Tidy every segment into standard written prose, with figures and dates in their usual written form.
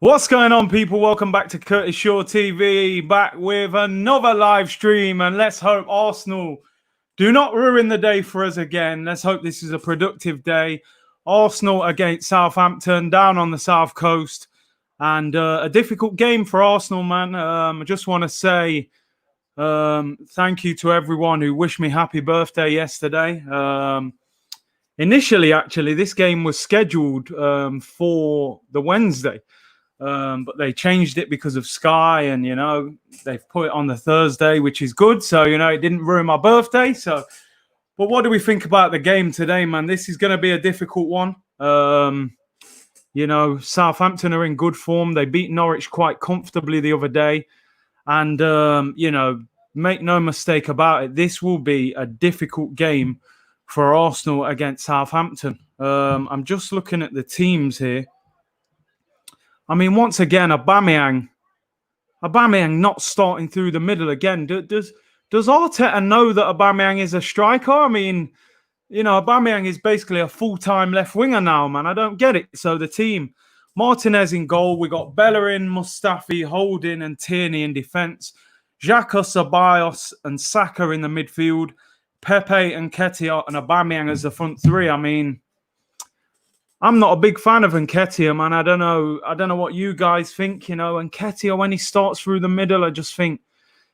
What's going on, people? Welcome back to Curtis Shaw TV, back with another live stream, and let's hope Arsenal do not ruin the day for us again. Let's hope this is a productive day. Arsenal against Southampton down on the south coast, and a difficult game for Arsenal, man. I just want to say thank you to everyone who wished me happy birthday yesterday. Initially, actually, this game was scheduled for the Wednesday. But they changed it because of Sky, and they've put it on the Thursday, which is good. So it didn't ruin my birthday. But what do we think about the game today, man? This is going to be a difficult one. Southampton are in good form. They beat Norwich quite comfortably the other day, and make no mistake about it, this will be a difficult game for Arsenal against Southampton. I'm just looking at the teams here. I mean, once again, Aubameyang not starting through the middle again. Does Arteta know that Aubameyang is a striker? I mean, Aubameyang is basically a full-time left winger now, man. I don't get it. So the team, Martinez in goal. We got Bellerin, Mustafi, Holding, and Tierney in defence. Xhaka, Ceballos, and Saka in the midfield. Pepe and Nketiah and Aubameyang as the front three. I mean, I'm not a big fan of Nketiah, man. I don't know what you guys think, Nketiah, when he starts through the middle, I just think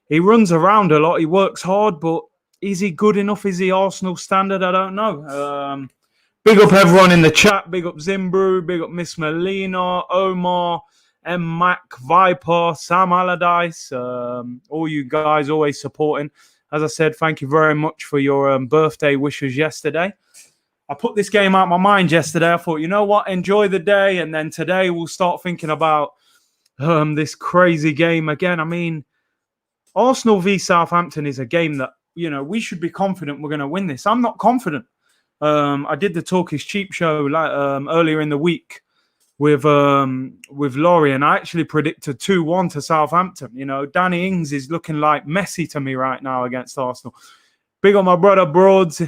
he runs around a lot. He works hard, but is he good enough? Is he Arsenal standard? I don't know. Big up everyone in the chat. Big up Zimbru. Big up Miss Melina, Omar, M. Mac, Viper, Sam Allardyce. All you guys always supporting. As I said, thank you very much for your birthday wishes yesterday. I put this game out of my mind yesterday. I thought, you know what, enjoy the day. And then today we'll start thinking about this crazy game again. I mean, Arsenal v Southampton is a game that, we should be confident we're going to win this. I'm not confident. I did the Talk is Cheap show earlier in the week with Laurie, and I actually predicted 2-1 to Southampton. Danny Ings is looking like Messi to me right now against Arsenal. Big up my brother Broads.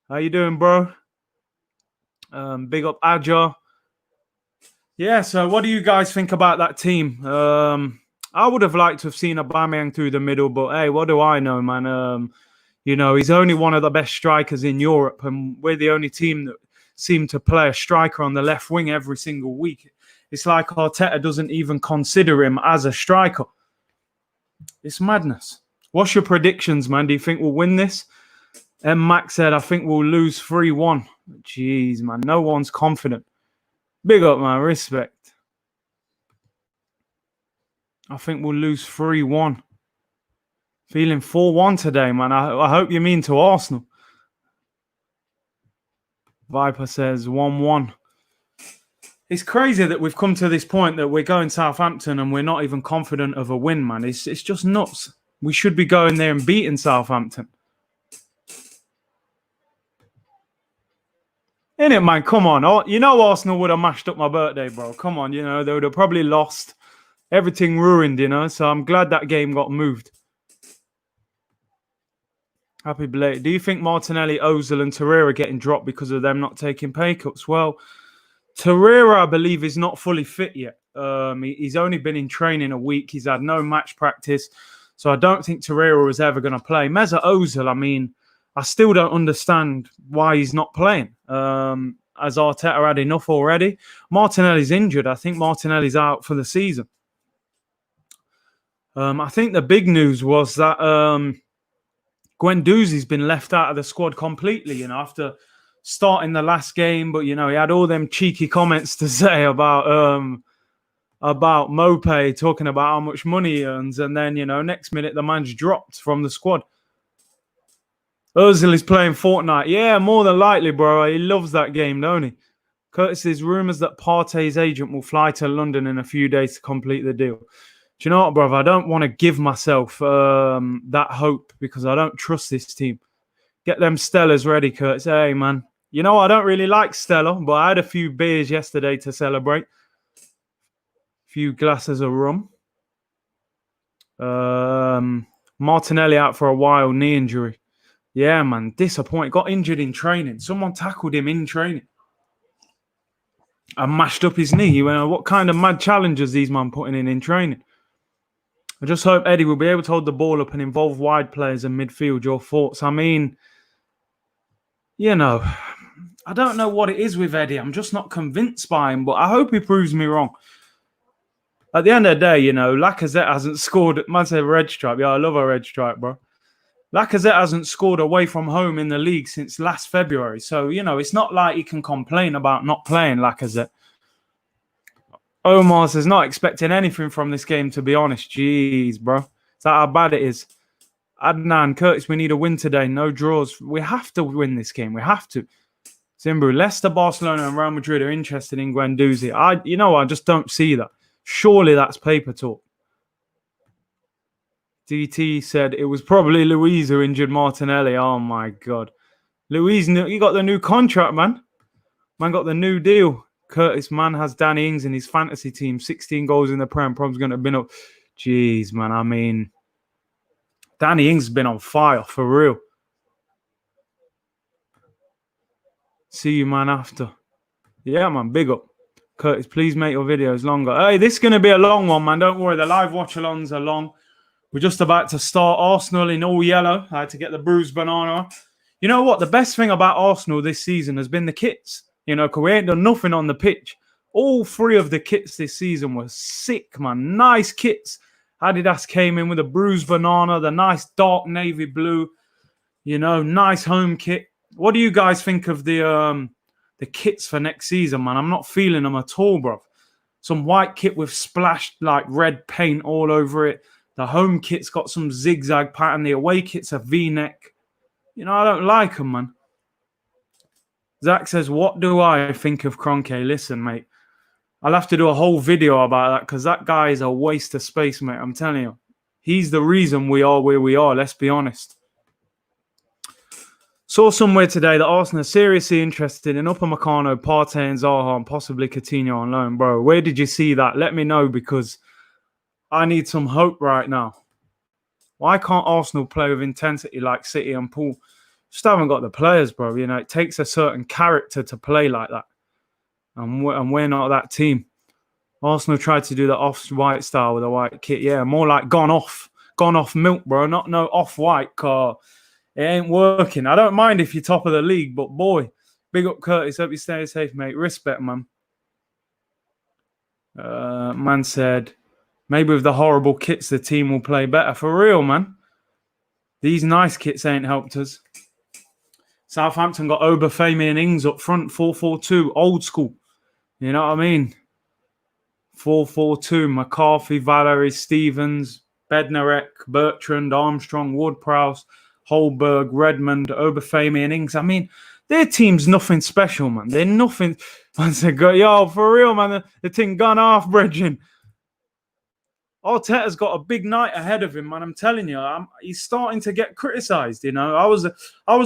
How you doing, bro? Big up Aja. Yeah, so what do you guys think about that team? I would have liked to have seen Aubameyang through the middle, but hey, what do I know, man? He's only one of the best strikers in Europe, and we're the only team that seem to play a striker on the left wing every single week. It's like Arteta doesn't even consider him as a striker. It's madness. What's your predictions, man? Do you think we'll win this? And Max said, I think we'll lose 3-1. Jeez, man. No one's confident. Big up, man. Respect. I think we'll lose 3-1. Feeling 4-1 today, man. I hope you mean to Arsenal. Viper says 1-1. It's crazy that we've come to this point that we're going Southampton and we're not even confident of a win, man. It's just nuts. We should be going there and beating Southampton. Innit, man? Come on. Arsenal would have mashed up my birthday, bro. Come on, they would have probably lost. Everything ruined, So I'm glad that game got moved. Happy belated. Do you think Martinelli, Ozil, and Torreira are getting dropped because of them not taking pay cuts? Well, Torreira, I believe, is not fully fit yet. He's only been in training a week. He's had no match practice. So I don't think Torreira was ever going to play. Mesut Ozil, I mean, I still don't understand why he's not playing. As Arteta had enough already. Martinelli's injured. I think Martinelli's out for the season. I think the big news was that Guendouzi's been left out of the squad completely, after starting the last game. But, he had all them cheeky comments to say about Mopé, talking about how much money he earns. And then, next minute, the man's dropped from the squad. Ozil is playing Fortnite. Yeah, more than likely, bro. He loves that game, don't he? Curtis, there's rumours that Partey's agent will fly to London in a few days to complete the deal. Do you know what, brother? I don't want to give myself that hope because I don't trust this team. Get them Stellas ready, Curtis. Hey, man. I don't really like Stella, but I had a few beers yesterday to celebrate. A few glasses of rum. Martinelli out for a while, knee injury. Yeah, man, disappointed. Got injured in training. Someone tackled him in training. and mashed up his knee. He went, what kind of mad challenges these men putting in training? I just hope Eddie will be able to hold the ball up and involve wide players in midfield. Your thoughts? I mean, you know, I don't know what it is with Eddie. I'm just not convinced by him, but I hope he proves me wrong. At the end of the day, you know, Lacazette hasn't scored. Man said red stripe. Yeah, I love a red stripe, bro. Lacazette hasn't scored away from home in the league since last February. So, you know, it's not like he can complain about not playing Lacazette. Omar says, not expecting anything from this game, to be honest. Jeez, bro. Is that how bad it is? Adnan, Curtis, we need a win today. No draws. We have to win this game. We have to. Zimbru, Leicester, Barcelona, and Real Madrid are interested in Guendouzi. I just don't see that. Surely that's paper talk. DT said it was probably Luiz who injured Martinelli. Oh, my God. Luiz, he got the new contract, man. Man got the new deal. Curtis, man, has Danny Ings in his fantasy team. 16 goals in the Prem. Prob's going to have been up. Jeez, man. I mean, Danny Ings has been on fire, for real. See you, man, after. Yeah, man, big up. Curtis, please make your videos longer. Hey, this is going to be a long one, man. Don't worry. The live watch-alongs are long. We're just about to start. Arsenal in all yellow. I had to get the bruised banana. You know what? The best thing about Arsenal this season has been the kits. You know, because we ain't done nothing on the pitch. All three of the kits this season were sick, man. Nice kits. Adidas came in with a bruised banana, the nice dark navy blue. You know, nice home kit. What do you guys think of the kits for next season, man? I'm not feeling them at all, bro. Some white kit with splashed like red paint all over it. The home kit's got some zigzag pattern. The away kit's a V-neck. You know, I don't like them, man. Zach says, what do I think of Kroenke? Listen, mate, I'll have to do a whole video about that because that guy is a waste of space, mate. I'm telling you. He's the reason we are where we are, let's be honest. Saw somewhere today that Arsenal are seriously interested in Upamecano, Partey and Zaha and possibly Coutinho on loan. Bro, where did you see that? Let me know because I need some hope right now. Why can't Arsenal play with intensity like City and Paul? Just haven't got the players, bro. You know, it takes a certain character to play like that. And we're not that team. Arsenal tried to do the off-white style with a white kit. Yeah, more like gone off milk, bro. Not no off-white car. It ain't working. I don't mind if you're top of the league, but boy, big up Curtis. Hope you stay safe, mate. Respect, man. Man said, maybe with the horrible kits, the team will play better. For real, man. These nice kits ain't helped us. Southampton got Obafemi and Ings up front, 4-4-2, old school. You know what I mean? 4-4-2, McCarthy, Valery, Stevens, Bednarek, Bertrand, Armstrong, Ward-Prowse, Holberg, Redmond, Obafemi and Ings. I mean, their team's nothing special, man. They're nothing. Man said, yo, for real, man, the thing gone off, brethren. Arteta's got a big night ahead of him, man. I'm telling you, he's starting to get criticised. You know, I was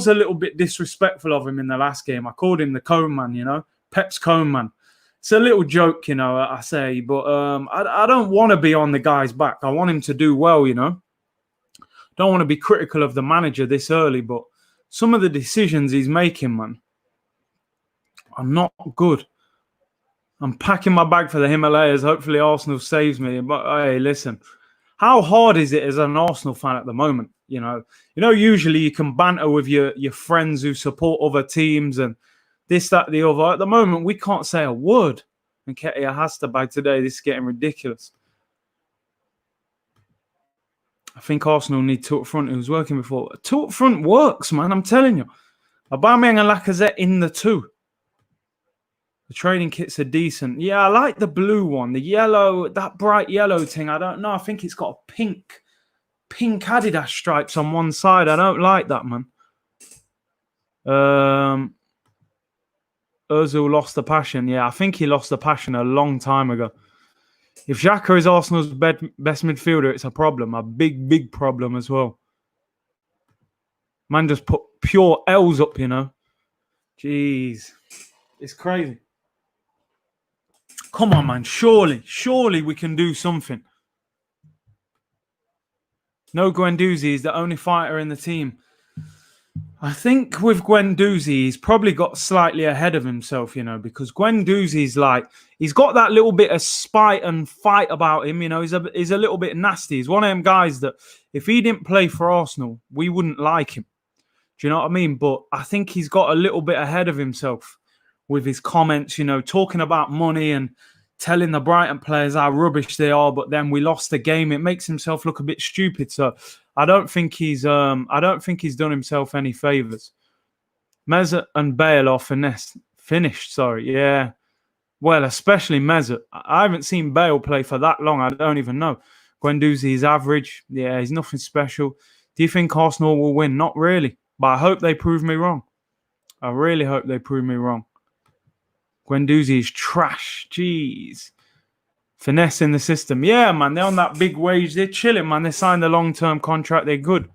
a little bit disrespectful of him in the last game. I called him the cone man. You know, Pep's cone man. It's a little joke, you know. I say, but I don't want to be on the guy's back. I want him to do well. You know, don't want to be critical of the manager this early, but some of the decisions he's making, man, are not good. I'm packing my bag for the Himalayas. Hopefully Arsenal saves me. But hey, listen, how hard is it as an Arsenal fan at the moment? You know, usually you can banter with your friends who support other teams and this, that, the other. At the moment, we can't say a word. And Ketia has to bag today. This is getting ridiculous. I think Arsenal need two up front. It was working before. Two up front works, man. I'm telling you. Aubameyang and Lacazette in the two. The training kits are decent. Yeah, I like the blue one. The yellow, that bright yellow thing. I don't know. I think it's got a pink Adidas stripes on one side. I don't like that, man. Ozil lost the passion. Yeah, I think he lost the passion a long time ago. If Xhaka is Arsenal's best midfielder, it's a problem. A big, big problem as well. Man just put pure L's up, you know. Jeez. It's crazy. Come on, man. Surely we can do something. No Guendouzi is the only fighter in the team. I think with Guendouzi, he's probably got slightly ahead of himself, because Guendouzi's like, he's got that little bit of spite and fight about him, he's a little bit nasty. He's one of them guys that if he didn't play for Arsenal, we wouldn't like him. Do you know what I mean? But I think he's got a little bit ahead of himself with his comments, talking about money and telling the Brighton players how rubbish they are, but then we lost the game. It makes himself look a bit stupid. So I don't think he's done himself any favors. Mesut and Bale are finished. Sorry, yeah. Well, especially Mesut. I haven't seen Bale play for that long. I don't even know. Guendouzi is average. Yeah, he's nothing special. Do you think Arsenal will win? Not really, but I hope they prove me wrong. I really hope they prove me wrong. Guendouzi is trash. Jeez. Finesse in the system. Yeah, man. They're on that big wage. They're chilling, man. They signed a long-term contract. They're good.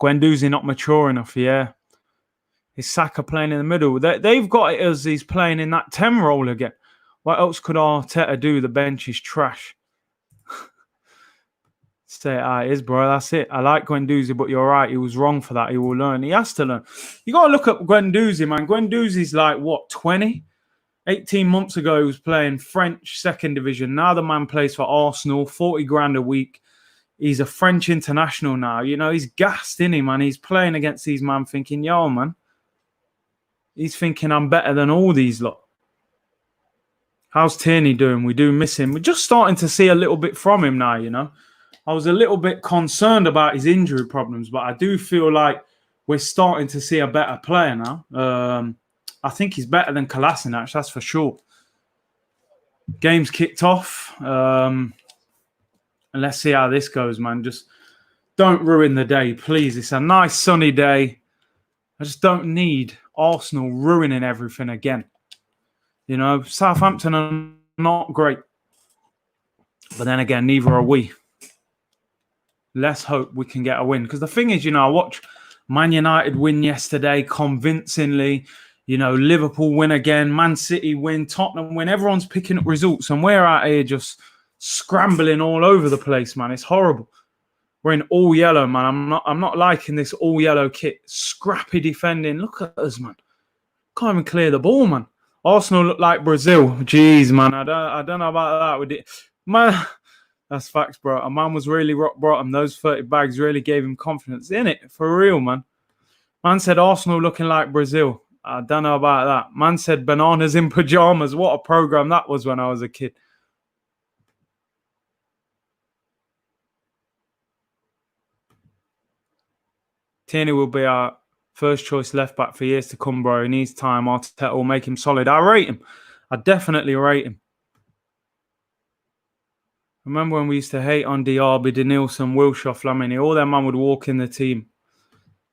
Guendouzi not mature enough, yeah. Is Saka playing in the middle? They've got it as he's playing in that 10 role again. What else could Arteta do? The bench is trash. Say it is, bro. That's it. I like Guendouzi, but you're right. He was wrong for that. He will learn. He has to learn. You got to look at Guendouzi, man. Guendouzi's like, what, 20? 18 months ago, he was playing French second division. Now the man plays for Arsenal, 40 grand a week. He's a French international now. He's gassed, isn't he, man? He's playing against these man thinking, yo, man. He's thinking, I'm better than all these lot. How's Tierney doing? We do miss him. We're just starting to see a little bit from him now, I was a little bit concerned about his injury problems, but I do feel like we're starting to see a better player now. I think he's better than Kolasinac, that's for sure. Game's kicked off. And let's see how this goes, man. Just don't ruin the day, please. It's a nice sunny day. I just don't need Arsenal ruining everything again. Southampton are not great. But then again, neither are we. Let's hope we can get a win. Because the thing is, I watched Man United win yesterday convincingly. Liverpool win again. Man City win. Tottenham win. Everyone's picking up results. And we're out here just scrambling all over the place, man. It's horrible. We're in all yellow, man. I'm not liking this all yellow kit. Scrappy defending. Look at us, man. Can't even clear the ball, man. Arsenal look like Brazil. Jeez, man. I don't know about that. Man, that's facts, bro. A man was really rock bottom. Those 30 bags really gave him confidence in it. For real, man. Man said Arsenal looking like Brazil. I don't know about that. Man said bananas in pajamas. What a program that was when I was a kid. Tierney will be our first choice left back for years to come, bro. He needs time. Arteta will make him solid. I rate him. I definitely rate him. Remember when we used to hate on Diaby, Denilson, Wilshere, Flamini? All them man would walk in the team.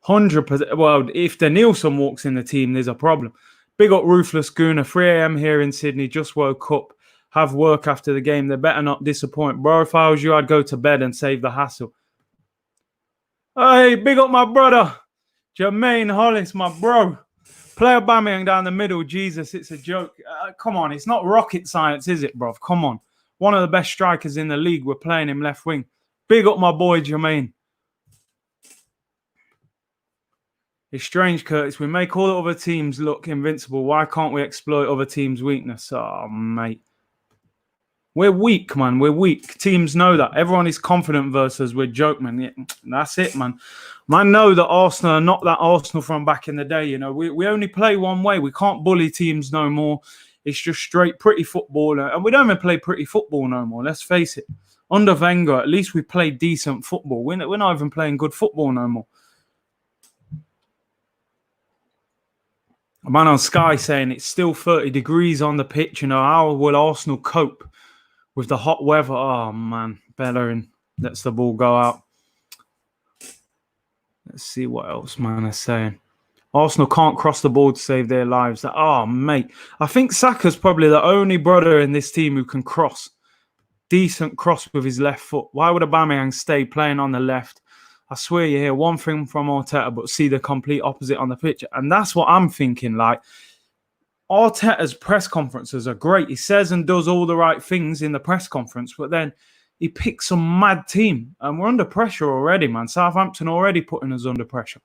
100%. Well, if Denilson walks in the team, there's a problem. Big up Ruthless Gooner. 3 a.m. here in Sydney. Just woke up. Have work after the game. They better not disappoint. Bro, if I was you, I'd go to bed and save the hassle. Hey, big up my brother. Jermaine Hollis, my bro. Play Aubameyang down the middle. Jesus, it's a joke. Come on, it's not rocket science, is it, bro? Come on. One of the best strikers in the league. We're playing him left wing. Big up my boy, Jermaine. It's strange, Curtis. We make all the other teams look invincible. Why can't we exploit other teams' weakness? Oh, mate. We're weak, man. We're weak. Teams know that. Everyone is confident versus we're joke, man. Yeah, that's it, man. Man know that Arsenal are not that Arsenal from back in the day. We only play one way. We can't bully teams no more. It's just straight pretty football. And we don't even play pretty football no more. Let's face it. Under Wenger, at least we played decent football. We're not even playing good football no more. A man on Sky saying it's still 30 degrees on the pitch. How will Arsenal cope with the hot weather? Oh, man. Bellerin lets the ball go out. Let's see what else, man, is saying. Arsenal can't cross the ball to save their lives. Oh, mate. I think Saka's probably the only brother in this team who can cross. Decent cross with his left foot. Why would Aubameyang stay playing on the left? I swear you hear one thing from Arteta, but see the complete opposite on the pitch. And that's what I'm thinking. Like, Arteta's press conferences are great. He says and does all the right things in the press conference, but then he picks some mad team. And we're under pressure already, man. Southampton already putting us under pressure.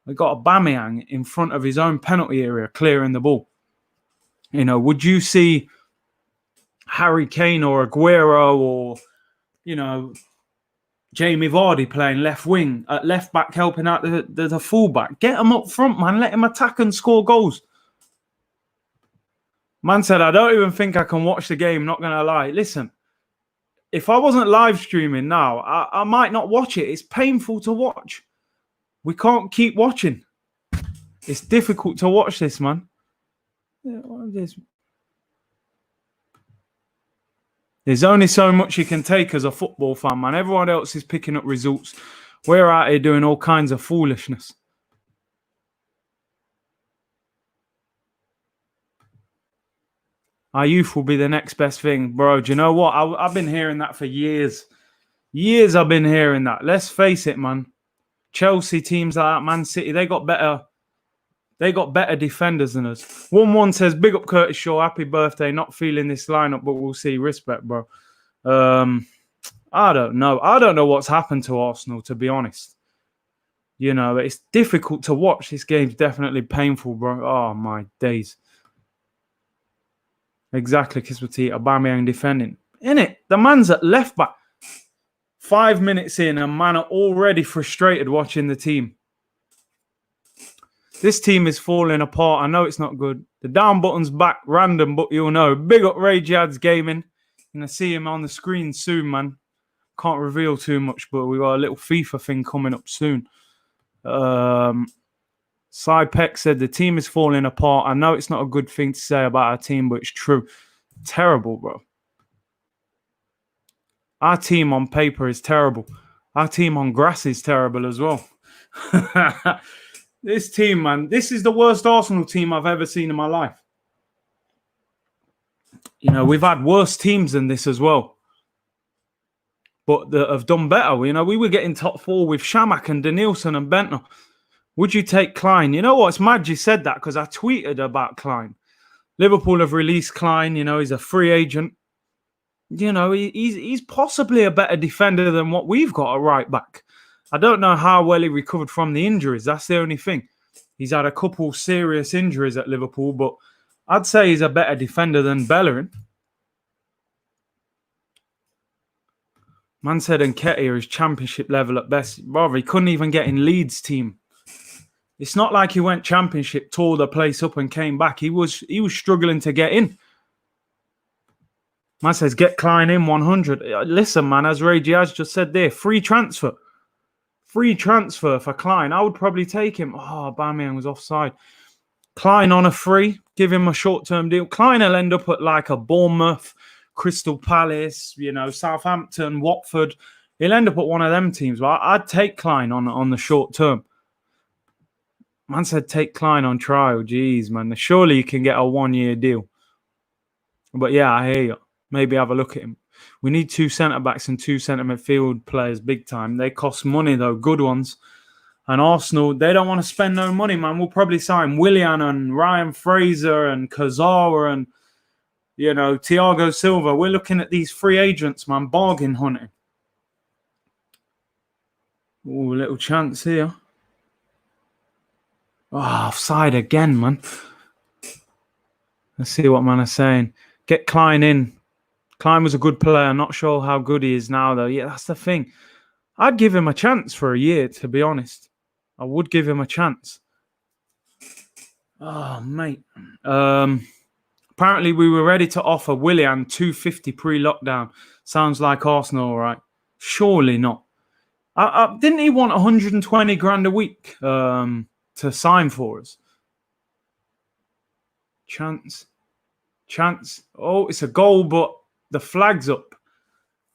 They got Aubameyang in front of his own penalty area, clearing the ball. You know, would you see Harry Kane or Aguero or, you know, Jamie Vardy playing left wing, at left back, helping out the fullback? Get him up front, man. Let him attack and score goals. Man said, I don't even think I can watch the game, not going to lie. Listen, if I wasn't live streaming now, I might not watch it. It's painful to watch. We can't keep watching. It's difficult to watch this, man. There's only so much you can take as a football fan, man. Everyone else is picking up results. We're out here doing all kinds of foolishness. Our youth will be the next best thing. Bro, do you know what? I've been hearing that for years. Years I've been hearing that. Let's face it, man. Chelsea, teams like that, Man City, they got better defenders than us. 1-1 says, big up Curtis Shaw, happy birthday. Not feeling this lineup, but we'll see. Respect, bro. I don't know. I don't know what's happened to Arsenal, to be honest. You know, it's difficult to watch. This game's definitely painful, bro. Oh, my days. Exactly, Kiswati, Aubameyang defending. Innit? The man's at left back. 5 minutes in, and man are already frustrated watching the team. This team is falling apart. I know it's not good. The down button's back, random, but you'll know. Big up Ray Jad's Gaming. You're going to see him on the screen soon, man. Can't reveal too much, but we got a little FIFA thing coming up soon. Cy Peck said the team is falling apart. I know it's not a good thing to say about our team, but it's true. Terrible, bro. Our team on paper is terrible. Our team on grass is terrible as well. This team, man, this is the worst Arsenal team I've ever seen in my life. You know, we've had worse teams than this as well, but that have done better. You know, we were getting top four with Shamak and Danielson and Bentner. Would you take Klein? You know what? It's mad you said that because I tweeted about Klein. Liverpool have released Klein. You know, he's a free agent. You know, he's possibly a better defender than what we've got at right back. I don't know how well he recovered from the injuries. That's the only thing. He's had a couple serious injuries at Liverpool, but I'd say he's a better defender than Bellerin. Man said Nketiah is championship level at best. Brother, he couldn't even get in Leeds' team. It's not like he went championship, tore the place up and came back. He was struggling to get in. Man says, get Klein in 100. Listen, man, as Ray Diaz just said there, free transfer. Free transfer for Klein. I would probably take him. Oh, Aubameyang was offside. Klein on a free. Give him a short-term deal. Klein will end up at like a Bournemouth, Crystal Palace, you know, Southampton, Watford. He'll end up at one of them teams. But I'd take Klein on the short term. Man said take Klein on trial. Jeez, man. Surely you can get a 1-year deal. But yeah, I hear you. Maybe have a look at him. We need 2 centre-backs and 2 centre midfield players big time. They cost money, though, good ones. And Arsenal, they don't want to spend no money, man. We'll probably sign Willian and Ryan Fraser and Kazawa and, you know, Thiago Silva. We're looking at these free agents, man, bargain hunting. Ooh, little chance here. Oh, offside again, man. Let's see what man is saying. Get Klein in. Klein was a good player. Not sure how good he is now, though. Yeah, that's the thing. I'd give him a chance for a year, to be honest. I would give him a chance. Oh, mate. Apparently, we were ready to offer Willian 250 pre-lockdown. Sounds like Arsenal, all right? Surely not. Didn't he want 120 grand a week to sign for us? Chance. Oh, it's a goal, but the flag's up.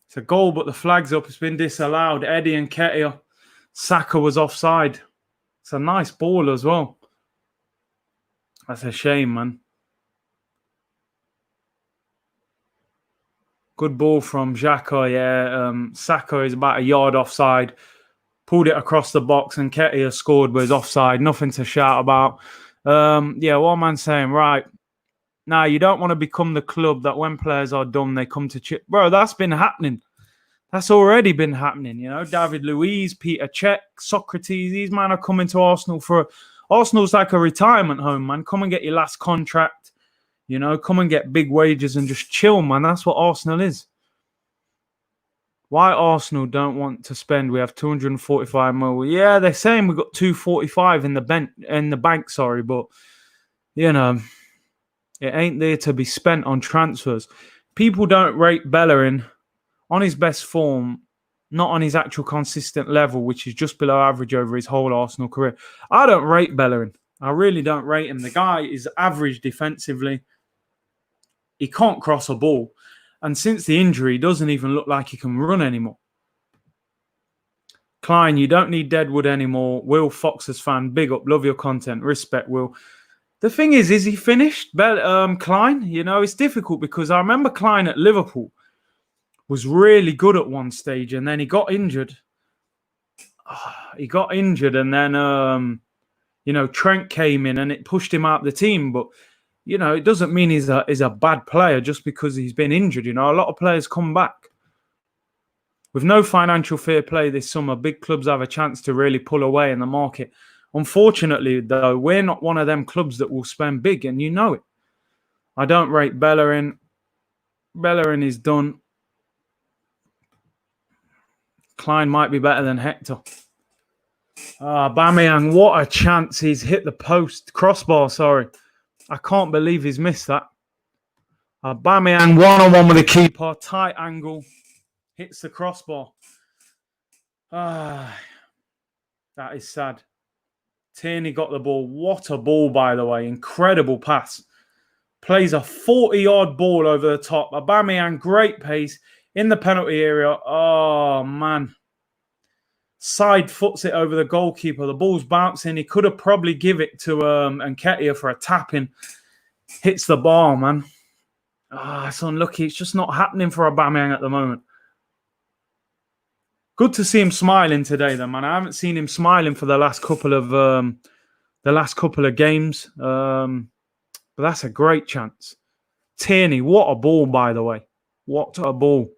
It's a goal, but the flag's up. It's been disallowed. Eddie and Nketiah. Saka was offside. It's a nice ball as well. That's a shame, man. Good ball from Xhaka, yeah. Saka is about a yard offside. Pulled it across the box and Nketiah scored with his offside. Nothing to shout about. Yeah, what man's saying, right. Now, you don't want to become the club that when players are dumb, they come to chip. Bro, that's been happening. That's already been happening, you know. David Luiz, Peter Cech, Socrates, these men are coming to Arsenal for... Arsenal's like a retirement home, man. Come and get your last contract, you know. Come and get big wages and just chill, man. That's what Arsenal is. Why Arsenal don't want to spend? We have 245 mil. Yeah, they're saying we've got 245 in the bank, but, you know, it ain't there to be spent on transfers. People don't rate Bellerin on his best form, not on his actual consistent level, which is just below average over his whole Arsenal career. I don't rate Bellerin. I really don't rate him. The guy is average defensively. He can't cross a ball. And since the injury, he doesn't even look like he can run anymore. Klein, you don't need Deadwood anymore. Will Fox's fan, big up, love your content, respect, Will. The thing is he finished? Klein? You know, it's difficult because I remember Klein at Liverpool was really good at one stage and then he got injured. And then, you know, Trent came in and it pushed him out the team. But, you know, it doesn't mean he's a bad player just because he's been injured. You know, a lot of players come back. With no financial fair play this summer, big clubs have a chance to really pull away in the market. Unfortunately, though, we're not one of them clubs that will spend big, and you know it. I don't rate Bellerin. Bellerin is done. Klein might be better than Hector. Aubameyang, what a chance. He's hit the post. Crossbar, sorry. I can't believe he's missed that. Aubameyang, one-on-one with the keeper. Tight angle. Hits the crossbar. That is sad. Tierney got the ball. What a ball, by the way. Incredible pass. Plays a 40-yard ball over the top. Aubameyang, great pace in the penalty area. Oh, man. Side foots it over the goalkeeper. The ball's bouncing. He could have probably give it to Nketiah for a tap-in. Hits the bar, man. It's unlucky. It's just not happening for Aubameyang at the moment. Good to see him smiling today, though, man. I haven't seen him smiling for the last couple of games. But that's a great chance. Tierney, what a ball, by the way. What a ball.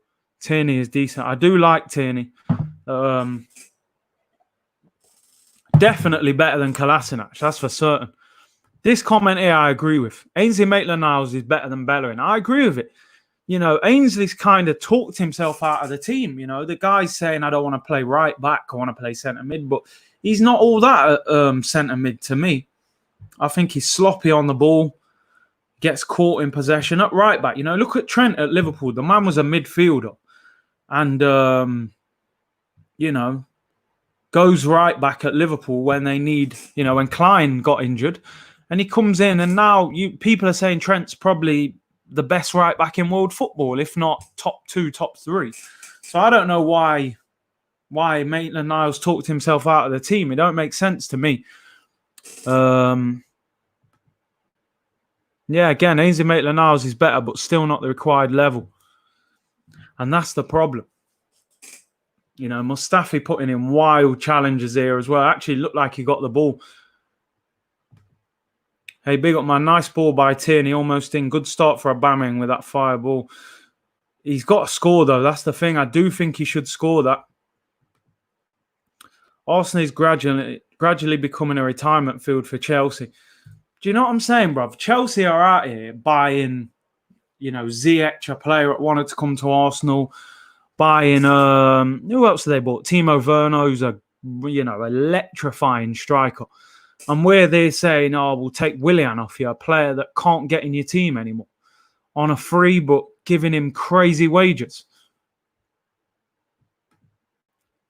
Tierney is decent. I do like Tierney. Definitely better than Kolasinac, that's for certain. This comment here I agree with. Ainsley Maitland-Niles is better than Bellerin. I agree with it. You know, Ainsley's kind of talked himself out of the team. You know, the guy's saying, I don't want to play right back. I want to play centre mid. But he's not all that centre mid to me. I think he's sloppy on the ball. Gets caught in possession at right back. You know, look at Trent at Liverpool. The man was a midfielder. And, you know, goes right back at Liverpool when they need, you know, when Klein got injured. And he comes in and now people are saying Trent's probably the best right back in world football, if not top 2, top 3. So I don't know why Maitland-Niles talked himself out of the team. It don't make sense to me. Yeah, again, Ainsley Maitland-Niles is better, but still not the required level. And that's the problem. You know, Mustafi putting in wild challenges here as well. Actually looked like he got the ball. Hey, big up, man. Nice ball by Tierney, almost in. Good start for Aubameyang with that fire ball. He's got to score, though. That's the thing. I do think he should score that. Arsenal is gradually becoming a retirement field for Chelsea. Do you know what I'm saying, bruv? Chelsea are out here buying, you know, Ziyech, a player that wanted to come to Arsenal. Buying, who else have they bought? Timo Werner, who's a, you know, electrifying striker. And where they're saying, oh, we'll take Willian off you, a player that can't get in your team anymore, on a free, but giving him crazy wages.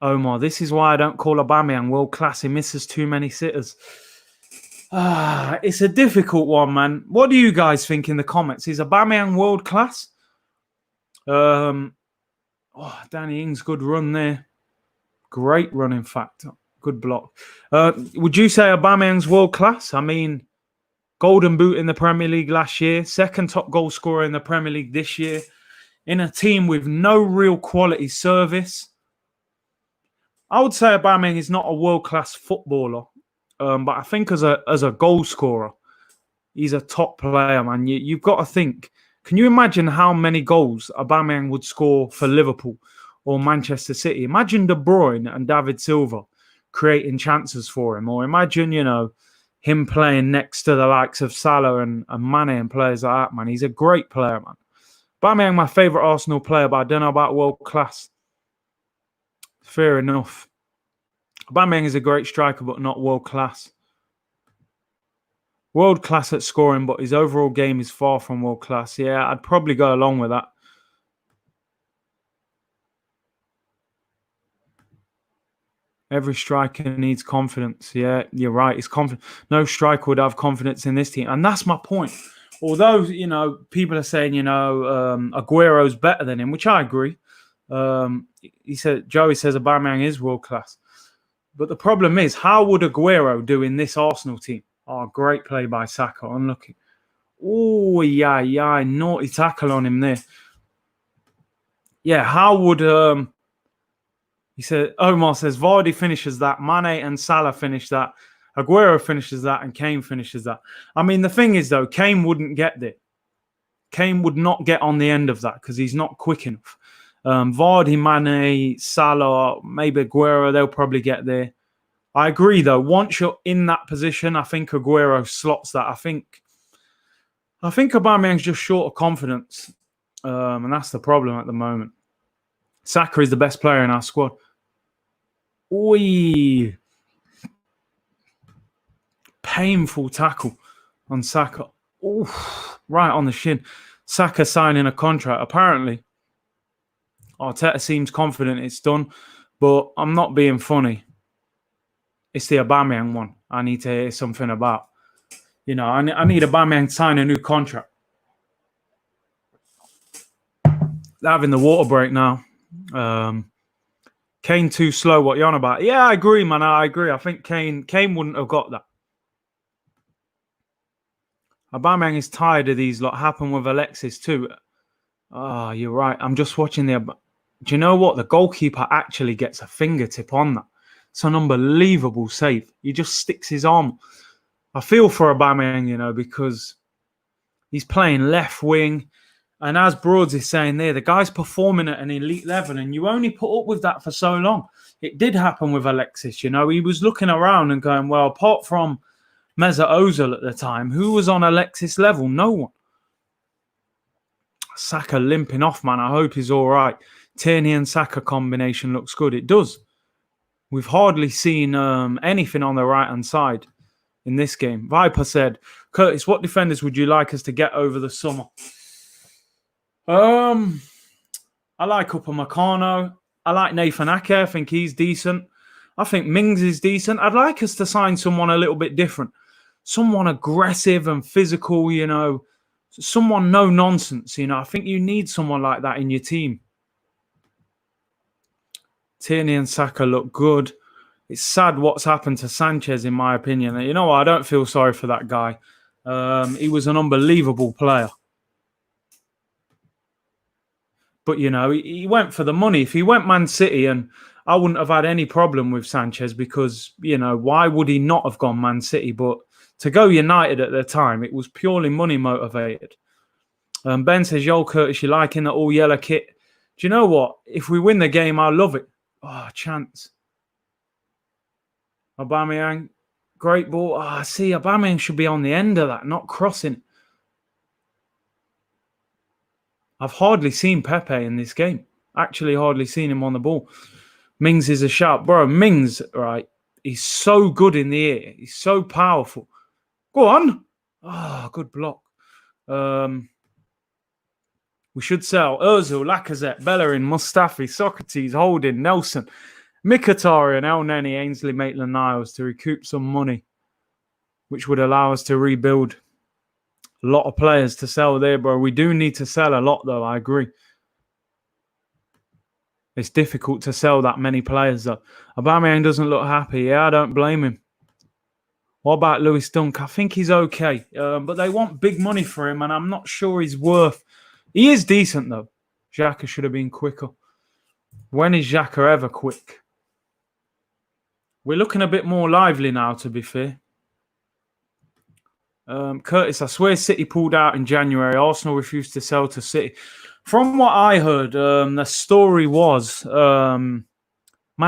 Omar, this is why I don't call Aubameyang world class. He misses too many sitters. It's a difficult one, man. What do you guys think in the comments? Is Aubameyang world class? Danny Ings, good run there. Great run, in fact. Good block. Would you say Aubameyang's world class? I mean, golden boot in the Premier League last year, second top goal scorer in the Premier League this year, in a team with no real quality service. I would say Aubameyang is not a world-class footballer, but I think as a goal scorer, he's a top player, man. You've got to think. Can you imagine how many goals Aubameyang would score for Liverpool? or Manchester City. Imagine De Bruyne and David Silva creating chances for him. Or imagine, him playing next to the likes of Salah and Mane and players like that, man. He's a great player, man. Aubameyang, my favourite Arsenal player, but I don't know about world class. Fair enough. Aubameyang is a great striker, but not world class. World class at scoring, but his overall game is far from world class. Yeah, I'd probably go along with that. Every striker needs confidence. Yeah, you're right. It's confident. No striker would have confidence in this team. And that's my point. Although, people are saying, Aguero's better than him, which I agree. Joey says Aubameyang is world class. But the problem is, how would Aguero do in this Arsenal team? Oh, great play by Saka. Unlucky. Oh, yeah. Naughty tackle on him there. Yeah, how would... Omar says, Vardy finishes that, Mane and Salah finish that, Aguero finishes that, and Kane finishes that. I mean, the thing is, though, Kane wouldn't get there. Kane would not get on the end of that because he's not quick enough. Vardy, Mane, Salah, maybe Aguero, they'll probably get there. I agree, though. Once you're in that position, I think Aguero slots that. I think Aubameyang's just short of confidence, and that's the problem at the moment. Saka is the best player in our squad. Oi. Painful tackle on Saka. Oof, right on the shin. Saka signing a contract. Apparently, Arteta seems confident it's done, but I'm not being funny. It's the Aubameyang one I need to hear something about. I need Aubameyang to sign a new contract. They're having the water break now. Kane too slow. What you on about? Yeah, I agree, man. I agree. I think Kane wouldn't have got that. Aubameyang is tired of these. Happened with Alexis too. Oh, you're right. I'm just watching the. Do you know what? The goalkeeper actually gets a fingertip on that. It's an unbelievable save. He just sticks his arm. I feel for Aubameyang, because he's playing left wing. And as Broads is saying there, the guy's performing at an elite level, and you only put up with that for so long. It did happen with Alexis, He was looking around and going, well, apart from Mesut Ozil at the time, who was on Alexis level? No one. Saka limping off, man. I hope he's all right. Tierney and Saka combination looks good. It does. We've hardly seen anything on the right-hand side in this game. Viper said, Curtis, what defenders would you like us to get over the summer? I like Upamecano. I like Nathan Ake. I think he's decent. I think Mings is decent. I'd like us to sign someone a little bit different. Someone aggressive and physical, Someone no nonsense, I think you need someone like that in your team. Tierney and Saka look good. It's sad what's happened to Sanchez, in my opinion. I don't feel sorry for that guy. He was an unbelievable player. But, he went for the money. If he went Man City, and I wouldn't have had any problem with Sanchez because, why would he not have gone Man City? But to go United at the time, it was purely money motivated. Ben says, yo, Curtis, you liking the all-yellow kit? Do you know what? If we win the game, I love it. Oh, chance. Aubameyang, great ball. See, Aubameyang should be on the end of that, not crossing. I've hardly seen Pepe in this game. Actually, hardly seen him on the ball. Mings is a shout. Bro, Mings, right, he's so good in the air. He's so powerful. Go on. Good block. We should sell Ozil, Lacazette, Bellerin, Mustafi, Socrates, Holding, Nelson, Mkhitaryan, El Neni, Ainsley, Maitland-Niles to recoup some money, which would allow us to rebuild. A lot of players to sell there, bro. We do need to sell a lot, though. I agree. It's difficult to sell that many players, though. Aubameyang doesn't look happy. Yeah, I don't blame him. What about Lewis Dunk? I think he's okay. But they want big money for him, and I'm not sure he's worth... He is decent, though. Xhaka should have been quicker. When is Xhaka ever quick? We're looking a bit more lively now, to be fair. Curtis, I swear City pulled out in January. Arsenal refused to sell to City. From what I heard, the story was Man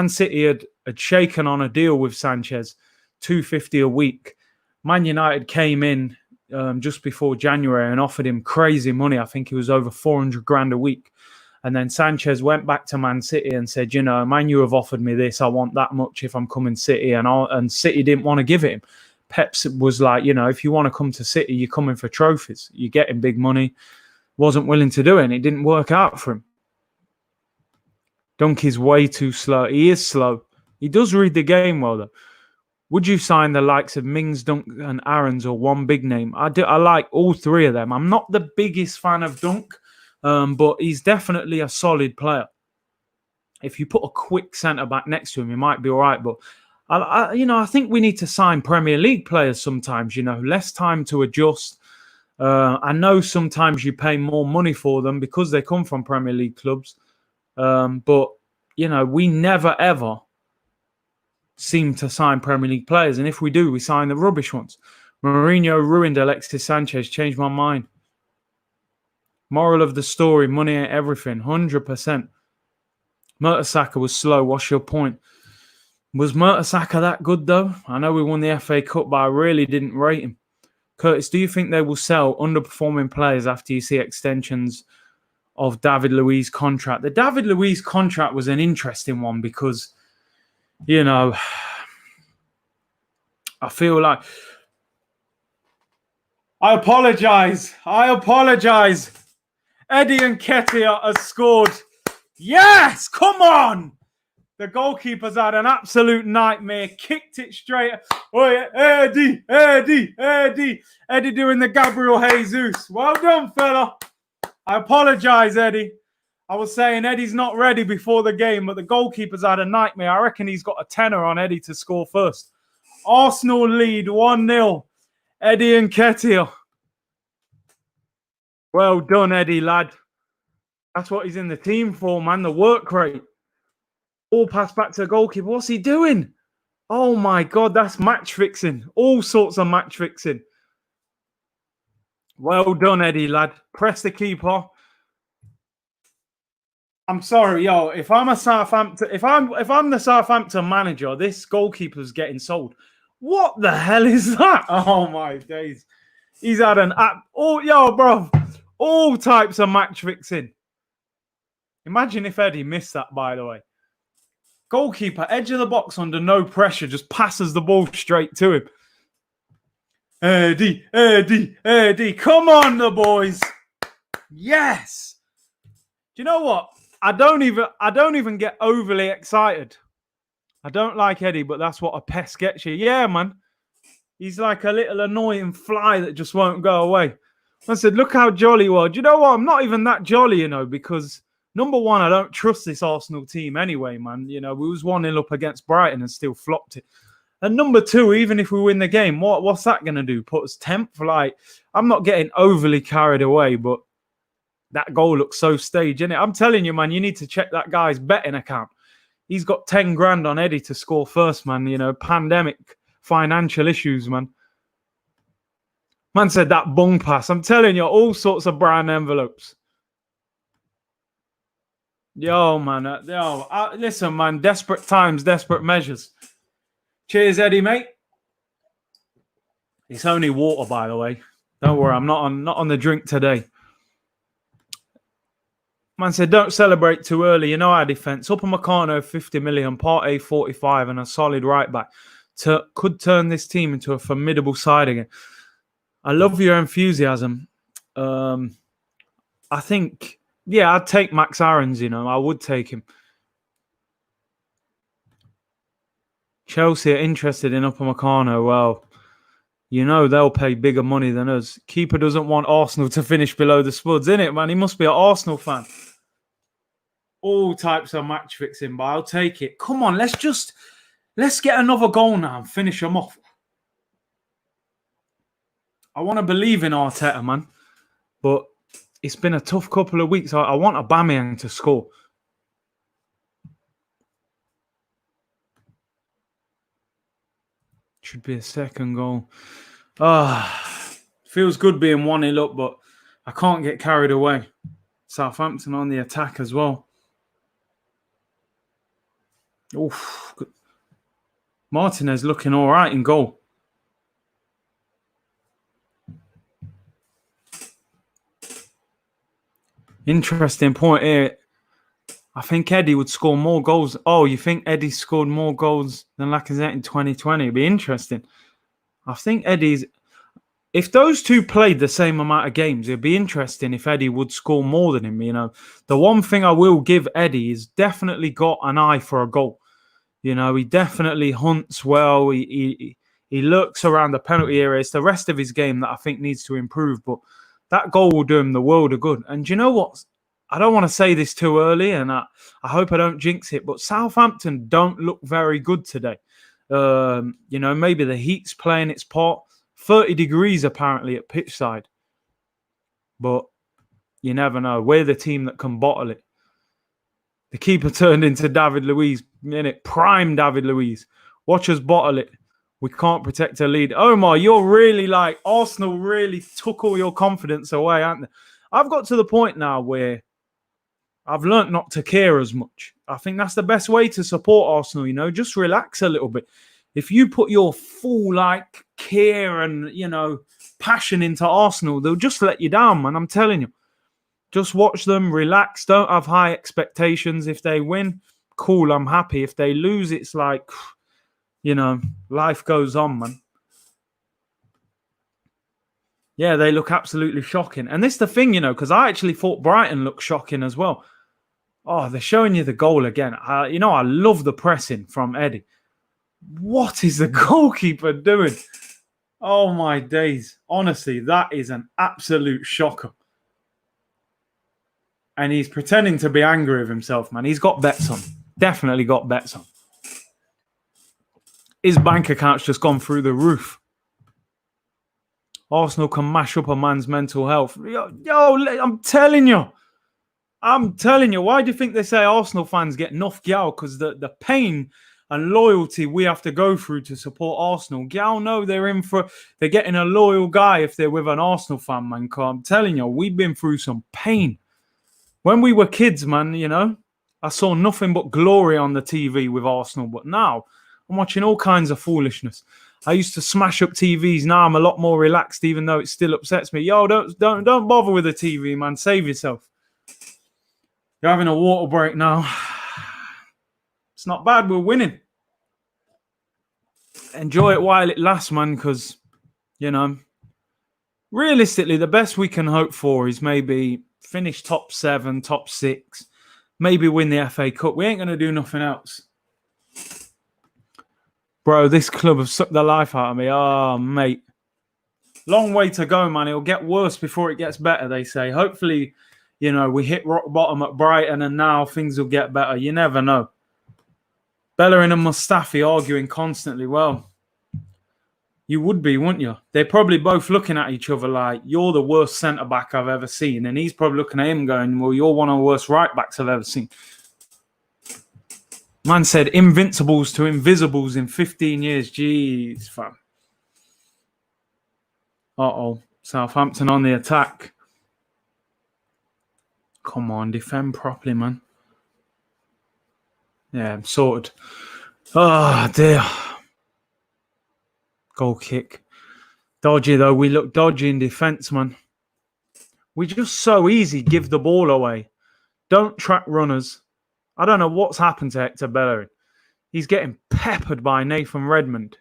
City had shaken on a deal with Sanchez, 250 a week. Man United came in just before January and offered him crazy money. I think it was over 400 grand a week. And then Sanchez went back to Man City and said, you know, Man, you have offered me this. I want that much if I'm coming City. And City didn't want to give it him. Pep was like, you know, if you want to come to City, you're coming for trophies. You're getting big money. Wasn't willing to do it. And it didn't work out for him. Donkey's way too slow. He is slow. He does read the game well, though. Would you sign the likes of Mings, Dunk, and Aarons or one big name? I like all three of them. I'm not the biggest fan of Dunk, but he's definitely a solid player. If you put a quick centre-back next to him, he might be all right. But, I think we need to sign Premier League players sometimes, less time to adjust. I know sometimes you pay more money for them because they come from Premier League clubs. But, we never, ever seem to sign Premier League players. And if we do, we sign the rubbish ones. Mourinho ruined Alexis Sanchez, changed my mind. Moral of the story, money ain't everything, 100%. Mertesacker was slow. What's your point? Was Mertesacker that good, though? I know we won the FA Cup, but I really didn't rate him. Curtis, do you think they will sell underperforming players after you see extensions of David Luiz's contract? The David Luiz contract was an interesting one because, I feel like... I apologise. Eddie Nketiah has scored. Yes! Come on! The goalkeeper's had an absolute nightmare. Kicked it straight. Oh, yeah. Eddie. Eddie doing the Gabriel Jesus. Well done, fella. I apologise, Eddie. I was saying Eddie's not ready before the game, but the goalkeeper's had a nightmare. I reckon he's got a tenner on Eddie to score first. Arsenal lead 1-0. Eddie Nketiah. Well done, Eddie, lad. That's what he's in the team for, man. The work rate. All pass back to the goalkeeper. What's he doing? Oh, my God. That's match fixing. All sorts of match fixing. Well done, Eddie, lad. Press the keeper. I'm sorry, yo. If I'm a Southampton, if I'm the Southampton manager, this goalkeeper's getting sold. What the hell is that? Oh my days. He's had an app. Oh, yo, bro. All types of match fixing. Imagine if Eddie missed that, by the way. Goalkeeper, edge of the box under no pressure, just passes the ball straight to him. Eddie. Come on, the boys. Yes. Do you know what? I don't even get overly excited. I don't like Eddie, but that's what a pest gets you. Yeah, man. He's like a little annoying fly that just won't go away. I said, look how jolly he was. Do you know what? I'm not even that jolly, because number one, I don't trust this Arsenal team anyway, man. We was 1-0 up against Brighton and still flopped it. And number two, even if we win the game, what's that going to do? Put us 10th? Like, I'm not getting overly carried away, but that goal looks so staged, innit? I'm telling you, man, you need to check that guy's betting account. He's got 10 grand on Eddie to score first, man. Pandemic financial issues, man. Man said that bung pass. I'm telling you, all sorts of brown envelopes. Yo, man. Listen, man. Desperate times, desperate measures. Cheers, Eddie, mate. It's only water, by the way. Don't worry, I'm not on the drink today. Man said, don't celebrate too early. Our defence. Upamecano, 50 million, Partey, 45, and a solid right back. Could turn this team into a formidable side again. I love your enthusiasm. I think, I'd take Max Aarons, I would take him. Chelsea are interested in Upamecano. Well, they'll pay bigger money than us. Keeper doesn't want Arsenal to finish below the Spuds, innit, man? He must be an Arsenal fan. All types of match fixing, but I'll take it. Come on, let's get another goal now and finish them off. I want to believe in Arteta, man. But it's been a tough couple of weeks. I want Aubameyang to score. Should be a second goal. Feels good being 1-0 up, but I can't get carried away. Southampton on the attack as well. Oof. Martinez looking all right in goal. Interesting point here. I think Eddie would score more goals. Oh, you think Eddie scored more goals than Lacazette in 2020? It'd be interesting. I think Eddie's... If those two played the same amount of games, it'd be interesting if Eddie would score more than him, you know. The one thing I will give Eddie is definitely got an eye for a goal. You know, he definitely hunts well. He lurks around the penalty area. It's the rest of his game that I think needs to improve. But that goal will do him the world of good. And do you know what? I don't want to say this too early, and I hope I don't jinx it, but Southampton don't look very good today. You know, maybe the heat's playing its part. 30 degrees apparently at pitch side. But you never know. We're the team that can bottle it. The keeper turned into David Luiz. Prime David Luiz. Watch us bottle it. We can't protect a lead. Omar, you're really like, Arsenal really took all your confidence away, haven't they? I've got to the point now where I've learnt not to care as much. I think that's the best way to support Arsenal, you know. Just relax a little bit. If you put your full, like, care and, you know, passion into Arsenal, they'll just let you down, man. I'm telling you. Just watch them, relax. Don't have high expectations. If they win, cool, I'm happy. If they lose, it's like, you know, life goes on, man. Yeah, they look absolutely shocking. And this is the thing, you know, because I actually thought Brighton looked shocking as well. Oh, they're showing you the goal again. You know, I love the pressing from Eddie. What is the goalkeeper doing? Oh, my days. Honestly, that is an absolute shocker. And he's pretending to be angry with himself, man. He's got bets on. Definitely got bets on. His bank account's just gone through the roof. Arsenal can mash up a man's mental health. Yo, I'm telling you. Why do you think they say Arsenal fans get nuff gyal? Because the pain and loyalty we have to go through to support Arsenal. Gyal know they're getting a loyal guy if they're with an Arsenal fan, man. I'm telling you, we've been through some pain. When we were kids, man, you know, I saw nothing but glory on the TV with Arsenal. But now I'm watching all kinds of foolishness. I used to smash up TVs. Now I'm a lot more relaxed, even though it still upsets me. Yo, don't bother with the TV, man. Save yourself. You're having a water break now. It's not bad. We're winning. Enjoy it while it lasts, man, because, you know, realistically, the best we can hope for is maybe finish top 7, top 6, maybe win the FA Cup. We ain't going to do nothing else. Bro, this club have sucked the life out of me. Oh, mate. Long way to go, man. It'll get worse before it gets better, they say. Hopefully, you know, we hit rock bottom at Brighton and now things will get better. You never know. Bellerin and Mustafi arguing constantly. Well, you would be, wouldn't you? They're probably both looking at each other like, you're the worst centre-back I've ever seen. And he's probably looking at him going, well, you're one of the worst right-backs I've ever seen. Man said invincibles to invisibles in 15 years. Jeez, fam. Uh-oh. Southampton on the attack. Come on, defend properly, man. Yeah, I'm sorted. Oh, dear. Goal kick. Dodgy, though. We look dodgy in defence, man. We just so easy give the ball away. Don't track runners. I don't know what's happened to Hector Bellerin. He's getting peppered by Nathan Redmond.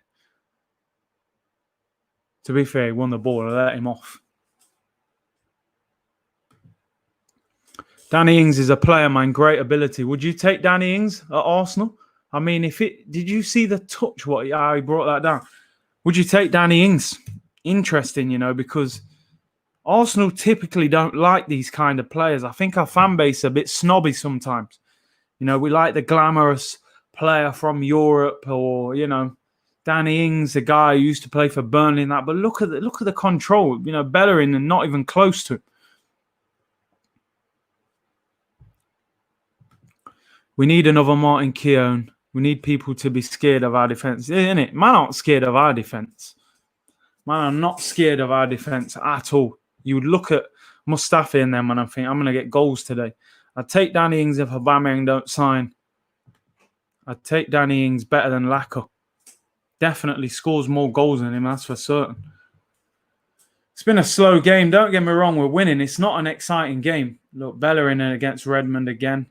To be fair, he won the ball. I let him off. Danny Ings is a player, man. Great ability. Would you take Danny Ings at Arsenal? I mean, did you see the touch? How he brought that down? Would you take Danny Ings? Interesting, you know, because Arsenal typically don't like these kind of players. I think our fan base is a bit snobby sometimes. You know, we like the glamorous player from Europe, or, you know, Danny Ings, the guy who used to play for Burnley and that. But look at the control. You know, Bellerin and not even close to him. We need another Martin Keown. We need people to be scared of our defence. Isn't it? Man aren't scared of our defence. Man are not scared of our defence at all. You would look at Mustafi in them, and I think I'm going to get goals today. I'd take Danny Ings if Aubameyang don't sign. I'd take Danny Ings better than Laka. Definitely scores more goals than him, that's for certain. It's been a slow game. Don't get me wrong, we're winning. It's not an exciting game. Look, Bellerin against Redmond again.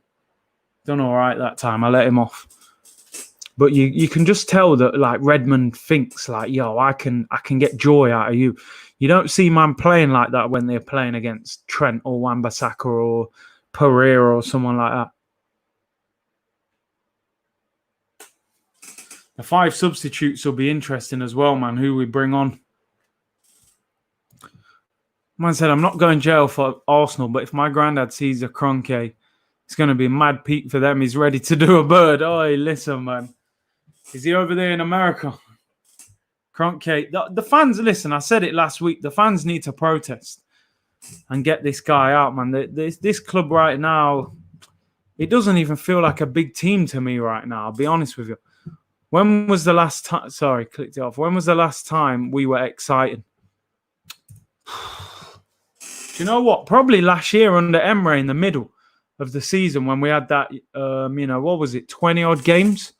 Done all right that time. I let him off. But you can just tell that like Redmond thinks like, yo, I can get joy out of you. You don't see man playing like that when they're playing against Trent or Wan-Bissaka or Pereira or someone like that. The 5 substitutes will be interesting as well, man, who we bring on. Man said, I'm not going jail for Arsenal, but if my granddad sees a Kroenke, it's going to be a mad peak for them. He's ready to do a bird. Oh, listen, man. Is he over there in America? Kroenke. The fans, listen, I said it last week. The fans need to protest and get this guy out, man. This club right now, it doesn't even feel like a big team to me right now. I'll be honest with you. When was the last time? Sorry, clicked it off. When was the last time we were excited? Do you know what? Probably last year under Emre in the middle of the season when we had that, what was it, 20-odd games?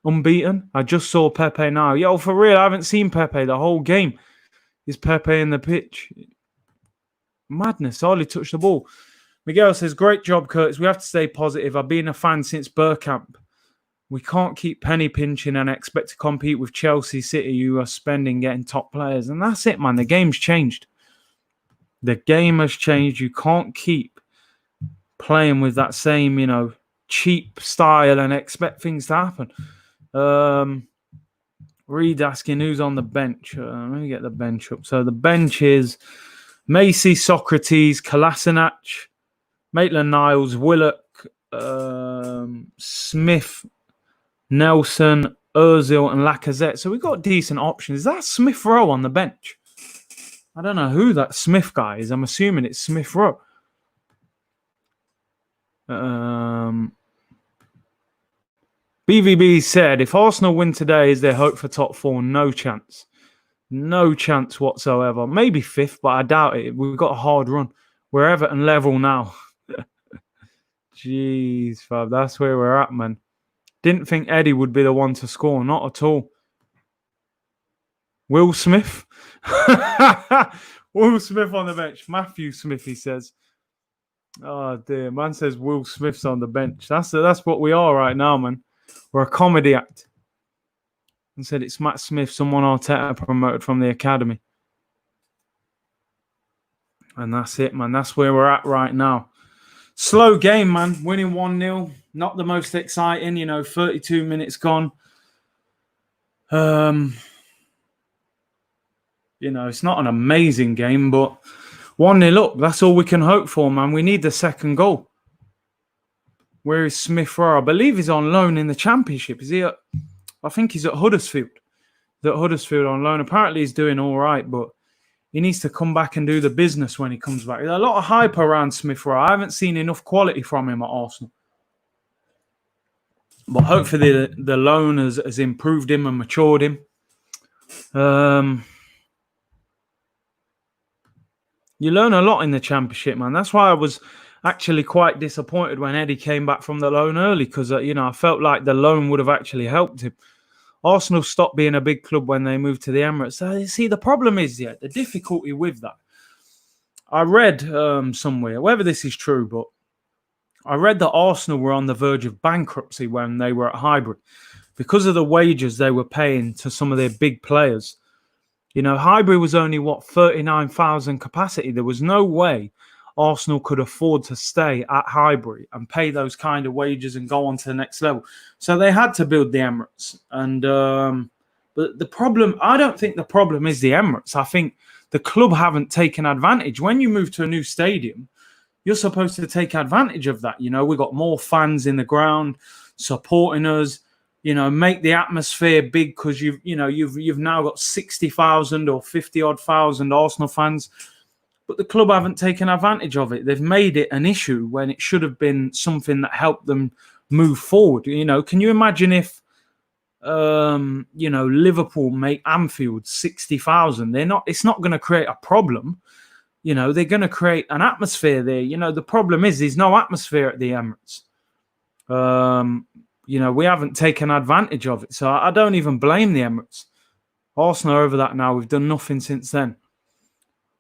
Unbeaten. I just saw Pepe now. Yo, for real, I haven't seen Pepe the whole game. Is Pepe in the pitch? Madness. Hardly touched the ball. Miguel says, great job, Curtis. We have to stay positive. I've been a fan since Bergkamp. We can't keep penny pinching and expect to compete with Chelsea, City, who are spending getting top players. And that's it, man. The game's changed. The game has changed. You can't keep playing with that same, cheap style and expect things to happen. Reed asking who's on the bench. Let me get the bench up. So the bench is Macy, Socrates, Kolasinac, Maitland-Niles, Willock, Smith, Nelson, Ozil, and Lacazette. So we've got decent options. Is that Smith Rowe on the bench? I don't know who that Smith guy is. I'm assuming it's Smith Rowe. BVB said, if Arsenal win today, is there hope for top 4? No chance. No chance whatsoever. Maybe 5th, but I doubt it. We've got a hard run. We're Everton level now. Jeez, fam. That's where we're at, man. Didn't think Eddie would be the one to score. Not at all. Will Smith? Will Smith on the bench. Matthew Smith, he says. Oh, dear. Man says Will Smith's on the bench. That's what we are right now, man. We're a comedy act. And said it's Matt Smith, someone Arteta promoted from the academy. And that's it, man. That's where we're at right now. Slow game, man. Winning 1-0. Not the most exciting, 32 minutes gone. It's not an amazing game, but 1-0 up. That's all we can hope for, man. We need the second goal. Where is Smith Rowe? I believe he's on loan in the Championship. Is he at... I think he's at Huddersfield. He's at Huddersfield on loan. Apparently he's doing all right, but he needs to come back and do the business when he comes back. There's a lot of hype around Smith Rowe. I haven't seen enough quality from him at Arsenal. But hopefully the loan has improved him and matured him. You learn a lot in the Championship, man. That's why I was actually quite disappointed when Eddie came back from the loan early because, I felt like the loan would have actually helped him. Arsenal stopped being a big club when they moved to the Emirates. So, you see, the problem is, the difficulty with that. I read somewhere, whether this is true, but I read that Arsenal were on the verge of bankruptcy when they were at Highbury because of the wages they were paying to some of their big players. Highbury was only, 39,000 capacity. There was no way Arsenal could afford to stay at Highbury and pay those kind of wages and go on to the next level. So they had to build the Emirates. And but the problem, I don't think the problem is the Emirates. I think the club haven't taken advantage. When you move to a new stadium, you're supposed to take advantage of that. We've got more fans in the ground supporting us. Make the atmosphere big because you've now got 60,000 or 50-odd thousand Arsenal fans. But the club haven't taken advantage of it. They've made it an issue when it should have been something that helped them move forward. Can you imagine if, Liverpool make Anfield 60,000? It's not going to create a problem. they're going to create an atmosphere there. The problem is there's no atmosphere at the Emirates. We haven't taken advantage of it. So I don't even blame the Emirates. Arsenal are over that now. We've done nothing since then.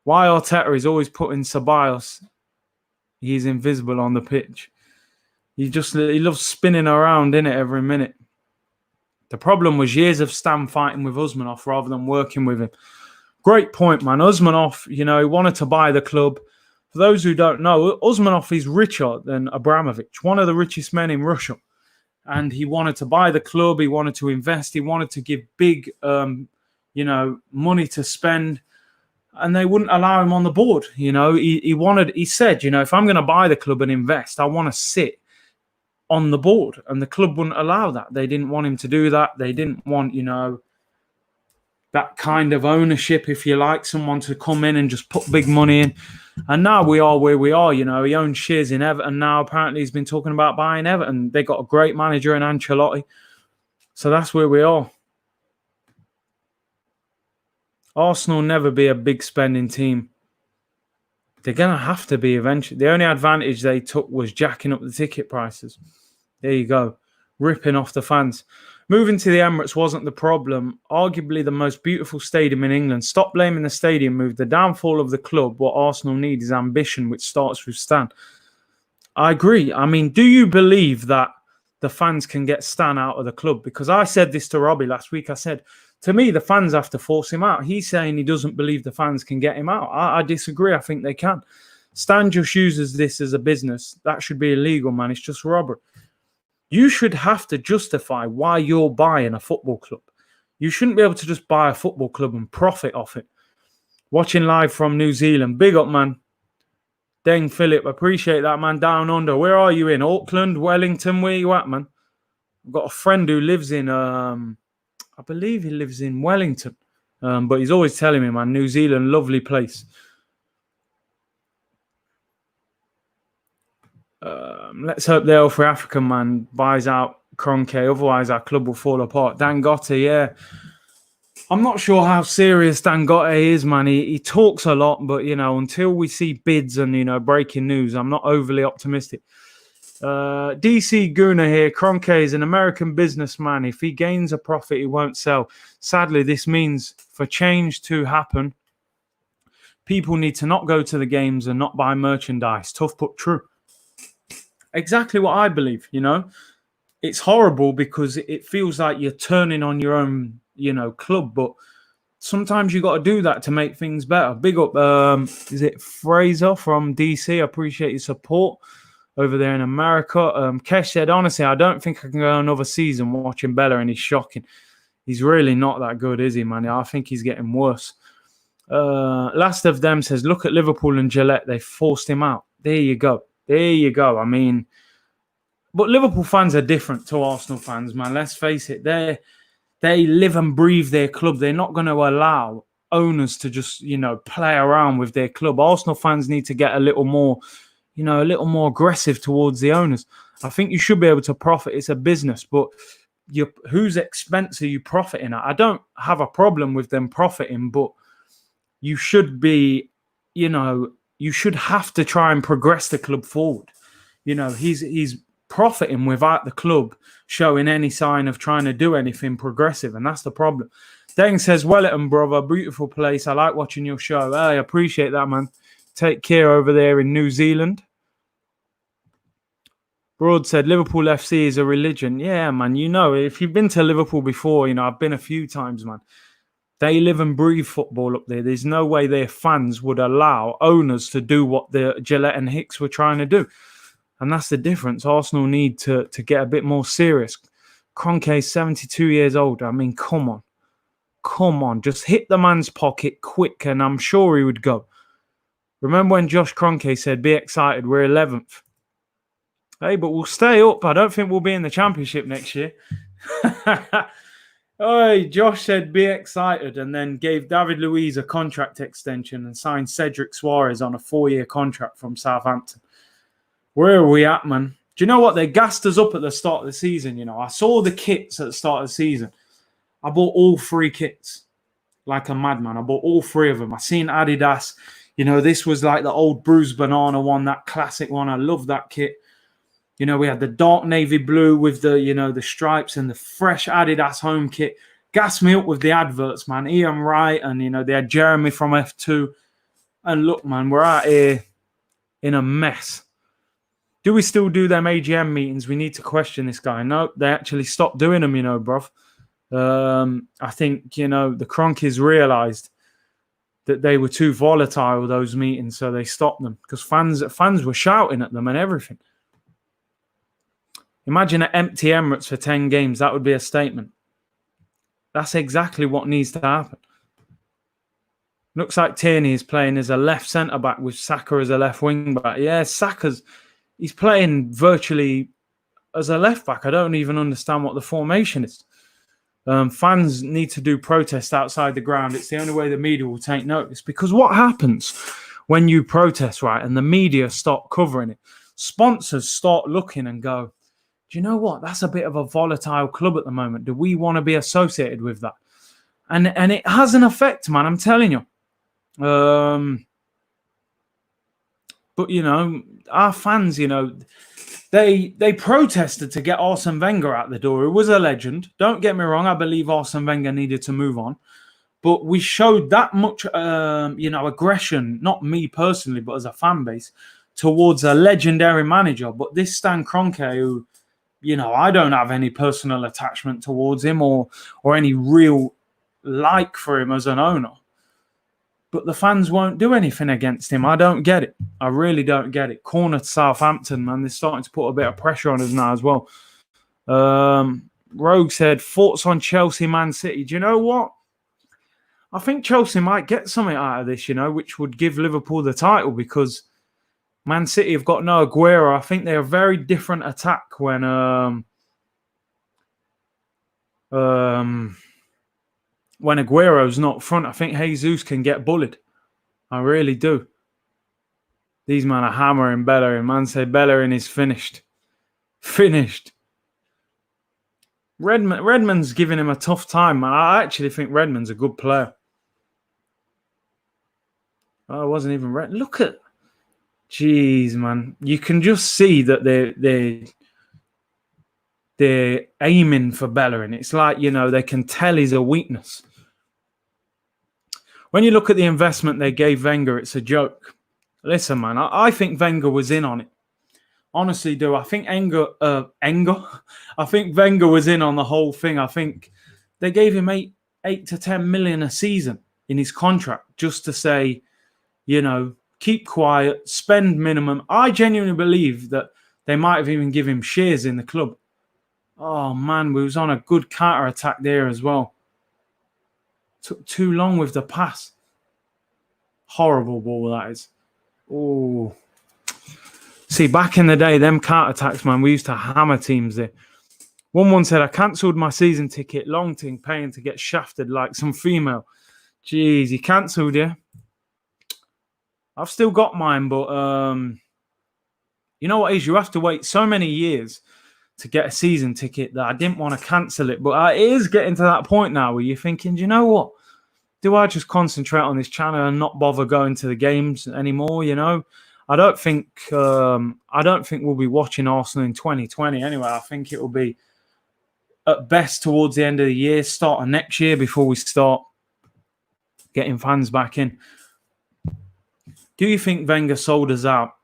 Why Arteta is always putting Ceballos, he's invisible on the pitch. He loves spinning around in it every minute. The problem was years of Stam fighting with Usmanov rather than working with him. Great point, man. Usmanov, he wanted to buy the club. For those who don't know, Usmanov is richer than Abramovich, one of the richest men in Russia. And he wanted to buy the club. He wanted to invest. He wanted to give big, money to spend. And they wouldn't allow him on the board. He said, if I'm going to buy the club and invest, I want to sit on the board. And the club wouldn't allow that. They didn't want him to do that. They didn't want, that kind of ownership, if you like, someone to come in and just put big money in. And now we are where we are. He owns shares in Everton now. Apparently he's been talking about buying Everton. They got a great manager in Ancelotti. So that's where we are. Arsenal never be a big spending team. They're going to have to be eventually. The only advantage they took was jacking up the ticket prices. There you go. Ripping off the fans. Moving to the Emirates wasn't the problem. Arguably the most beautiful stadium in England. Stop blaming the stadium move. The downfall of the club, what Arsenal need is ambition, which starts with Stan. I agree. I mean, do you believe that the fans can get Stan out of the club? Because I said this to Robbie last week. I said, to me, the fans have to force him out. He's saying he doesn't believe the fans can get him out. I disagree. I think they can. Stan just uses this as a business. That should be illegal, man. It's just robbery. You should have to justify why you're buying a football club. You shouldn't be able to just buy a football club and profit off it. Watching live from New Zealand. Big up, man. Deng Philip, appreciate that, man. Down under. Where are you in? Auckland, Wellington? Where you at, man? I've got a friend who lives in, I believe he lives in Wellington. But he's always telling me, man, New Zealand, lovely place. Let's hope the Elf African man buys out Kroenke. Otherwise, our club will fall apart. Dangote, yeah. I'm not sure how serious Dangote is, man. He talks a lot, but, until we see bids and, breaking news, I'm not overly optimistic. DC Guna here. Kroenke is an American businessman. If he gains a profit, he won't sell. Sadly, this means for change to happen, people need to not go to the games and not buy merchandise. Tough but true. Exactly what I believe, It's horrible because it feels like you're turning on your own, club. But sometimes you got to do that to make things better. Big up, is it Fraser from DC? I appreciate your support over there in America. Kesh said, honestly, I don't think I can go another season watching Bella, and he's shocking. He's really not that good, is he, man? I think he's getting worse. Last of them says, look at Liverpool and Gillette. They forced him out. There you go. I mean, but Liverpool fans are different to Arsenal fans, man. Let's face it. They live and breathe their club. They're not going to allow owners to just, play around with their club. Arsenal fans need to get a little more aggressive towards the owners. I think you should be able to profit. It's a business, but whose expense are you profiting at? I don't have a problem with them profiting, but you should be, you should have to try and progress the club forward. He's profiting without the club showing any sign of trying to do anything progressive, and that's the problem. Deng says, Wellington, brother, beautiful place. I like watching your show. Hey, I appreciate that, man. Take care over there in New Zealand. Broad said, Liverpool FC is a religion. Yeah, man, if you've been to Liverpool before, I've been a few times, man. They live and breathe football up there. There's no way their fans would allow owners to do what the Gillette and Hicks were trying to do. And that's the difference. Arsenal need to get a bit more serious. Kroenke is 72 years old. I mean, come on. Come on. Just hit the man's pocket quick and I'm sure he would go. Remember when Josh Kroenke said, be excited, we're 11th. Hey, but we'll stay up. I don't think we'll be in the Championship next year. Oh, Josh said, be excited, and then gave David Luiz a contract extension and signed Cedric Suarez on a 4-year contract from Southampton. Where are we at, man? Do you know what? They gassed us up at the start of the season, I saw the kits at the start of the season. I bought all 3 kits like a madman. I bought all 3 of them. I seen Adidas, You know, this was like the old bruised banana one, that classic one. I love that kit. You know, we had the dark navy blue with the, you know, the stripes and the fresh Adidas home kit. Gas me up with the adverts, man. Ian Wright and, you know, they had Jeremy from F2. And look, man, we're out here in a mess. Do we still do them AGM meetings? We need to question this guy. No, they actually stopped doing them, you know, bruv. I think, you know, the Cronkies realised that they were too volatile, those meetings, so they stopped them because fans were shouting at them and everything. Imagine an empty Emirates for 10 games. That would be a statement. That's exactly what needs to happen. Looks like Tierney is playing as a left centre-back with Saka as a left wing-back. Yeah, he's playing virtually as a left-back. I don't even understand what the formation is. Fans need to do protests outside the ground. It's the only way the media will take notice. Because what happens when you protest, right, and the media start covering it? Sponsors start looking and go, do you know what? That's a bit of a volatile club at the moment. Do we want to be associated with that? And it has an effect, man. I'm telling you. But, you know, our fans, you know, they protested to get Arsene Wenger out the door. It was a legend. Don't get me wrong. I believe Arsene Wenger needed to move on. But we showed that much, you know, aggression, not me personally, but as a fan base, towards a legendary manager. But this Stan Kroenke, who, you know, I don't have any personal attachment towards him or any real like for him as an owner. But the fans won't do anything against him. I don't get it. I really don't get it. Corner to Southampton, man. They're starting to put a bit of pressure on us now as well. Rogue said, thoughts on Chelsea, Man City. Do you know what? I think Chelsea might get something out of this, you know, which would give Liverpool the title because Man City have got no Aguero. I think they're a very different attack when Aguero's not front. I think Jesus can get bullied. I really do. These men are hammering Bellerin. Man say Bellerin is finished. Finished. Redmond's giving him a tough time, man. I actually think Redmond's a good player. Oh, it wasn't even Red. Look at... Jeez, man. You can just see that they're aiming for Bellerin. It's like, you know, they can tell he's a weakness. When you look at the investment they gave Wenger, it's a joke. Listen, man, I think Wenger was in on it. Honestly, do. I think I think Wenger was in on the whole thing. I think they gave him 8 to 10 million a season in his contract just to say, you know, keep quiet, spend minimum. I genuinely believe that they might have even given him shares in the club. Oh, man, we was on a good counter-attack there as well. Took too long with the pass. Horrible ball, that is. Oh. See, back in the day, them counter-attacks, man, we used to hammer teams there. One said, I cancelled my season ticket, long thing, paying to get shafted like some female. Jeez, he cancelled, yeah? I've still got mine, but you know what is? You have to wait so many years to get a season ticket that I didn't want to cancel it. But it is getting to that point now where you're thinking, do you know what? Do I just concentrate on this channel and not bother going to the games anymore? You know, I don't think we'll be watching Arsenal in 2020 anyway. I think it will be at best towards the end of the year, start of next year before we start getting fans back in. Do you think Wenger sold us out?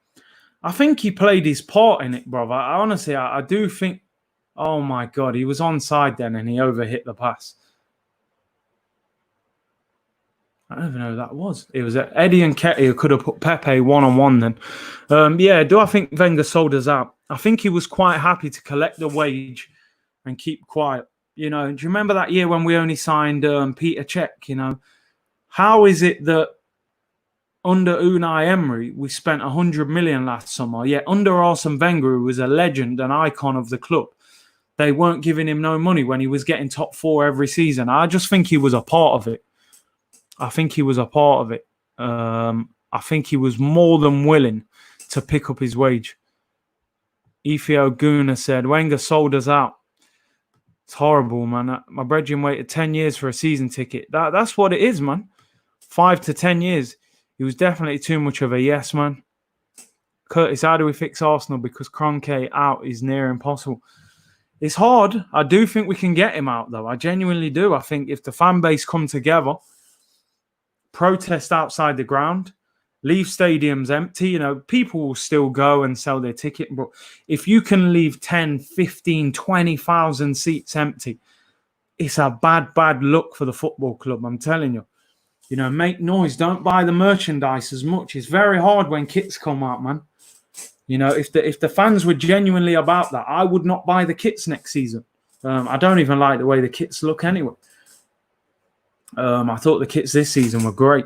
I think he played his part in it, bro. Honestly, I do think... Oh, my God. He was onside then and he overhit the pass. I don't even know who that was. It was Eddie and Ketty who could have put Pepe one-on-one then. Yeah, do I think Wenger sold us out? I think he was quite happy to collect the wage and keep quiet. You know, do you remember that year when we only signed Peter Cech, you know? How is it that under Unai Emery, we spent 100 million last summer, yet under Arsene Wenger, who was a legend, an icon of the club, they weren't giving him no money when he was getting top 4 every season? I just think he was a part of it. I think he was a part of it. I think he was more than willing to pick up his wage. Ifeo Guna said, Wenger sold us out. It's horrible, man. My brethren waited 10 years for a season ticket. That's what it is, man. 5 to 10 years. He was definitely too much of a yes man. Curtis, how do we fix Arsenal? Because Kroenke out is near impossible. It's hard. I do think we can get him out, though. I genuinely do. I think if the fan base come together, protest outside the ground, leave stadiums empty, people will still go and sell their ticket. But if you can leave 10, 15, 20,000 seats empty, it's a bad look for the football club, I'm telling you. Make noise. Don't buy the merchandise as much. It's very hard when kits come out, man. If the fans were genuinely about that, I would not buy the kits next season. I don't even like the way the kits look anyway. I thought the kits this season were great.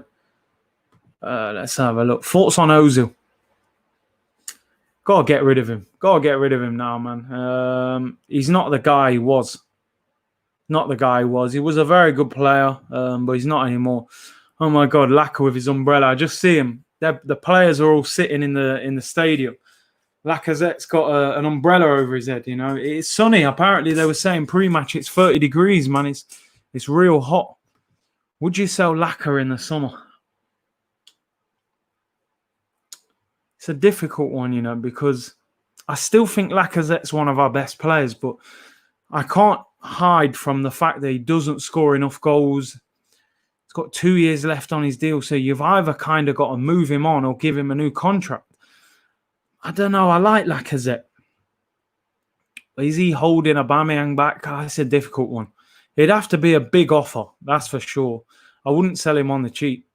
Let's have a look. Thoughts on Ozil? Gotta get rid of him. Gotta get rid of him now, man. He's not the guy he was. Not the guy he was. He was a very good player, but he's not anymore. Oh my God, Laka with his umbrella. I just see him. The players are all sitting in the stadium. Lacazette's got an umbrella over his head. It's sunny. Apparently, they were saying pre-match it's 30 degrees, man. It's real hot. Would you sell Laka in the summer? It's a difficult one, because I still think Lacazette's one of our best players, but I can't hide from the fact that he doesn't score enough goals. He's got 2 years left on his deal, so you've either kind of got to move him on or give him a new contract. I don't know. I like Lacazette. Is he holding Aubameyang back? It's a difficult one. It'd have to be a big offer, that's for sure. I wouldn't sell him on the cheap.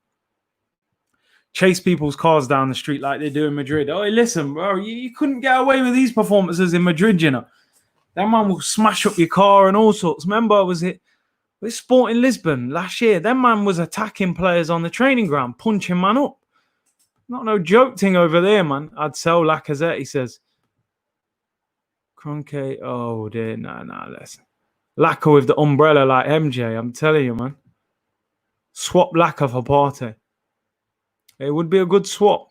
Chase people's cars down the street like they do in Madrid. Oh, listen, bro, you couldn't get away with these performances in Madrid, That man will smash up your car and all sorts. Remember, was it Sporting Lisbon last year? That man was attacking players on the training ground, punching man up. Not no joke thing over there, man. I'd sell Lacazette, he says. Kroenke, oh dear, nah, listen. Laka with the umbrella like MJ, I'm telling you, man. Swap Laka for Partey. It would be a good swap.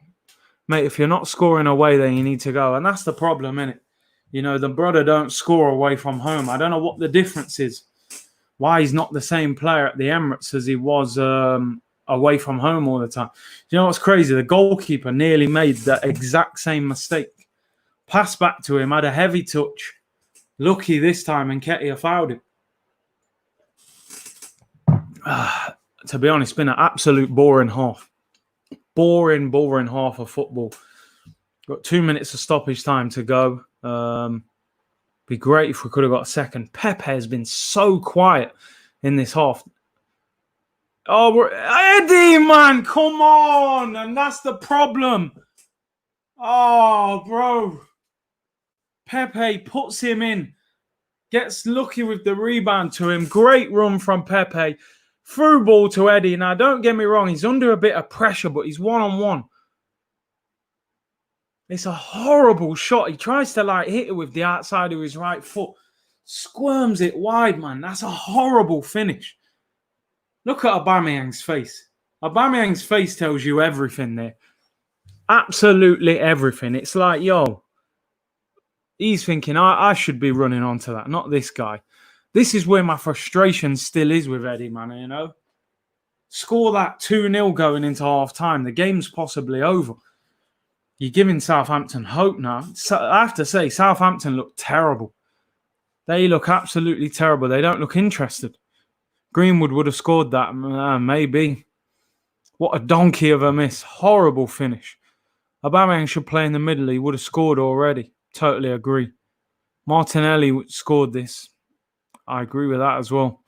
Mate, if you're not scoring away, then you need to go. And that's the problem, innit? The brother don't score away from home. I don't know what the difference is. Why he's not the same player at the Emirates as he was away from home all the time. You know what's crazy? The goalkeeper nearly made the exact same mistake. Pass back to him, had a heavy touch. Lucky this time, and Nketiah fouled him. To be honest, it's been an absolute boring half. Boring half of football. Got 2 minutes of stoppage time to go. Be great if we could have got a second. Pepe has been so quiet in this half. Oh, Eddie, man, come on. And that's the problem. Oh, bro. Pepe puts him in. Gets lucky with the rebound to him. Great run from Pepe. Through ball to Eddie. Now, don't get me wrong. He's under a bit of pressure, but he's one-on-one. It's a horrible shot. He tries to hit it with the outside of his right foot. Squirms it wide, man. That's a horrible finish. Look at Aubameyang's face. Aubameyang's face tells you everything there. Absolutely everything. It's like, yo, he's thinking, I should be running onto that, not this guy. This is where my frustration still is with Eddie, man, Score that 2-0 going into half-time. The game's possibly over. You're giving Southampton hope now. I have to say, Southampton look terrible. They look absolutely terrible. They don't look interested. Greenwood would have scored that. Maybe. What a donkey of a miss. Horrible finish. Aubameyang should play in the middle. He would have scored already. Totally agree. Martinelli scored this. I agree with that as well.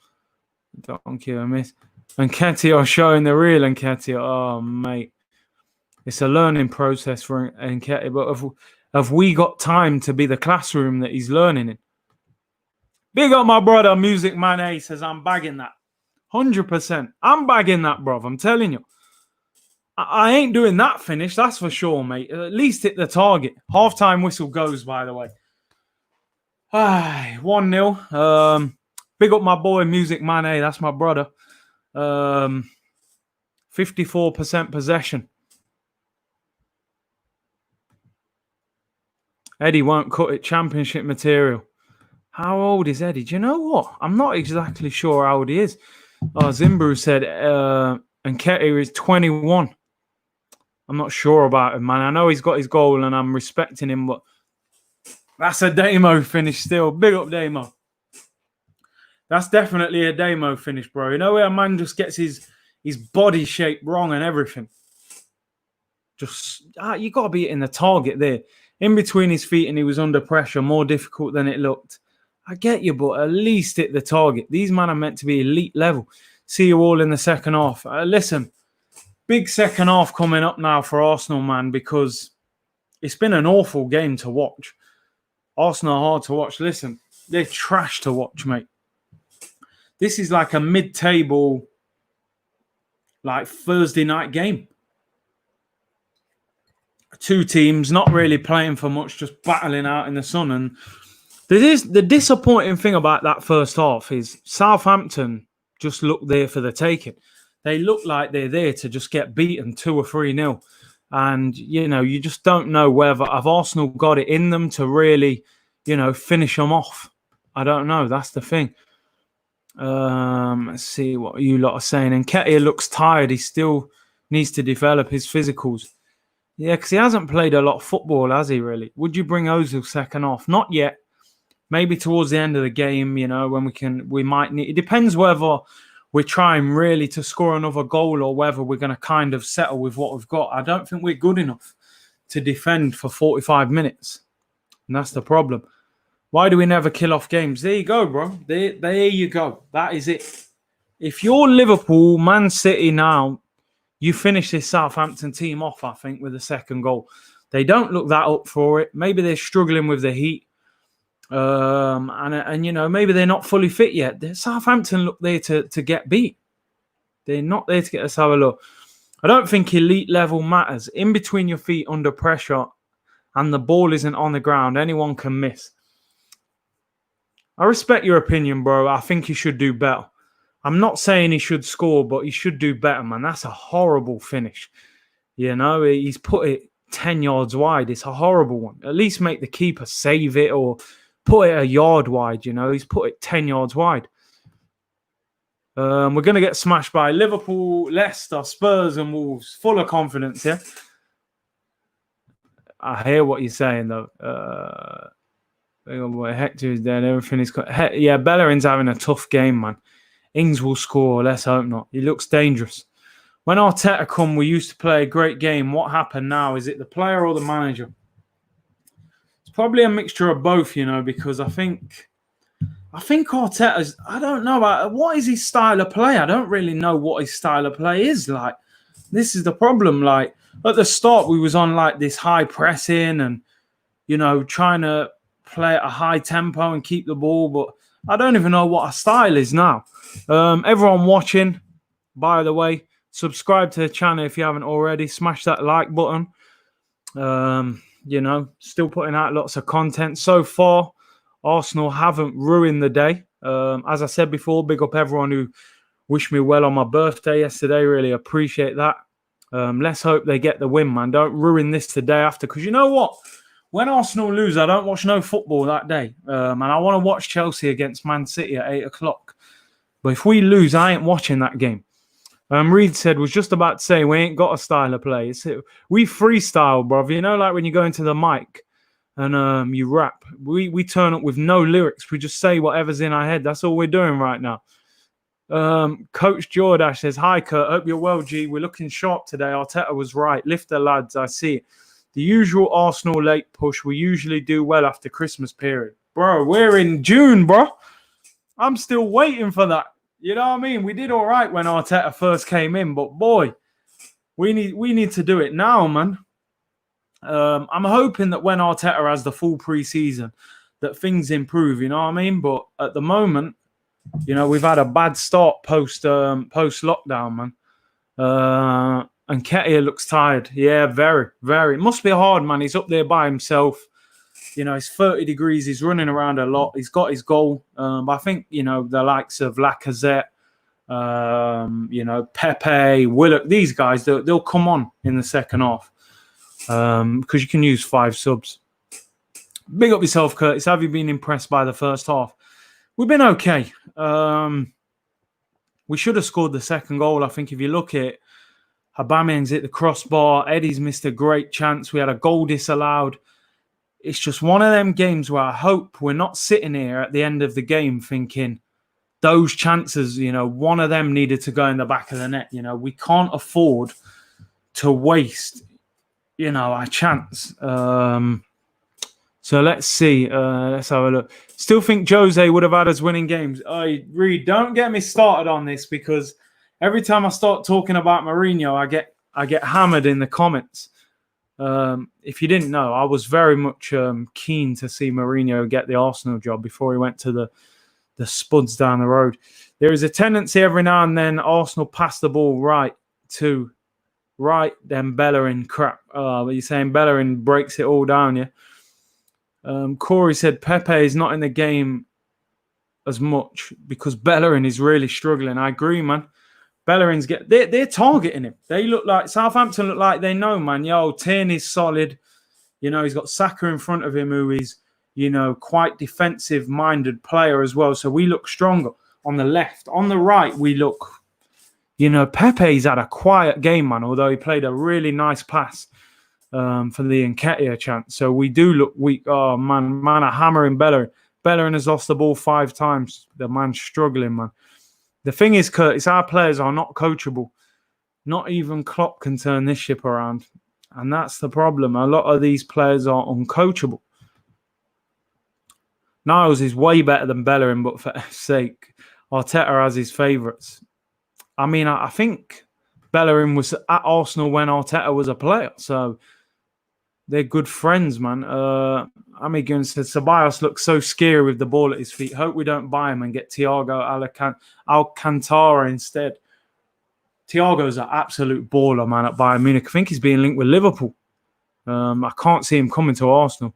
Donkey of a miss. And Nketiah showing the real Nketiah. Oh, mate. It's a learning process for Nketiah. But have we got time to be the classroom that he's learning in? Big up my brother, Music Man A, says I'm bagging that. 100%. I'm bagging that, bruv. I'm telling you. I ain't doing that finish, that's for sure, mate. At least hit the target. Half-time whistle goes, by the way. 1-0. Big up my boy, Music Man A. That's my brother. 54% possession. Eddie won't cut it. Championship material. How old is Eddie? Do you know what? I'm not exactly sure how old he is. Zimbru said Nketiah is 21. I'm not sure about him, man. I know he's got his goal and I'm respecting him, but that's a Damo finish still. Big up Damo. That's definitely a Damo finish, bro. You know where a man just gets his body shape wrong and everything. Just you got to be in the target there. In between his feet and he was under pressure, more difficult than it looked. I get you, but at least hit the target. These men are meant to be elite level. See you all in the second half. Listen, big second half coming up now for Arsenal, man, because it's been an awful game to watch. Arsenal are hard to watch. Listen, they're trash to watch, mate. This is like a mid-table, like Thursday night game. Two teams not really playing for much, just battling out in the sun. And the disappointing thing about that first half is Southampton just look there for the taking. They look like they're there to just get beaten 2 or 3-0. And, you know, you just don't know whether have Arsenal got it in them to really, you know, finish them off. I don't know. That's the thing. Let's see what you lot are saying. And Nketiah looks tired. He still needs to develop his physicals. Yeah, because he hasn't played a lot of football, has he, really? Would you bring Ozil second off? Not yet. Maybe towards the end of the game, you know, when we might need... It depends whether we're trying really to score another goal or whether we're going to kind of settle with what we've got. I don't think we're good enough to defend for 45 minutes. And that's the problem. Why do we never kill off games? There you go, bro. There you go. That is it. If you're Liverpool, Man City now, you finish this Southampton team off, I think, with a second goal. They don't look that up for it. Maybe they're struggling with the heat. And you know, maybe they're not fully fit yet. Southampton look there to get beat. They're not there to get us have a look. I don't think elite level matters. In between your feet under pressure and the ball isn't on the ground, anyone can miss. I respect your opinion, bro. I think he should do better. I'm not saying he should score, but he should do better, man. That's a horrible finish. You know, he's put it 10 yards wide. It's a horrible one. At least make the keeper save it or put it a yard wide, you know. He's put it 10 yards wide. We're going to get smashed by Liverpool, Leicester, Spurs and Wolves. Full of confidence, yeah? I hear what you're saying, though. Hector is dead. Everything is... Yeah, Bellerin's having a tough game, man. Ings will score. Let's hope not. He looks dangerous. When Arteta come, we used to play a great game. What happened now? Is it the player or the manager? It's probably a mixture of both, you know, because I think Arteta's... I don't know. What is his style of play? I don't really know what his style of play is. Like, this is the problem. Like, at the start, we was on, like, this high pressing and, you know, trying to play at a high tempo and keep the ball. But I don't even know what our style is now. Everyone watching, by the way, subscribe to the channel if you haven't already. Smash that like button. You know, still putting out lots of content. So far, Arsenal haven't ruined the day. As I said before, big up everyone who wished me well on my birthday yesterday. Really appreciate that. Let's hope they get the win, man. Don't ruin this the day after. Because you know what? When Arsenal lose, I don't watch no football that day. And I want to watch Chelsea against Man City at 8 o'clock. But if we lose, I ain't watching that game. Reed said, was just about to say, we ain't got a style of play. We freestyle, bruv. You know, like when you go into the mic and you rap. We turn up with no lyrics. We just say whatever's in our head. That's all we're doing right now. Coach Jordash says, hi, Kurt. Hope you're well, G. We're looking sharp today. Arteta was right. Lift the lads. I see it. The usual Arsenal late push. We usually do well after Christmas period. Bro, we're in June, bro. I'm still waiting for that. You know what I mean? We did all right when Arteta first came in, but boy, we need to do it now, man. I'm hoping that when Arteta has the full preseason, that things improve. You know what I mean? But at the moment, you know, we've had a bad start post lockdown, man. And Nketiah looks tired. Yeah, very, very. It must be hard, man. He's up there by himself. You know, it's 30 degrees. He's running around a lot. He's got his goal. But I think, you know, the likes of Lacazette, you know, Pepe, Willock, these guys, they'll come on in the second half because you can use 5 subs. Big up yourself, Curtis. Have you been impressed by the first half? We've been okay. We should have scored the second goal. I think if you look at it, Aubameyang's hit the crossbar. Eddie's missed a great chance. We had a goal disallowed. It's just one of them games where I hope we're not sitting here at the end of the game thinking those chances, one of them needed to go in the back of the net. We can't afford to waste, our chance. So let's see. Let's have a look. Still think Jose would have had us winning games. Reed, don't get me started on this, because every time I start talking about Mourinho, I get hammered in the comments. If you didn't know, I was very much keen to see Mourinho get the Arsenal job before he went to the Spuds down the road. There is a tendency every now and then Arsenal pass the ball right, then Bellerin crap. You're saying Bellerin breaks it all down, yeah? Corey said Pepe is not in the game as much because Bellerin is really struggling. I agree, man. Bellerin's they're targeting him. They look like Southampton look like they know, man. Tierney's solid. He's got Saka in front of him, who is, quite defensive-minded player as well. So we look stronger on the left. On the right, we look, Pepe's had a quiet game, man, although he played a really nice pass for the Nketiah chance. So we do look weak. Oh, man, a hammering Bellerin. Bellerin has lost the ball 5 times. The man's struggling, man. The thing is, Curtis, our players are not coachable. Not even Klopp can turn this ship around. And that's the problem. A lot of these players are uncoachable. Niles is way better than Bellerin, but for F's sake, Arteta has his favourites. I mean, I think Bellerin was at Arsenal when Arteta was a player. So they're good friends, man. Amigun said, Ceballos looks so scary with the ball at his feet. Hope we don't buy him and get Thiago Alcantara instead. Thiago's an absolute baller, man, at Bayern Munich. I think he's being linked with Liverpool. I can't see him coming to Arsenal.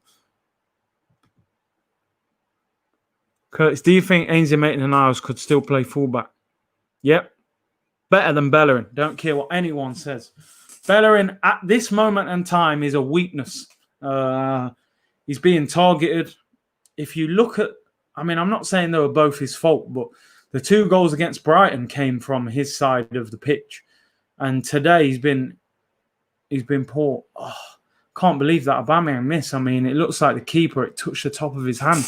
Curtis, do you think Ainsley Maitland-Niles could still play fullback? Yep. Better than Bellerin. Don't care what anyone says. Bellerin, at this moment in time, is a weakness. He's being targeted. If you look at... I'm not saying they were both his fault, but the 2 goals against Brighton came from his side of the pitch. And today he's been poor. Oh, can't believe that Aubameyang miss. It looks like the keeper, it touched the top of his hand.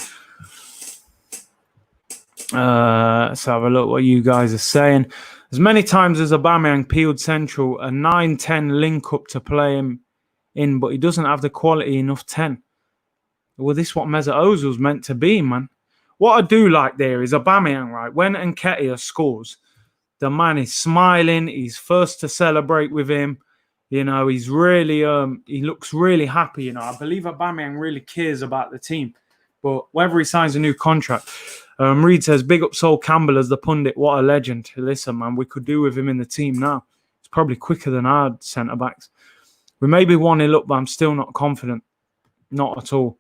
Let's have a look what you guys are saying. As many times as Aubameyang peeled central, a 9-10 link-up to play him in, but he doesn't have the quality enough 10. Well, this is what Mesut Ozil's meant to be, man. What I do like there is Aubameyang, right? When Nketiah scores, the man is smiling. He's first to celebrate with him. He's really, he looks really happy. I believe Aubameyang really cares about the team. But whether he signs a new contract... Reed says, big up Sol Campbell as the pundit. What a legend. Listen, man, we could do with him in the team now. It's probably quicker than our centre-backs. We may be 1-0 up, but I'm still not confident. Not at all.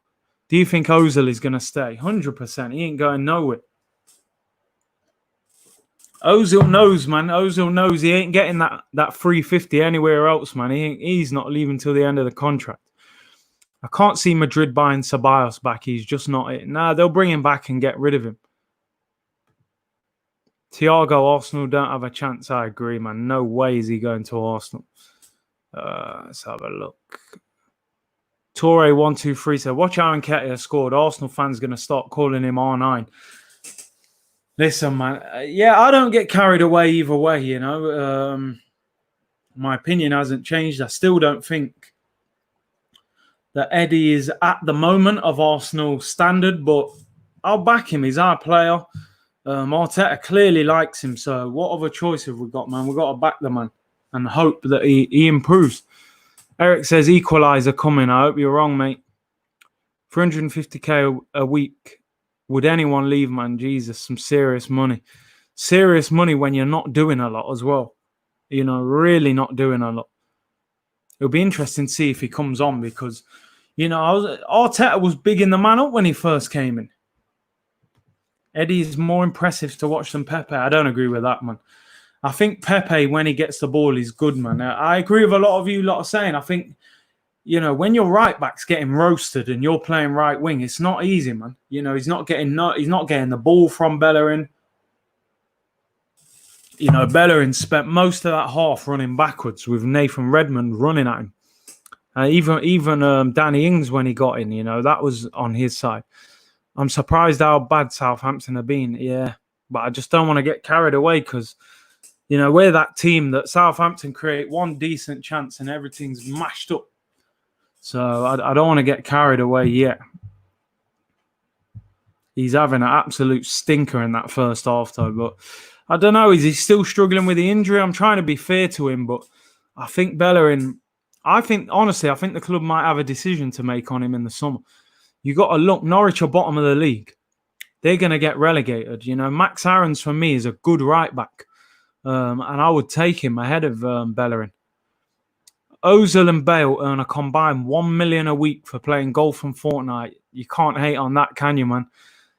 Do you think Ozil is going to stay? 100%. He ain't going nowhere. Ozil knows, man. Ozil knows he ain't getting that 350 anywhere else, man. He's not leaving till the end of the contract. I can't see Madrid buying Ceballos back. He's just not it. Nah, they'll bring him back and get rid of him. Thiago, Arsenal don't have a chance. I agree, man. No way is he going to Arsenal. Let's have a look. Torre 123 said, watch how Nketiah scored. Arsenal fans going to start calling him R9. Listen, man. I don't get carried away either way, My opinion hasn't changed. I still don't think that Eddie is at the moment of Arsenal standard, but I'll back him. He's our player. Arteta clearly likes him, so what other choice have we got, man? We've got to back the man and hope that he improves. Eric says, equaliser coming. I hope you're wrong, mate. 350k a week. Would anyone leave, man? Jesus, some serious money. Serious money when you're not doing a lot as well. Really not doing a lot. It'll be interesting to see if he comes on because, Arteta was bigging the man up when he first came in. Eddie is more impressive to watch than Pepe. I don't agree with that, man. I think Pepe, when he gets the ball, is good, man. I agree with a lot of you lot are saying. I think, when your right back's getting roasted and you're playing right wing, it's not easy, man. He's not getting the ball from Bellerin. Bellerin spent most of that half running backwards with Nathan Redmond running at him. Even Danny Ings, when he got in, that was on his side. I'm surprised how bad Southampton have been. Yeah, but I just don't want to get carried away because, we're that team that Southampton create one decent chance and everything's mashed up. So I don't want to get carried away yet. He's having an absolute stinker in that first half, though. But I don't know. Is he still struggling with the injury? I'm trying to be fair to him, but I think Bellerin... honestly, I think the club might have a decision to make on him in the summer. You got to look. Norwich are bottom of the league. They're going to get relegated. Max Aarons, for me, is a good right back. And I would take him ahead of Bellerin. Ozil and Bale earn a combined $1 million a week for playing golf and Fortnite. You can't hate on that, can you, man?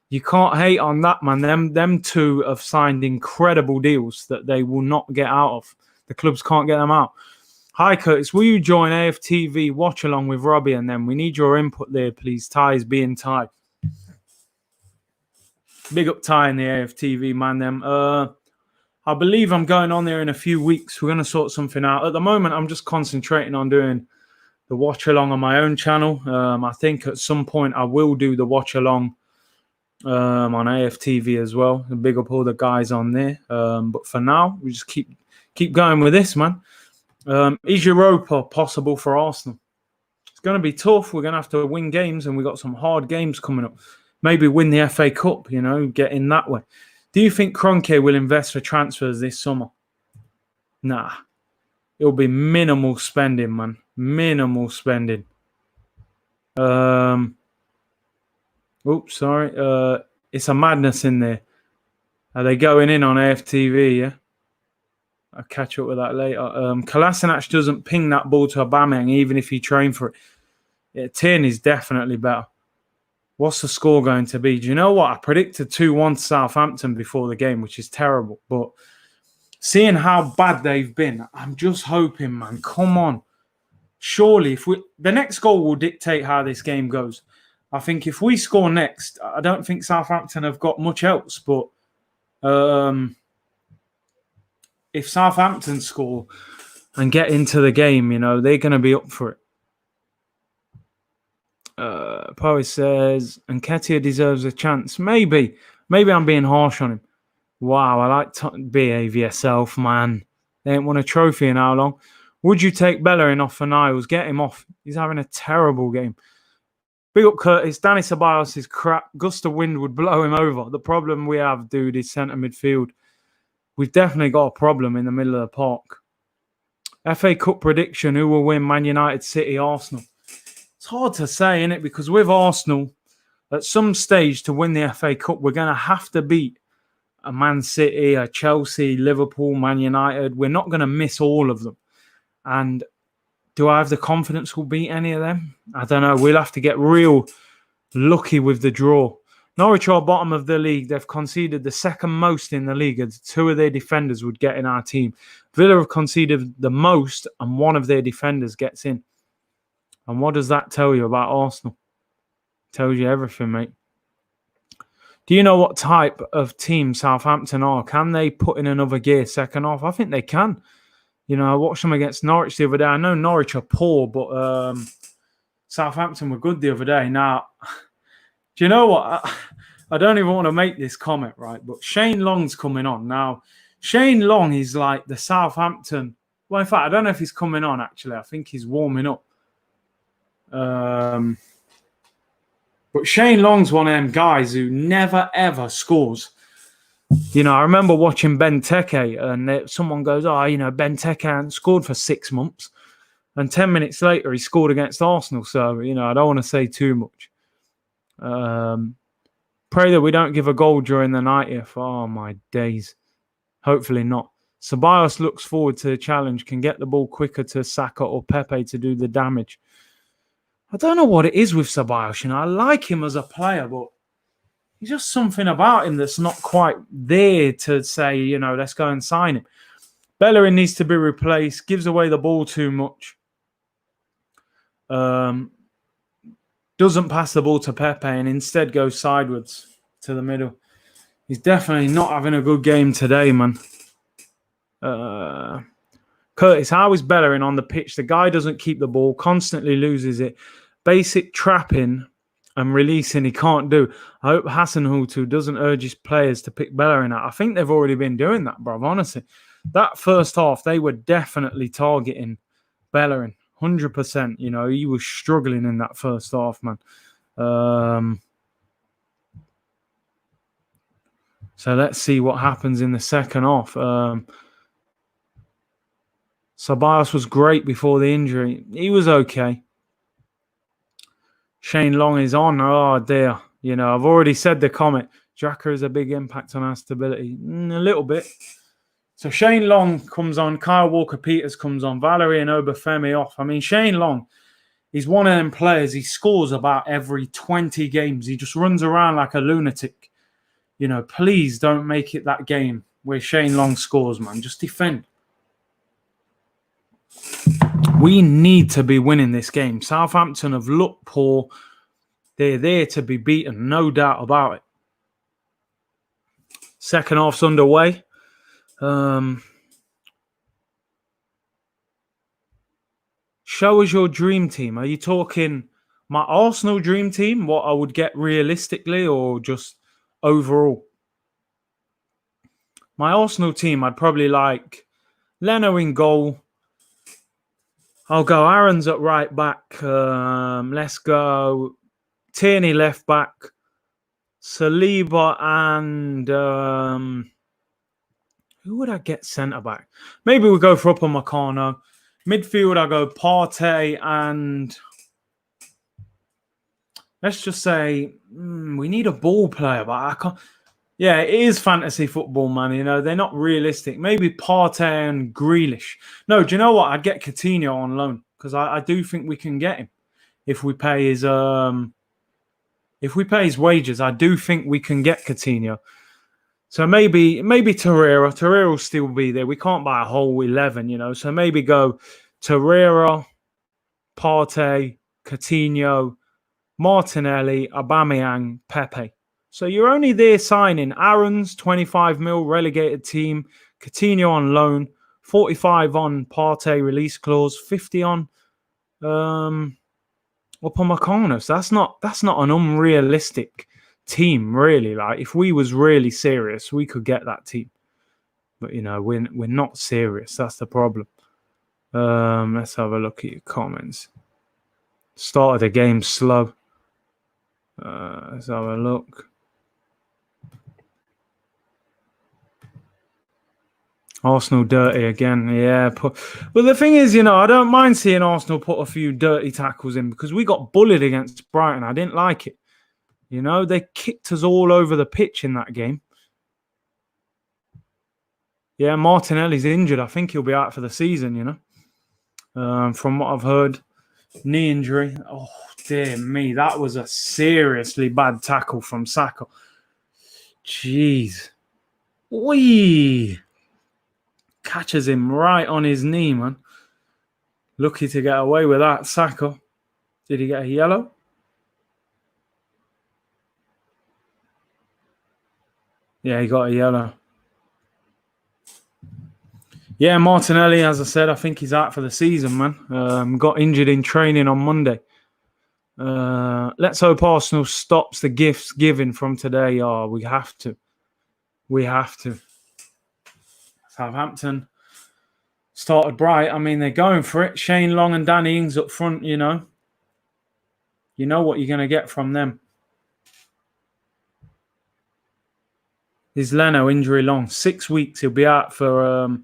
You can't hate on that, man. Them two have signed incredible deals that they will not get out of. The clubs can't get them out. Hi, Curtis. Will you join AFTV watch along with Robbie and them? We need your input there, please. Ty is being Ty. Big up Ty in the AFTV, man. Them. I believe I'm going on there in a few weeks. We're going to sort something out. At the moment, I'm just concentrating on doing the watch along on my own channel. I think at some point I will do the watch along on AFTV as well. Big up all the guys on there. But for now, we just keep going with this, man. Is Europa possible for Arsenal? It's going to be tough. We're going to have to win games, and we've got some hard games coming up. Maybe win the FA Cup, get in that way. Do you think Kroenke will invest for transfers this summer? Nah. It'll be minimal spending, man. Minimal spending. Oops, sorry. It's a madness in there. Are they going in on AFTV, yeah? I'll catch up with that later. Kolasinac doesn't ping that ball to Aubameyang even if he trained for it. Yeah, Tierney's definitely better. What's the score going to be? Do you know what? I predicted 2-1 to Southampton before the game, which is terrible. But seeing how bad they've been, I'm just hoping, man. Come on. Surely, the next goal will dictate how this game goes. I think if we score next, I don't think Southampton have got much else. But if Southampton score and get into the game, they're going to be up for it. Poe says, Nketiah deserves a chance. Maybe I'm being harsh on him. Wow, I like behave yourself, man. They ain't won a trophy in how long? Would you take Bellerin off for Niles? Get him off. He's having a terrible game. Big up Curtis. Danny Ceballos is crap. Gust of wind would blow him over. The problem we have, dude, is centre midfield. We've definitely got a problem in the middle of the park. FA Cup prediction, who will win? Man United, City, Arsenal. It's hard to say, isn't it? Because with Arsenal, at some stage to win the FA Cup, we're going to have to beat a Man City, a Chelsea, Liverpool, Man United. We're not going to miss all of them. And do I have the confidence we'll beat any of them? I don't know. We'll have to get real lucky with the draw. Norwich are bottom of the league. They've conceded the second most in the league, as 2 of their defenders would get in our team. Villa have conceded the most, and 1 of their defenders gets in. And what does that tell you about Arsenal? Tells you everything, mate. Do you know what type of team Southampton are? Can they put in another gear second half? I think they can. I watched them against Norwich the other day. I know Norwich are poor, but Southampton were good the other day. Now, do you know what? I don't even want to make this comment, right? But Shane Long's coming on. Now, Shane Long is like the Southampton... Well, in fact, I don't know if he's coming on, actually. I think he's warming up. But Shane Long's one of them guys who never, ever scores. I remember watching Benteke and someone goes, Benteke hasn't scored for 6 months. And 10 minutes later, he scored against Arsenal. So, I don't want to say too much. Pray that we don't give a goal during the 90th. Oh, my days. Hopefully not. Ceballos looks forward to the challenge, can get the ball quicker to Saka or Pepe to do the damage. I don't know what it is with Ceballos. I like him as a player, but there's just something about him that's not quite there to say, let's go and sign him. Bellerin needs to be replaced, gives away the ball too much. Doesn't pass the ball to Pepe and instead goes sideways to the middle. He's definitely not having a good game today, man. Curtis, how is Bellerin on the pitch? The guy doesn't keep the ball, constantly loses it. Basic trapping and releasing he can't do. I hope Hasenhuttl doesn't urge his players to pick Bellerin out. I think they've already been doing that, bro. Honestly, that first half, they were definitely targeting Bellerin. 100%. You know, he was struggling in that first half, man. So let's see what happens in the second half. Ceballos was great before the injury. He was okay. Shane Long is on. Oh, dear. You know, I've already said the comment. Xhaka has a big impact on our stability. A little bit. So Shane Long comes on. Kyle Walker-Peters comes on. Valerie and Obafemi off. I mean, Shane Long, he's one of them players. He scores about every 20 games. He just runs around like a lunatic. You know, please don't make it that game where Shane Long scores, man. Just defend. We need to be winning this game. Southampton have looked poor. They're there to be beaten, no doubt about it. Second half's underway. Show us your dream team. Are you talking my Arsenal dream team, what I would get realistically, or just overall? My Arsenal team, I'd probably like Leno in goal. I'll go Aaron's at right back. Let's go Tierney left back. Saliba and who would I get centre back? Maybe we'll go for Upamecano. Midfield, I'll go Partey and let's just say we need a ball player, but I can't. Yeah, it is fantasy football, man. You know, they're not realistic. Maybe Partey and Grealish. No, do you know what? I'd get Coutinho on loan because I do think we can get him if we pay his wages. I do think we can get Coutinho. So maybe Torreira. Torreira will still be there. We can't buy a whole 11, you know. So maybe go Torreira, Partey, Coutinho, Martinelli, Aubameyang, Pepe. So you're only there signing Aaron's 25 mil relegated team, Coutinho on loan, 45 on Partey release clause, 50 on Upamecano. So that's not an unrealistic team, really. Like if we was really serious, we could get that team. But you know, we're not serious. That's the problem. Let's have a look at your comments. Start of the game slow. Let's have a look. Arsenal dirty again, yeah. But the thing is, you know, I don't mind seeing Arsenal put a few dirty tackles in because we got bullied against Brighton. I didn't like it. You know, they kicked us all over the pitch in that game. Yeah, Martinelli's injured. I think he'll be out for the season, you know. From what I've heard, knee injury. Oh, dear me. That was a seriously bad tackle from Saka. Jeez. Whee! Catches him right on his knee, man. Lucky to get away with that, Saka. Did he get a yellow? Yeah, he got a yellow. Yeah, Martinelli, as I said, I think he's out for the season, man. Got injured in training on Monday. Let's hope Arsenal stops the gifts given from today. Oh, we have to. We have to. Southampton started bright. I mean, they're going for it. Shane Long and Danny Ings up front, you know. You know what you're going to get from them. Is Leno injury long? 6 weeks. He'll be out for...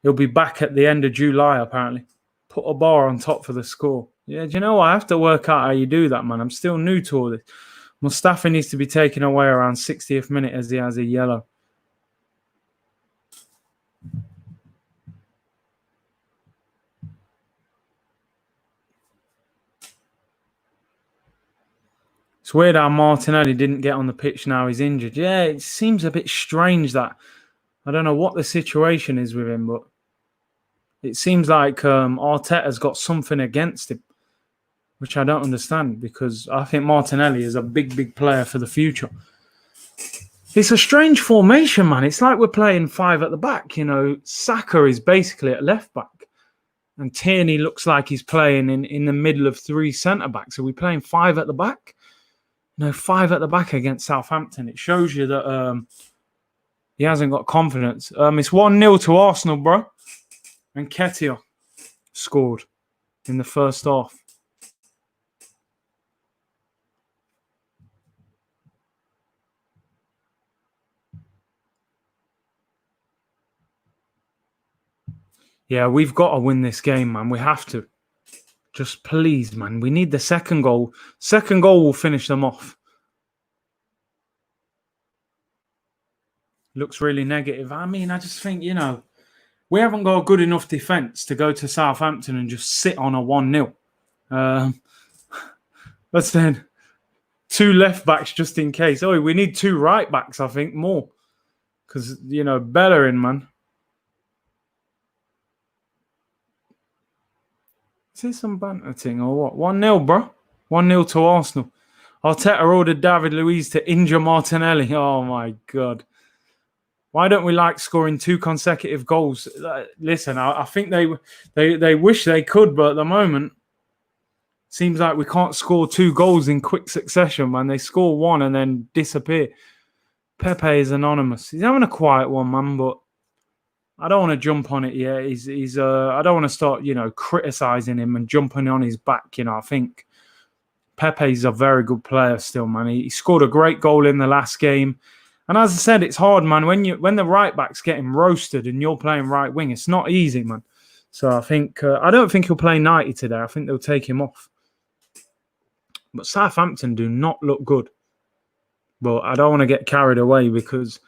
he'll be back at the end of July, apparently. Put a bar on top for the score. Yeah, do you know what? I have to work out how you do that, man. I'm still new to all this. Mustafi needs to be taken away around 60th minute as he has a yellow. It's weird how Martinelli didn't get on the pitch now he's injured. Yeah, it seems a bit strange that... I don't know what the situation is with him, but it seems like Arteta's got something against him, which I don't understand because I think Martinelli is a big, big player for the future. It's a strange formation, man. It's like we're playing 5 at the back. You know, Saka is basically at left back. And Tierney looks like he's playing in the middle of 3 centre-backs. Are we playing 5 at the back? No, 5 at the back against Southampton. It shows you that he hasn't got confidence. It's 1-0 to Arsenal, bro. And Nketiah scored in the first half. Yeah, we've got to win this game, man. We have to. Just please, man. We need the second goal. Second goal will finish them off. Looks really negative. I mean, I just think, you know, we haven't got a good enough defence to go to Southampton and just sit on a 1-0. Let's then 2 left backs just in case. Oh, we need 2 right backs, I think, more. Because, you know, Bellerin, man. Is this some banter thing or what? 1-0, bro. 1-0 to Arsenal. Arteta ordered David Luiz to injure Martinelli. Oh, my God. Why don't we like scoring 2 consecutive goals? Listen, I think they wish they could, but at the moment, seems like we can't score 2 goals in quick succession, man. They score 1 and then disappear. Pepe is anonymous. He's having a quiet one, man, but I don't want to jump on it yet. I don't want to start, you know, criticising him and jumping on his back. You know, I think Pepe's a very good player still, man. He scored a great goal in the last game. And as I said, it's hard, man. When the right back's getting roasted and you're playing right wing, it's not easy, man. So I think I don't think he'll play 90 today. I think they'll take him off. But Southampton do not look good. But I don't want to get carried away because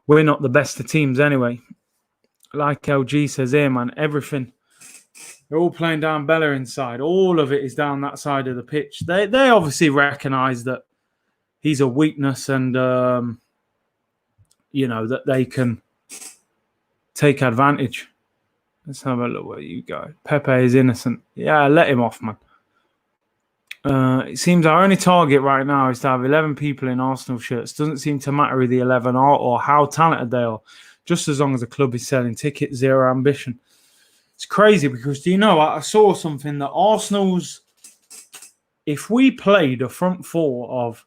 we're not the best of teams anyway. Like LG says here, man, everything. They're all playing down Bellerin's side. All of it is down that side of the pitch. They obviously recognise that he's a weakness and, you know, that they can take advantage. Let's have a look where you go. Pepe is innocent. Yeah, let him off, man. It seems our only target right now is to have 11 people in Arsenal shirts. Doesn't seem to matter who the 11 are or how talented they are. Just as long as the club is selling tickets, zero ambition. It's crazy because, do you know, I saw something that Arsenal's, if we played a front 4 of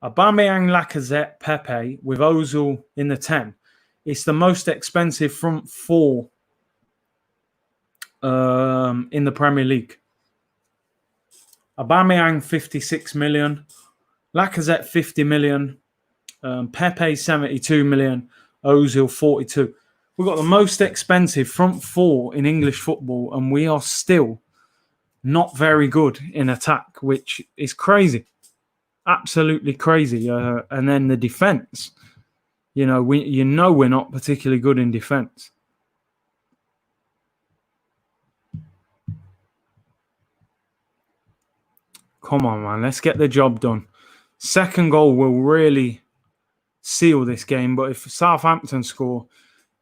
Aubameyang, Lacazette, Pepe with Ozil in the 10, it's the most expensive front 4 in the Premier League. Aubameyang 56 million, Lacazette 50 million, Pepe 72 million, Ozil 42. We've got the most expensive front 4 in English football, and we are still not very good in attack, which is crazy, absolutely crazy. And then the defense, you know, we're not particularly good in defense. Come on, man. Let's get the job done. Second goal will really seal this game. But if Southampton score,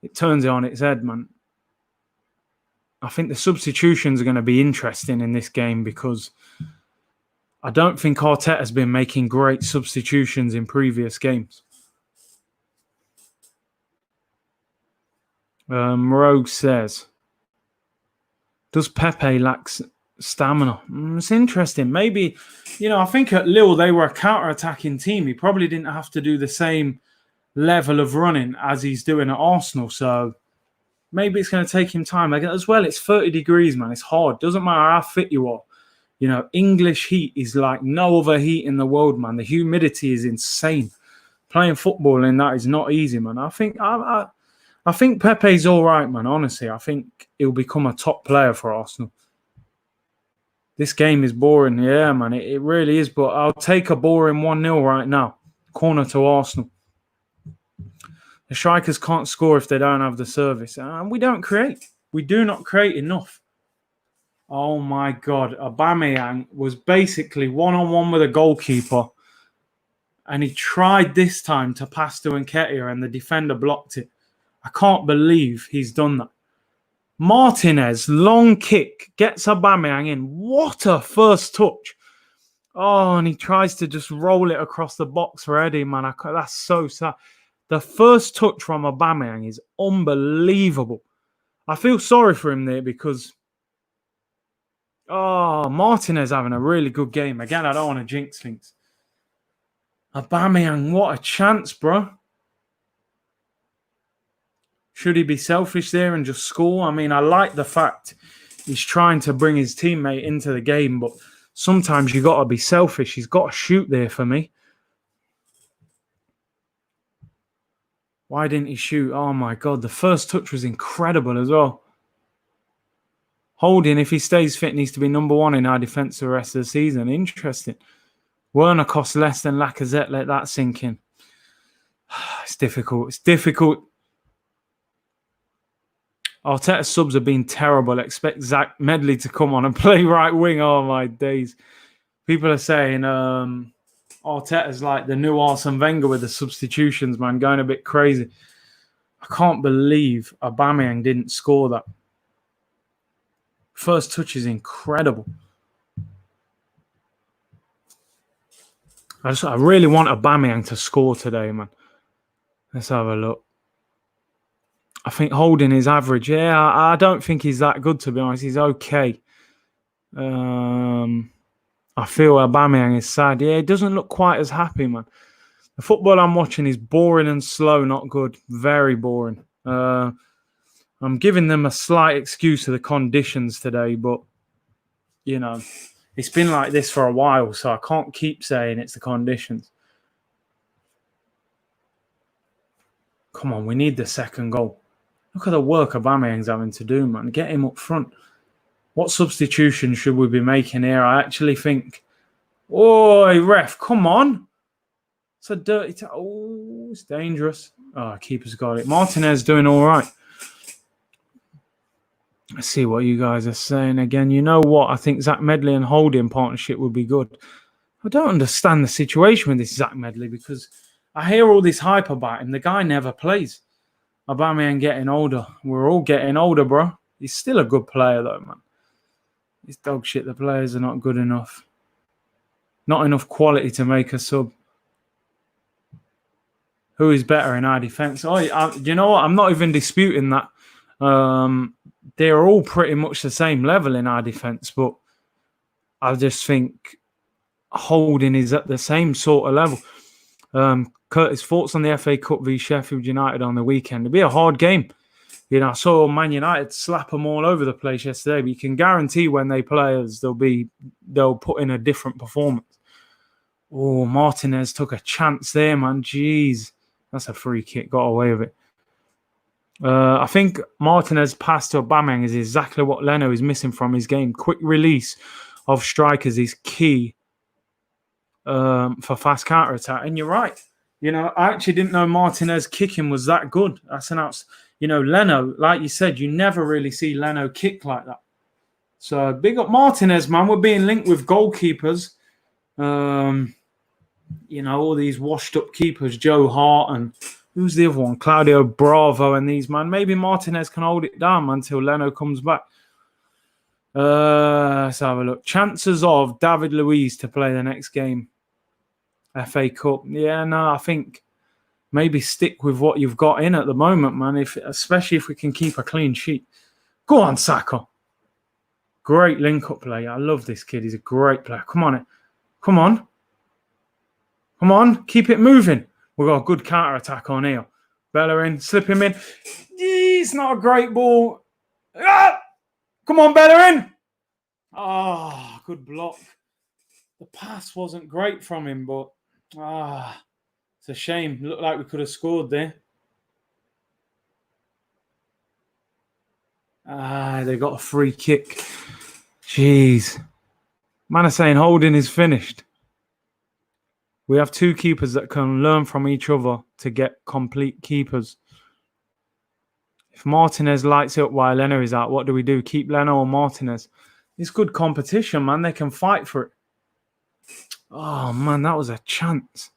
it turns it on its head, man. I think the substitutions are going to be interesting in this game because I don't think Arteta's been making great substitutions in previous games. Rogue says, does Pepe lack stamina? It's interesting. Maybe, you know, I think at Lille they were a counter-attacking team. He probably didn't have to do the same level of running as he's doing at Arsenal. So maybe it's going to take him time. As well, it's 30 degrees, man. It's hard. Doesn't matter how fit you are. You know, English heat is like no other heat in the world, man. The humidity is insane. Playing football in that is not easy, man. I think Pepe's all right, man. Honestly, I think he'll become a top player for Arsenal. This game is boring. Yeah, man, it really is. But I'll take a boring 1-0 right now. Corner to Arsenal. The strikers can't score if they don't have the service. And we don't create. We do not create enough. Oh, my God. Aubameyang was basically one-on-one with a goalkeeper. And he tried this time to pass to Nketiah and the defender blocked it. I can't believe he's done that. Martinez, long kick, gets Aubameyang in. What a first touch. Oh, and he tries to just roll it across the box for Eddie, man. That's so sad. The first touch from Aubameyang is unbelievable. I feel sorry for him there because, Martinez having a really good game. Again, I don't want to jinx things. Aubameyang, what a chance, bro. Should he be selfish there and just score? I mean, I like the fact he's trying to bring his teammate into the game, but sometimes you got to be selfish. He's got to shoot there for me. Why didn't he shoot? Oh, my God. The first touch was incredible as well. Holding, if he stays fit, needs to be number one in our defence the rest of the season. Interesting. Werner costs less than Lacazette. Let that sink in. It's difficult. It's difficult. Arteta's subs have been terrible. Expect Zach Medley to come on and play right wing. Oh, my days. People are saying Arteta's like the new Arsene Wenger with the substitutions, man, going a bit crazy. I can't believe Aubameyang didn't score that. First touch is incredible. I really want Aubameyang to score today, man. Let's have a look. I think Holding is average. Yeah, I don't think he's that good, to be honest. He's okay. I feel Aubameyang is sad. Yeah, he doesn't look quite as happy, man. The football I'm watching is boring and slow, not good. Very boring. I'm giving them a slight excuse to the conditions today, but, you know, it's been like this for a while, so I can't keep saying it's the conditions. Come on, we need the second goal. Look at the work Aubameyang's having to do, man. Get him up front. What substitution should we be making here? I actually think... Oi, ref, come on. It's a dirty... it's dangerous. Oh, keeper's got it. Martinez doing all right. Let's see what you guys are saying again. You know what? I think Zach Medley and Holding partnership would be good. I don't understand the situation with this Zach Medley because I hear all this hype about him. The guy never plays. Aubameyang getting older. We're all getting older, bro. He's still a good player, though, man. He's dog shit. The players are not good enough. Not enough quality to make a sub. Who is better in our defence? Oh, you know what? I'm not even disputing that. They're all pretty much the same level in our defence, but I just think Holding is at the same sort of level. Curtis, thoughts on the FA Cup v Sheffield United on the weekend? It'll be a hard game. You know, I saw Man United slap them all over the place yesterday, but you can guarantee when they play us, they'll put in a different performance. Oh, Martinez took a chance there, man. Jeez. That's a free kick. Got away with it. I think Martinez pass to Aubameyang is exactly what Leno is missing from his game. Quick release of strikers is key for fast counter-attack. And you're right. You know, I actually didn't know Martinez kicking was that good. That's you know, Leno, like you said, you never really see Leno kick like that. So big up Martinez, man. We're being linked with goalkeepers. You know, all these washed-up keepers, Joe Hart and... Who's the other one? Claudio Bravo and these, man. Maybe Martinez can hold it down until Leno comes back. Let's have a look. Chances of David Luiz to play the next game. FA Cup. Yeah, no, I think maybe stick with what you've got in at the moment, man. Especially if we can keep a clean sheet. Go on, Saka. Great link-up play. I love this kid. He's a great player. Come on. Come on. Come on. Keep it moving. We've got a good counter-attack on here. Bellerin, slip him in. It's not a great ball. Ah! Come on, Bellerin. Ah, good block. The pass wasn't great from him, but it's a shame. Looked like we could have scored there. They got a free kick. Jeez. Man are saying Holding is finished. We have two keepers that can learn from each other to get complete keepers. If Martinez lights it up while Leno is out, what do we do? Keep Leno or Martinez? It's good competition, man. They can fight for it. Oh, man, that was a chance.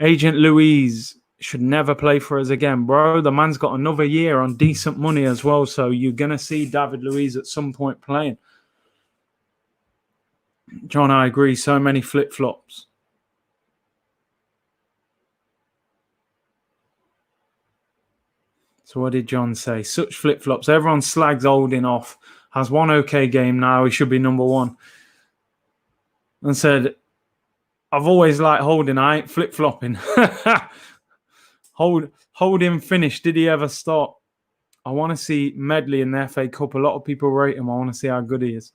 Agent Luiz should never play for us again, bro. The man's got another year on decent money as well, so you're going to see David Luiz at some point playing. John, I agree. So many flip-flops. So what did John say? Such flip-flops. Everyone slags Holding off. Has one okay game now. He should be number one. And said, I've always liked Holding. I ain't flip-flopping. Holding finished. Did he ever start? I want to see Medley in the FA Cup. A lot of people rate him. I want to see how good he is.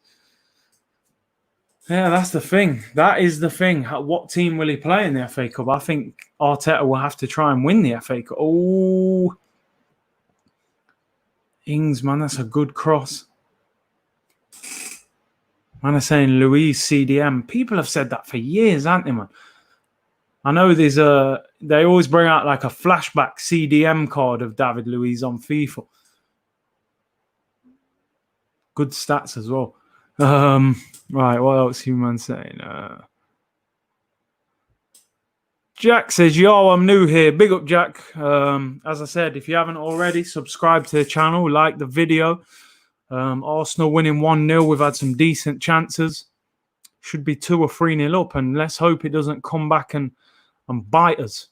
Yeah, that's the thing. That is the thing. What team will he play in the FA Cup? I think Arteta will have to try and win the FA Cup. Oh, Ings, man, that's a good cross. Man are saying Luis CDM. People have said that for years, haven't they, man? I know there's they always bring out like a flashback CDM card of David Luiz on FIFA. Good stats as well. Right, what else you man saying? Jack says, yo, I'm new here. Big up, Jack. As I said, if you haven't already, subscribe to the channel, like the video. Arsenal winning 1-0. We've had some decent chances. Should be 2 or 3-0 up, and let's hope it doesn't come back and bite us.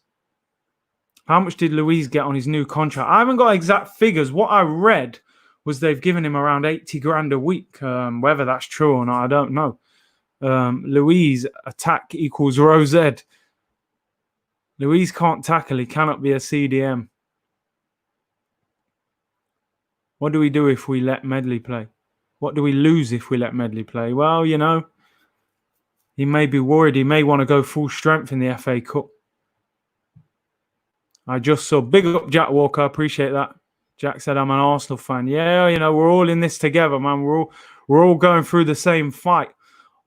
How much did Luiz get on his new contract? I haven't got exact figures. What I read was they've given him around 80 grand a week. Whether that's true or not, I don't know. Luiz, attack equals Rosed. Luiz can't tackle. He cannot be a CDM. What do we do if we let Medley play? What do we lose if we let Medley play? Well, you know, he may be worried. He may want to go full strength in the FA Cup. I just saw big up Jack Walker. Appreciate that. Jack said, I'm an Arsenal fan. Yeah, you know, we're all in this together, man. We're all going through the same fight.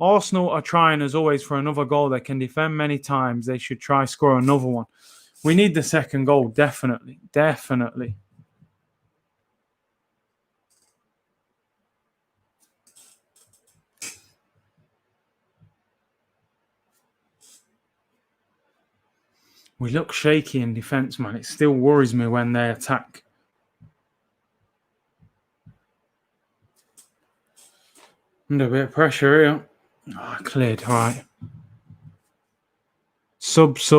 Arsenal are trying, as always, for another goal. They can defend many times. They should try score another one. We need the second goal, definitely. Definitely. We look shaky in defence, man. It still worries me when they attack. Under a bit of pressure here. Oh, cleared. All right. Subs.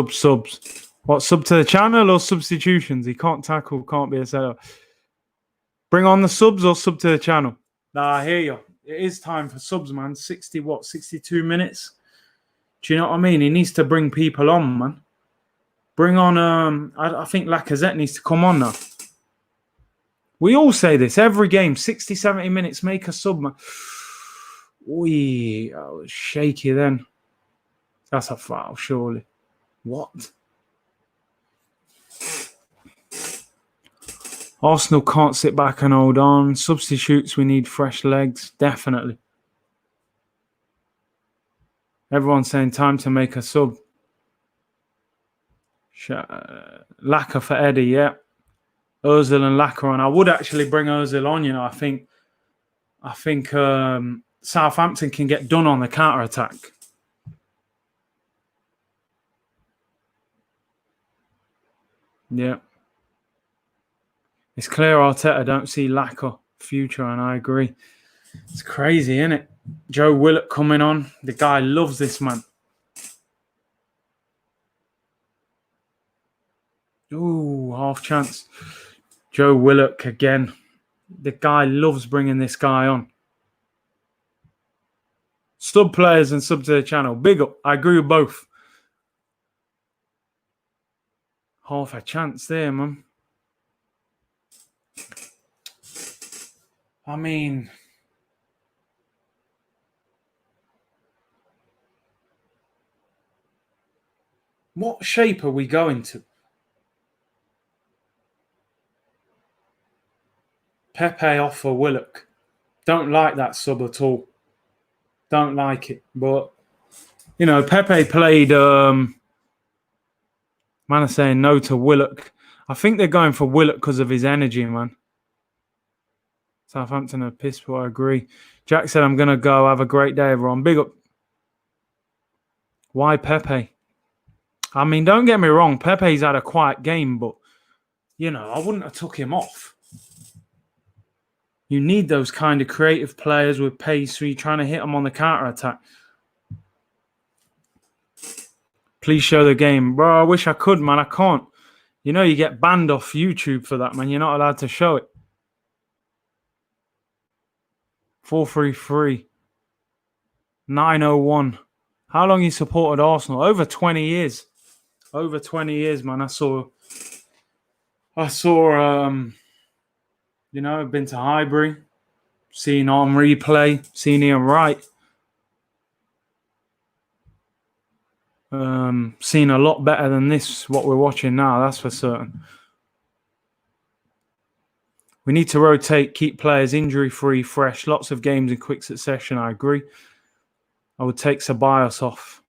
What, sub to the channel or substitutions? He can't tackle, can't be a setter. Bring on the subs or sub to the channel? Nah, I hear you. It is time for subs, man. 62 minutes? Do you know what I mean? He needs to bring people on, man. Bring on, I think Lacazette needs to come on now. We all say this every game, 60, 70 minutes, make a sub, man. I was shaky then. That's a foul, surely. What? Arsenal can't sit back and hold on. Substitutes, we need fresh legs. Definitely. Everyone's saying time to make a sub. Lacquer for Eddie, yeah. Ozil and Lacquer on. I would actually bring Ozil on, you know. I think Southampton can get done on the counter-attack. Yeah. It's clear Arteta don't see Lacquer future, and I agree. It's crazy, isn't it? Joe Willock coming on. The guy loves this man. Ooh, half chance. Joe Willock again. The guy loves bringing this guy on. Sub players and sub to the channel. Big up. I agree with both. Half a chance there, man. I mean, what shape are we going to? Pepe off for Willock. Don't like that sub at all. Don't like it. But, you know, Pepe played... man are saying no to Willock. I think they're going for Willock because of his energy, man. Southampton are pissed, but I agree. Jack said, I'm going to go. Have a great day, everyone. Big up. Why Pepe? I mean, don't get me wrong. Pepe's had a quiet game, but, you know, I wouldn't have took him off. You need those kind of creative players with pace, so you're trying to hit them on the counter-attack. Please show the game. Bro, I wish I could, man. I can't. You know you get banned off YouTube for that, man. You're not allowed to show it. 433. 901. How long you supported Arsenal? Over 20 years. Over 20 years, man. I saw you know, I've been to Highbury, seen on replay, seen Ian Wright. Seen a lot better than this, what we're watching now, that's for certain. We need to rotate, keep players injury-free, fresh, lots of games in quick succession, I agree. I would take Ceballos off.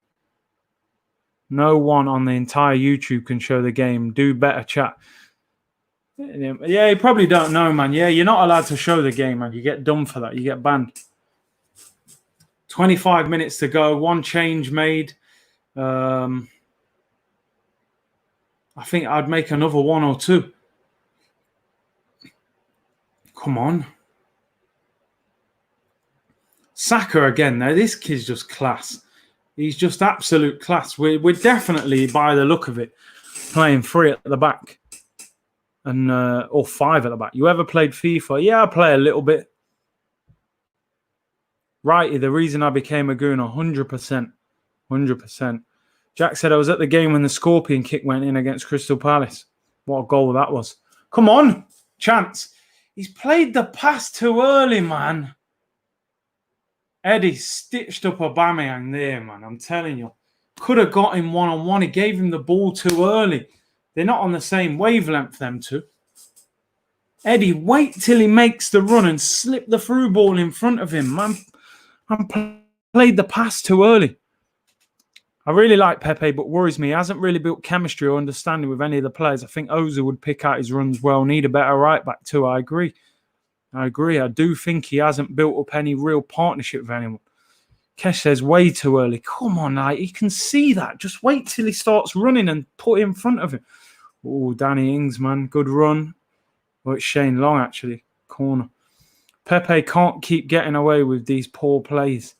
No one on the entire YouTube can show the game. Do better, chat. Yeah, you probably don't know, man. Yeah, you're not allowed to show the game, man. You get done for that. You get banned. 25 minutes to go. One change made. I think I'd make another 1 or 2. Come on. Saka again. Now, this kid's just class. He's just absolute class. We're definitely, by the look of it, playing 3 at the back. And or 5 at the back. You ever played FIFA? Yeah, I play a little bit. Righty, the reason I became a Gooner, 100%. 100%. Jack said I was at the game when the Scorpion kick went in against Crystal Palace. What a goal that was. Come on. Chance. He's played the pass too early, man. Eddie stitched up Aubameyang there, man. I'm telling you. Could have got him one-on-one. He gave him the ball too early. They're not on the same wavelength, them two. Eddie, wait till he makes the run and slip the through ball in front of him. Man, played the pass too early. I really like Pepe, but worries me. He hasn't really built chemistry or understanding with any of the players. I think Ozil would pick out his runs well. Need a better right back too. I agree. I do think he hasn't built up any real partnership with anyone. Kesh says way too early. Come on, like, he can see that. Just wait till he starts running and put it in front of him. Oh, Danny Ings, man. Good run. Oh, it's Shane Long, actually. Corner. Pepe can't keep getting away with these poor plays.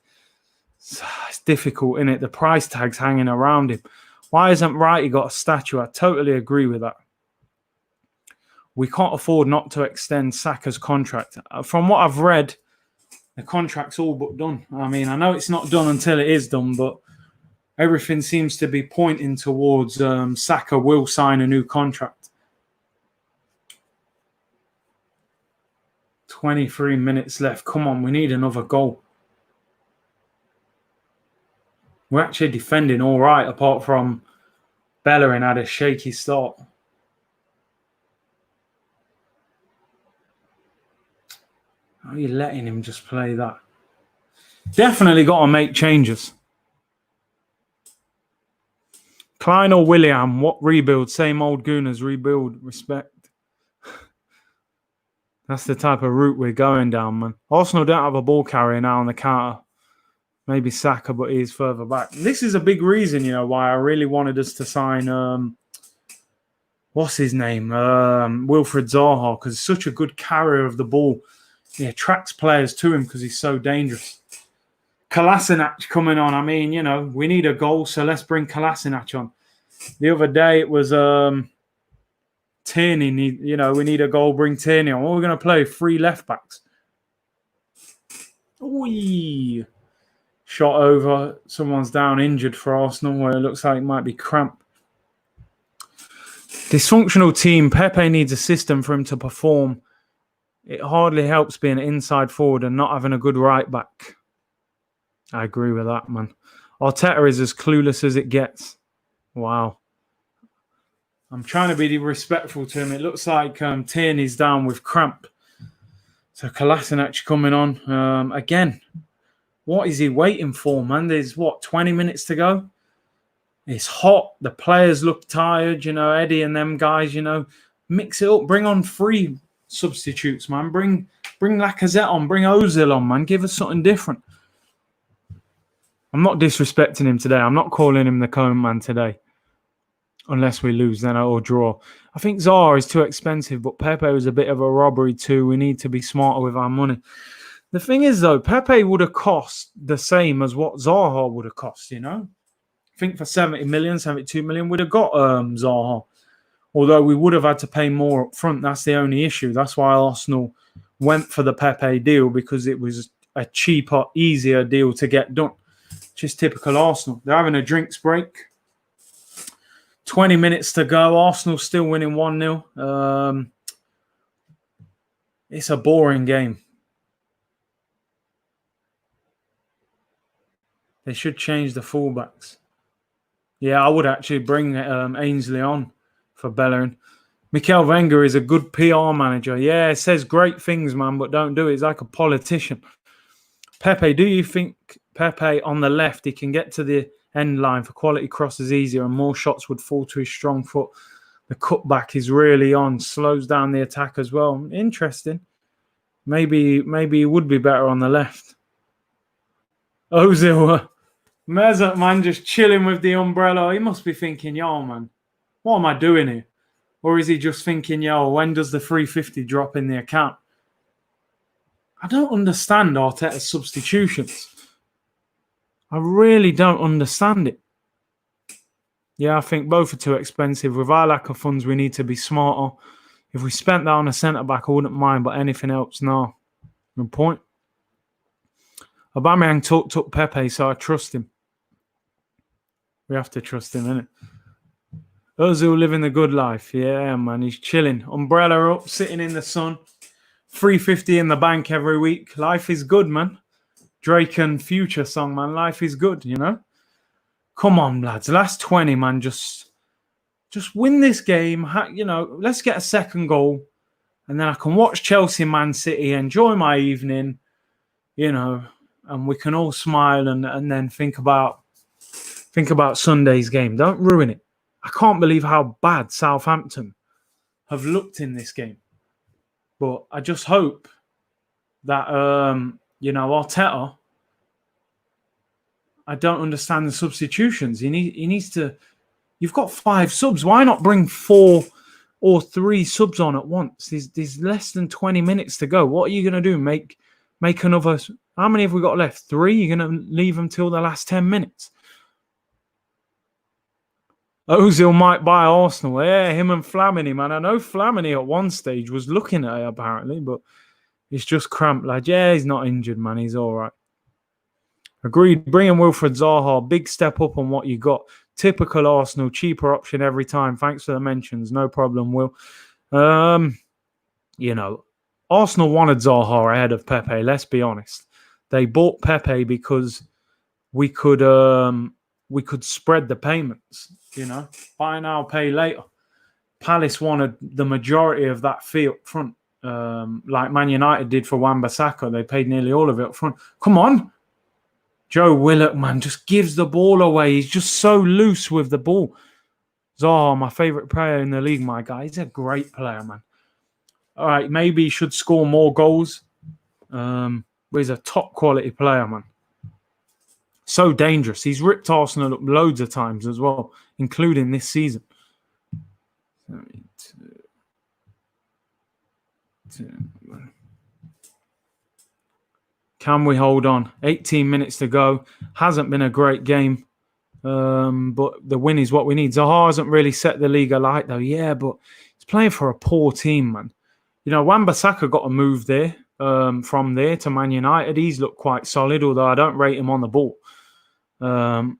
It's difficult, isn't it? The price tag's hanging around him. Why hasn't Wrighty got a statue? I totally agree with that. We can't afford not to extend Saka's contract. From what I've read, the contract's all but done. I mean, I know it's not done until it is done, but everything seems to be pointing towards Saka will sign a new contract. 23 minutes left. Come on, we need another goal. We're actually defending all right, apart from Bellerin had a shaky start. How are you letting him just play that? Definitely got to make changes. Klein or William, what rebuild? Same old Gooners, rebuild, respect. That's the type of route we're going down, man. Arsenal don't have a ball carrier now on the counter. Maybe Saka, but he's further back. This is a big reason, you know, why I really wanted us to sign, what's his name? Wilfred Zaha, because he's such a good carrier of the ball. He attracts players to him because he's so dangerous. Kolasinac coming on. I mean, you know, we need a goal, so let's bring Kolasinac on. The other day it was Tierney. You know, we need a goal, bring Tierney on. What are we going to play? 3 left backs. Wee. Shot over. Someone's down injured for Arsenal, where it looks like it might be cramp. Dysfunctional team. Pepe needs a system for him to perform. It hardly helps being an inside forward and not having a good right back. I agree with that, man. Arteta is as clueless as it gets. Wow. I'm trying to be respectful to him. It looks like Tierney's down with cramp. So Kolasinac coming on. Again, what is he waiting for, man? There's, 20 minutes to go? It's hot. The players look tired, you know, Eddie and them guys, you know. Mix it up. Bring on 3 substitutes, man. Bring Lacazette on. Bring Ozil on, man. Give us something different. I'm not disrespecting him today. I'm not calling him the cone man today. Unless we lose, then or draw. I think Zaha is too expensive, but Pepe was a bit of a robbery too. We need to be smarter with our money. The thing is, though, Pepe would have cost the same as what Zaha would have cost, you know? I think for 70 million, 72 million, we'd have got Zaha. Although we would have had to pay more up front. That's the only issue. That's why Arsenal went for the Pepe deal, because it was a cheaper, easier deal to get done. Just typical Arsenal. They're having a drinks break. 20 minutes to go. Arsenal still winning 1-0. It's a boring game. They should change the fullbacks. Yeah, I would actually bring Ainsley on for Bellerin. Mikel Wenger is a good PR manager. Yeah, it says great things, man, but don't do it. He's like a politician. Pepe, do you think Pepe on the left, he can get to the end line for quality crosses easier and more shots would fall to his strong foot? The cutback is really on, slows down the attack as well. Interesting. Maybe he would be better on the left. Ozil, Mesut, man, just chilling with the umbrella. He must be thinking, yo, man, what am I doing here? Or is he just thinking, yo, when does the 350 drop in the account? I don't understand Arteta's substitutions. I really don't understand it. Yeah, I think both are too expensive. With our lack of funds, we need to be smarter. If we spent that on a centre-back, I wouldn't mind, but anything else, no. Good point. Aubameyang talked up Pepe, so I trust him. We have to trust him, innit? Ozil living the good life. Yeah, man, he's chilling. Umbrella up, sitting in the sun. 350 in the bank every week. Life is good, man. Drake and Future song, man. Life is good, you know? Come on, lads. Last 20, man. Just win this game. You know, let's get a second goal. And then I can watch Chelsea, Man City, enjoy my evening, you know, and we can all smile and then think about Sunday's game. Don't ruin it. I can't believe how bad Southampton have looked in this game. But I just hope that, you know, Arteta, I don't understand the substitutions. He needs to... You've got 5 subs. Why not bring 4 or 3 subs on at once? There's less than 20 minutes to go. What are you going to do? Make another... How many have we got left? 3? You're going to leave them till the last 10 minutes? Ozil might buy Arsenal. Yeah, him and Flamini, man. I know Flamini at one stage was looking at it, apparently, but it's just cramped, lad. Yeah, he's not injured, man. He's all right. Agreed. Bringing Wilfred Zaha. Big step up on what you got. Typical Arsenal. Cheaper option every time. Thanks for the mentions. No problem, Will. You know, Arsenal wanted Zaha ahead of Pepe. Let's be honest. They bought Pepe because we could spread the payments. You know, buy now, pay later. Palace wanted the majority of that fee up front, like Man United did for Wan-Bissaka. They paid nearly all of it up front. Come on. Joe Willock, man, just gives the ball away. He's just so loose with the ball. Zaha, my favourite player in the league, my guy. He's a great player, man. All right, maybe he should score more goals. But he's a top quality player, man. So dangerous. He's ripped Arsenal up loads of times as well, including this season. Can we hold on? 18 minutes to go. Hasn't been a great game. But the win is what we need. Zaha hasn't really set the league alight, though. Yeah, but he's playing for a poor team, man. You know, Wan-Bissaka got a move there from there to Man United. He's looked quite solid, although I don't rate him on the ball. Come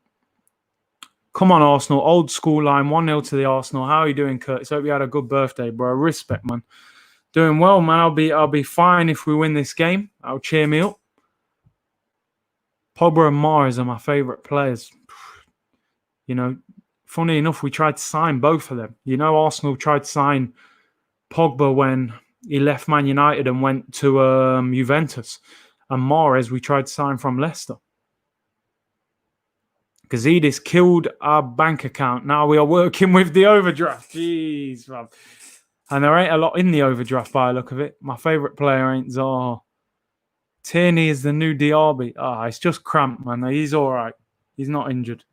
on, Arsenal. Old school line. 1-0 to the Arsenal. How are you doing, Curtis? Hope you had a good birthday, bro. Respect, man. Doing well, man. I'll be fine if we win this game. That'll cheer me up. Pogba and Mahrez are my favourite players. You know, funny enough, we tried to sign both of them. You know, Arsenal tried to sign Pogba when he left Man United and went to Juventus. And Mahrez, we tried to sign from Leicester. Gazidis killed our bank account. Now we are working with the overdraft. Jeez, man. And there ain't a lot in the overdraft by the look of it. My favourite player ain't Zaha. Tierney is the new Diaby. It's just cramped, man. He's all right. He's not injured.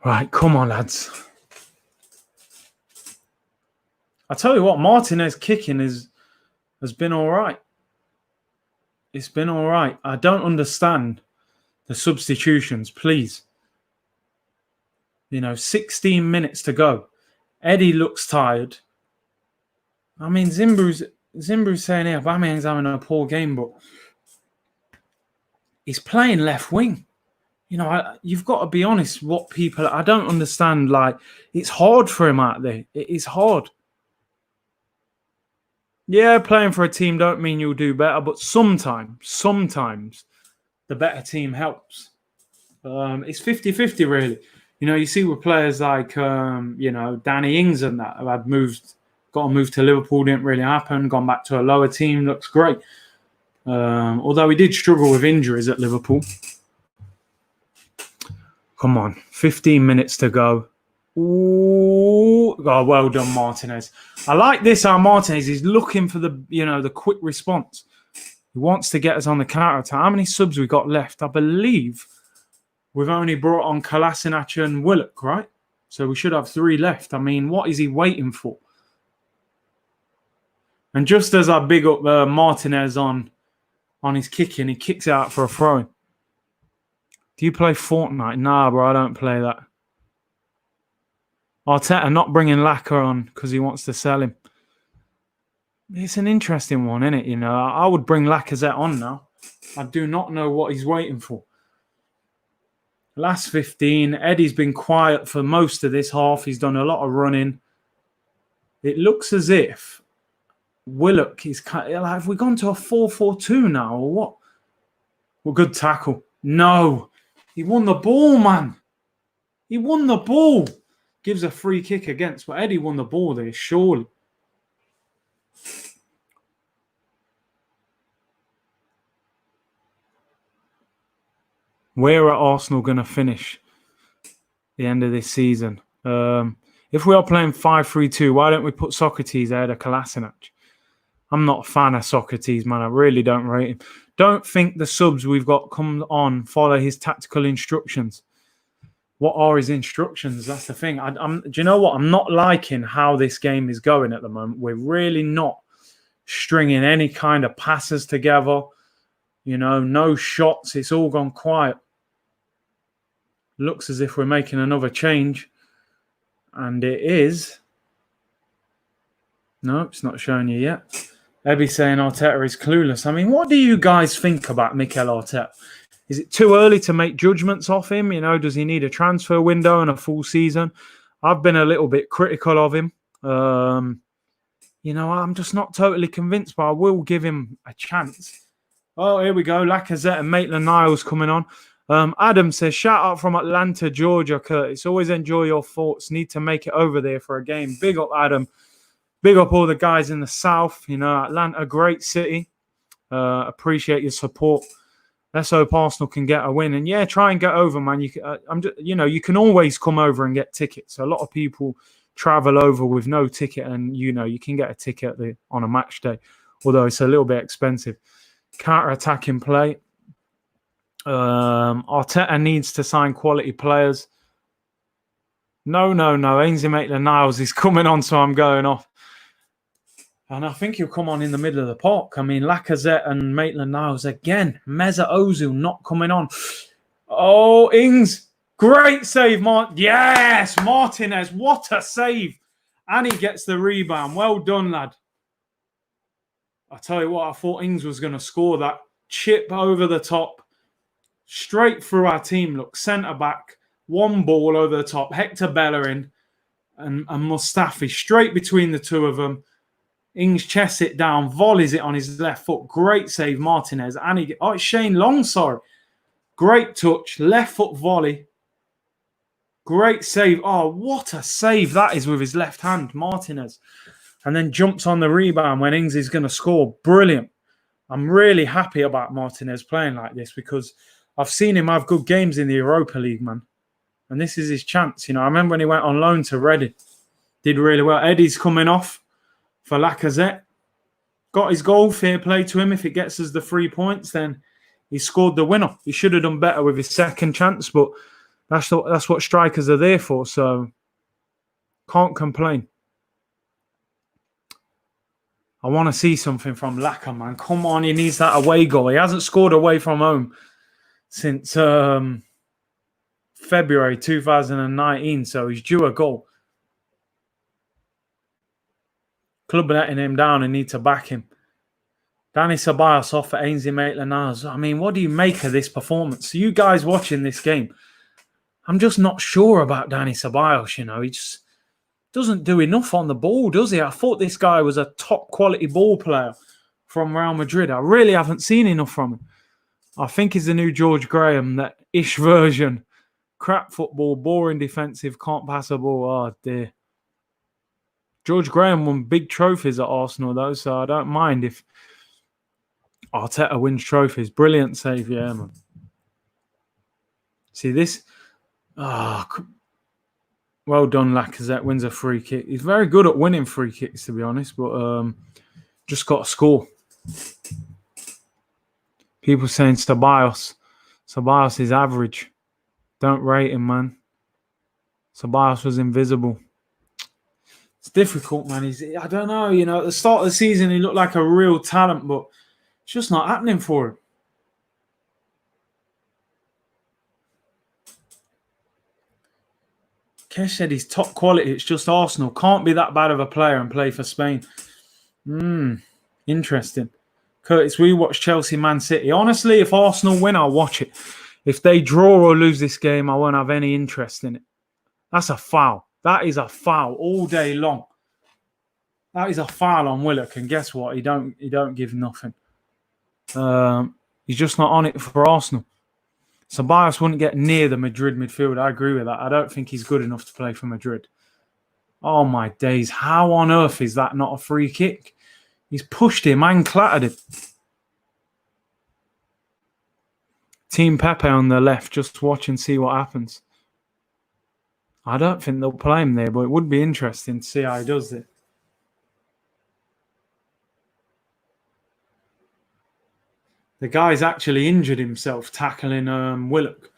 Right, Right, come on, lads. I tell you what, Martinez kicking has been all right. It's been all right. I don't understand the substitutions, please. 16 minutes to go. Eddie looks tired. I mean, Zimbru's saying here, Aubameyang's having a poor game, but he's playing left wing. You've got to be honest. I don't understand. Like, it's hard for him out there. It is hard. Yeah, playing for a team don't mean you'll do better, but sometimes the better team helps. It's 50-50, really. You see with players like, Danny Ings and that have got to move to Liverpool, didn't really happen, gone back to a lower team, looks great. Although he did struggle with injuries at Liverpool. Come on, 15 minutes to go. Ooh, oh, well done, Martinez. I like this, how Martinez is looking for the quick response. He wants to get us on the counter-attack. How many subs we got left? I believe we've only brought on Kolasinac and Willock, right? So we should have 3 left. I mean, what is he waiting for? And just as I big up Martinez on his kicking, he kicks out for a throw-in. Do you play Fortnite? Nah, bro, I don't play that. Arteta not bringing Laka on because he wants to sell him. It's an interesting one, isn't it? I would bring Lacazette on now. I do not know what he's waiting for. Last 15, Eddie's been quiet for most of this half. He's done a lot of running. It looks as if Willock is have we gone to a 4-4-2 now or what? Well, good tackle. No, he won the ball, man. He won the ball. Gives a free kick against, but Eddie won the ball there, surely. Where are Arsenal going to finish the end of this season? If we are playing 5-3-2, why don't we put Socrates ahead of Kolasinac? I'm not a fan of Socrates, man. I really don't rate him. Don't think the subs we've got come on follow his tactical instructions. What are his instructions? That's the thing. Do you know what? I'm not liking how this game is going at the moment. We're really not stringing any kind of passes together. No shots. It's all gone quiet. Looks as if we're making another change. And it is. No, it's not showing you yet. Ebby saying Arteta is clueless. I mean, what do you guys think about Mikel Arteta? Is it too early to make judgments off him? Does he need a transfer window and a full season? I've been a little bit critical of him. I'm just not totally convinced, but I will give him a chance. Oh, here we go. Lacazette and Maitland-Niles coming on. Adam says, shout out from Atlanta, Georgia, Curtis. Always enjoy your thoughts. Need to make it over there for a game. Big up, Adam. Big up all the guys in the South. Atlanta, great city. Appreciate your support. Let's hope Arsenal can get a win. And yeah, try and get over, man. You can always come over and get tickets. A lot of people travel over with no ticket, and you can get a ticket on a match day, although it's a little bit expensive. Counter-attacking play. Arteta needs to sign quality players. No. Ainsley Maitland-Niles is coming on, so I'm going off. And I think he'll come on in the middle of the park. I mean, Lacazette and Maitland-Niles again. Mesut Ozil not coming on. Oh, Ings. Great save, Yes, Martinez. What a save. And he gets the rebound. Well done, lad. I tell you what, I thought Ings was going to score that. Chip over the top. Straight through our team. Look, centre-back. One ball over the top. Hector Bellerin and Mustafi. Straight between the two of them. Ings chests it down, volleys it on his left foot. Great save, Martinez. And it's Shane Long, sorry. Great touch, left foot volley. Great save. Oh, what a save that is with his left hand, Martinez. And then jumps on the rebound when Ings is going to score. Brilliant. I'm really happy about Martinez playing like this because I've seen him have good games in the Europa League, man. And this is his chance. I remember when he went on loan to Reading. Did really well. Eddie's coming off for Lacazette. Got his goal, fair play to him. If it gets us the 3 points, then he scored the winner. He should have done better with his second chance, but That's what strikers are there for. So can't complain. I want to see something from Laka, man. Come on, he needs that away goal. He hasn't scored away from home since February 2019, so he's due a goal. Club are letting him down and need to back him. Danny Ceballos off for Ainsley Maitland-Niles. I mean, what do you make of this performance? So you guys watching this game, I'm just not sure about Danny Ceballos, you know. He just doesn't do enough on the ball, does he? I thought this guy was a top quality ball player from Real Madrid. I really haven't seen enough from him. I think he's the new George Graham, that ish version. Crap football, boring defensive, can't pass a ball. Oh, dear. George Graham won big trophies at Arsenal, though, so I don't mind if Arteta wins trophies. Brilliant save, yeah, man. See this? Well done, Lacazette wins a free kick. He's very good at winning free kicks, to be honest, but just got to score. People saying Ceballos. Ceballos is average. Don't rate him, man. Ceballos was invisible. It's difficult, man. I don't know, you know, at the start of the season, he looked like a real talent, but it's just not happening for him. Kesh said he's top quality. It's just Arsenal. Can't be that bad of a player and play for Spain. Interesting. Curtis, we watch Chelsea, Man City. Honestly, if Arsenal win, I'll watch it. If they draw or lose this game, I won't have any interest in it. That's a foul. That is a foul all day long. That is a foul on Willock, and guess what? He don't give nothing. He's just not on it for Arsenal. Ceballos wouldn't get near the Madrid midfield. I agree with that. I don't think he's good enough to play for Madrid. Oh, my days. How on earth is that not a free kick? He's pushed him and clattered him. Team Pepe on the left. Just watch and see what happens. I don't think they'll play him there, but it would be interesting to see how he does it. The guy's actually injured himself tackling Willock,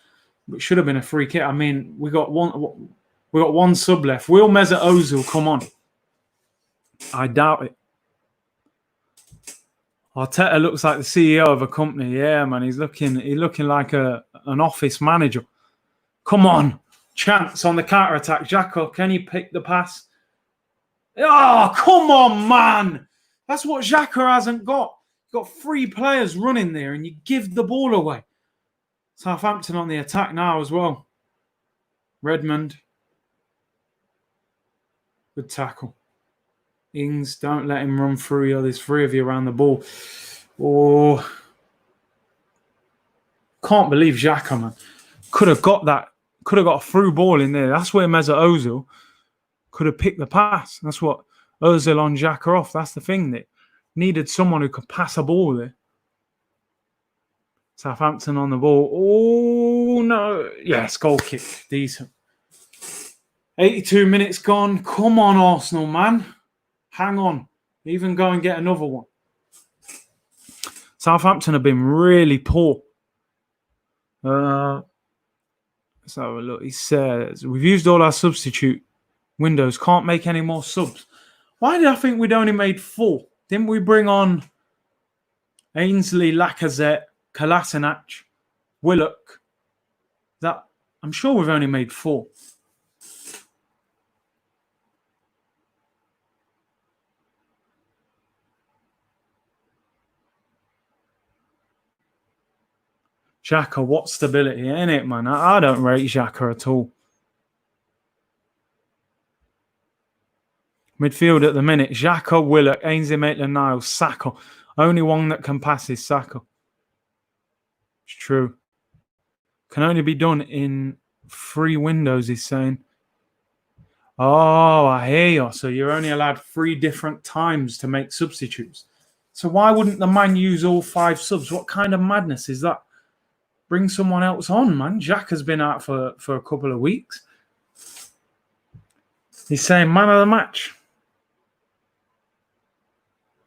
which should have been a free kick. I mean, we got one sub left. Will Mesut Ozil come on? I doubt it. Arteta looks like the CEO of a company. Yeah, man, he's looking like an office manager. Come on, chance on the counter attack. Xhaka, can he pick the pass? Oh, come on, man! That's what Xhaka hasn't got. Got 3 players running there and you give the ball away. Southampton on the attack now as well. Redmond. Good tackle. Ings, don't let him run through you. There's 3 of you around the ball. Oh. Can't believe Xhaka, man. Could have got a through ball in there. That's where Mesut Ozil could have picked the pass. That's what Ozil on Xhaka off. That's the thing that needed someone who could pass a ball there. Southampton on the ball. Oh, no. Yes, goal kick. Decent. 82 minutes gone. Come on, Arsenal, man. Hang on. Even go and get another one. Southampton have been really poor. So look, he says, we've used all our substitute windows. Can't make any more subs. Why did I think we'd only made 4? Didn't we bring on Ainsley, Lacazette, Kolasinac, Willock? I'm sure we've only made 4. Xhaka, what stability, ain't it, man? I don't rate Xhaka at all. Midfield at the minute, Xhaka, Willock, Ainsley Maitland-Niles, Saka. Only one that can pass is Saka. It's true. Can only be done in 3 windows, he's saying. Oh, I hear you. So you're only allowed 3 different times to make substitutes. So why wouldn't the man use all 5 subs? What kind of madness is that? Bring someone else on, man. Xhaka's been out for a couple of weeks. He's saying man of the match.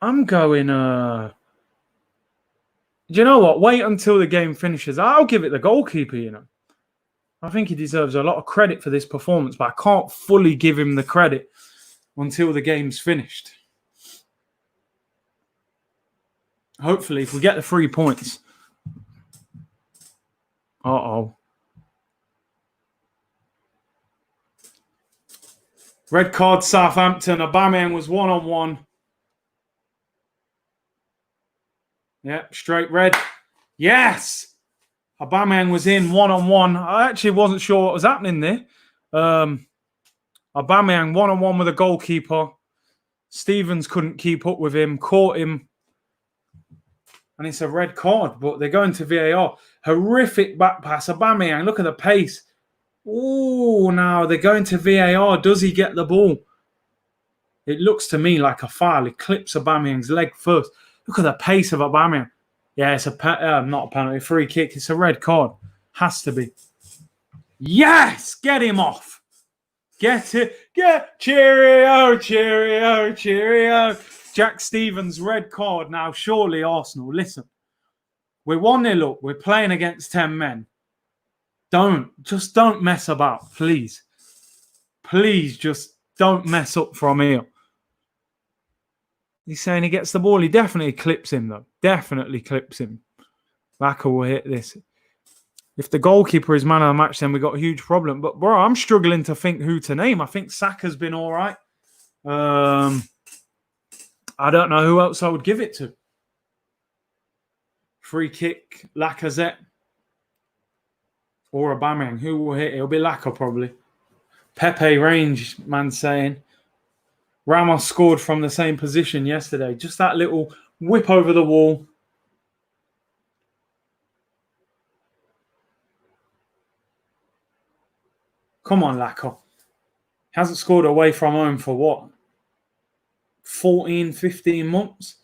I'm going, do you know what? Wait until the game finishes. I'll give it the goalkeeper, you know. I think he deserves a lot of credit for this performance, but I can't fully give him the credit until the game's finished. Hopefully, if we get the 3 points. Uh-oh. Red card, Southampton. Aubameyang was one-on-one. Yep, straight red. Yes! Aubameyang was in one-on-one. I actually wasn't sure what was happening there. Aubameyang one-on-one with a goalkeeper. Stevens couldn't keep up with him, caught him. And it's a red card, but they're going to VAR. Horrific back pass. Aubameyang, look at the pace. Oh, now they're going to VAR. Does he get the ball? It looks to me like a foul. He clips Aubameyang's leg first. Look at the pace of Aubameyang. Yeah, it's not a penalty, free kick. It's a red card. Has to be. Yes! Get him off. Get it. Cheerio, cheerio, cheerio. Jack Stevens, red card. Now, surely Arsenal, listen. We're 1-0 up. We're playing against 10 men. Don't mess about, please. Please, just don't mess up from here. He's saying he gets the ball. He definitely clips him, though. Definitely clips him. Laka will hit this. If the goalkeeper is man of the match, then we got a huge problem. But, bro, I'm struggling to think who to name. I think Saka's been all right. I don't know who else I would give it to. Free kick, Lacazette. Or Aubameyang. Who will hit it? It'll be Laka, probably. Pepe range, man saying. Ramos scored from the same position yesterday. Just that little whip over the wall. Come on, Laka. Hasn't scored away from home for what? 14, 15 months?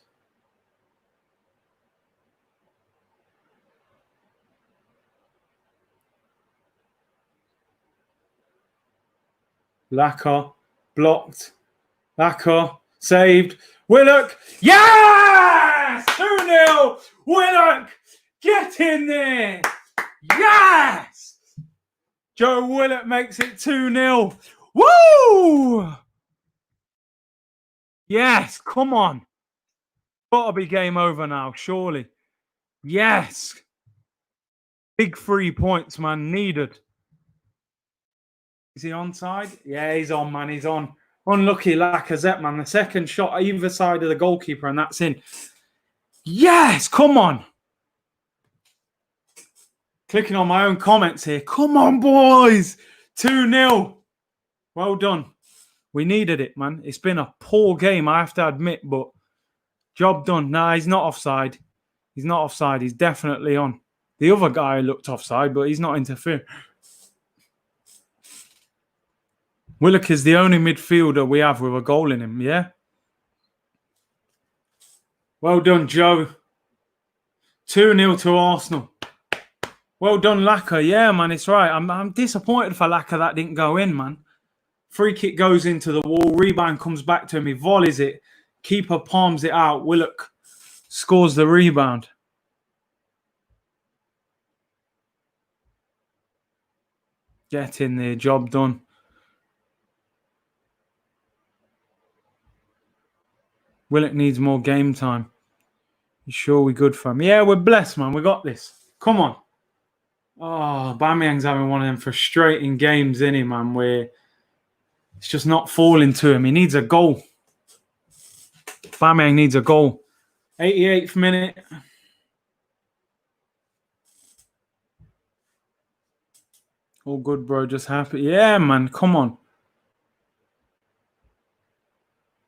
Laka. Blocked. Laka. Saved. Willock. Yes! 2-0. Willock. Get in there. Yes! Joe Willock makes it 2-0. Woo! Yes, come on. Gotta be game over now, surely. Yes. Big 3 points, man, needed. Is he onside? Yeah, he's on, man, he's on. Unlucky Lacazette, man. The second shot either side of the goalkeeper, and that's in. Yes, come on. Clicking on my own comments here. Come on, boys. 2-0. Well done. We needed it, man. It's been a poor game, I have to admit, but job done. Nah, he's not offside. He's not offside. He's definitely on. The other guy looked offside, but he's not interfering. Willock is the only midfielder we have with a goal in him, yeah? Well done, Joe. 2-0 to Arsenal. Well done, Laka. Yeah, man, it's right. I'm disappointed for Laka that didn't go in, man. Free kick goes into the wall. Rebound comes back to him. He volleys it. Keeper palms it out. Willock scores the rebound. Get in there. Job done. Willock needs more game time. You sure we're good for him? Yeah, we're blessed, man. We got this. Come on. Oh, Aubameyang's having one of them frustrating games, isn't he, man, where it's just not falling to him. He needs a goal. Aubameyang needs a goal. 88th minute. All good, bro. Just happy. Yeah, man. Come on.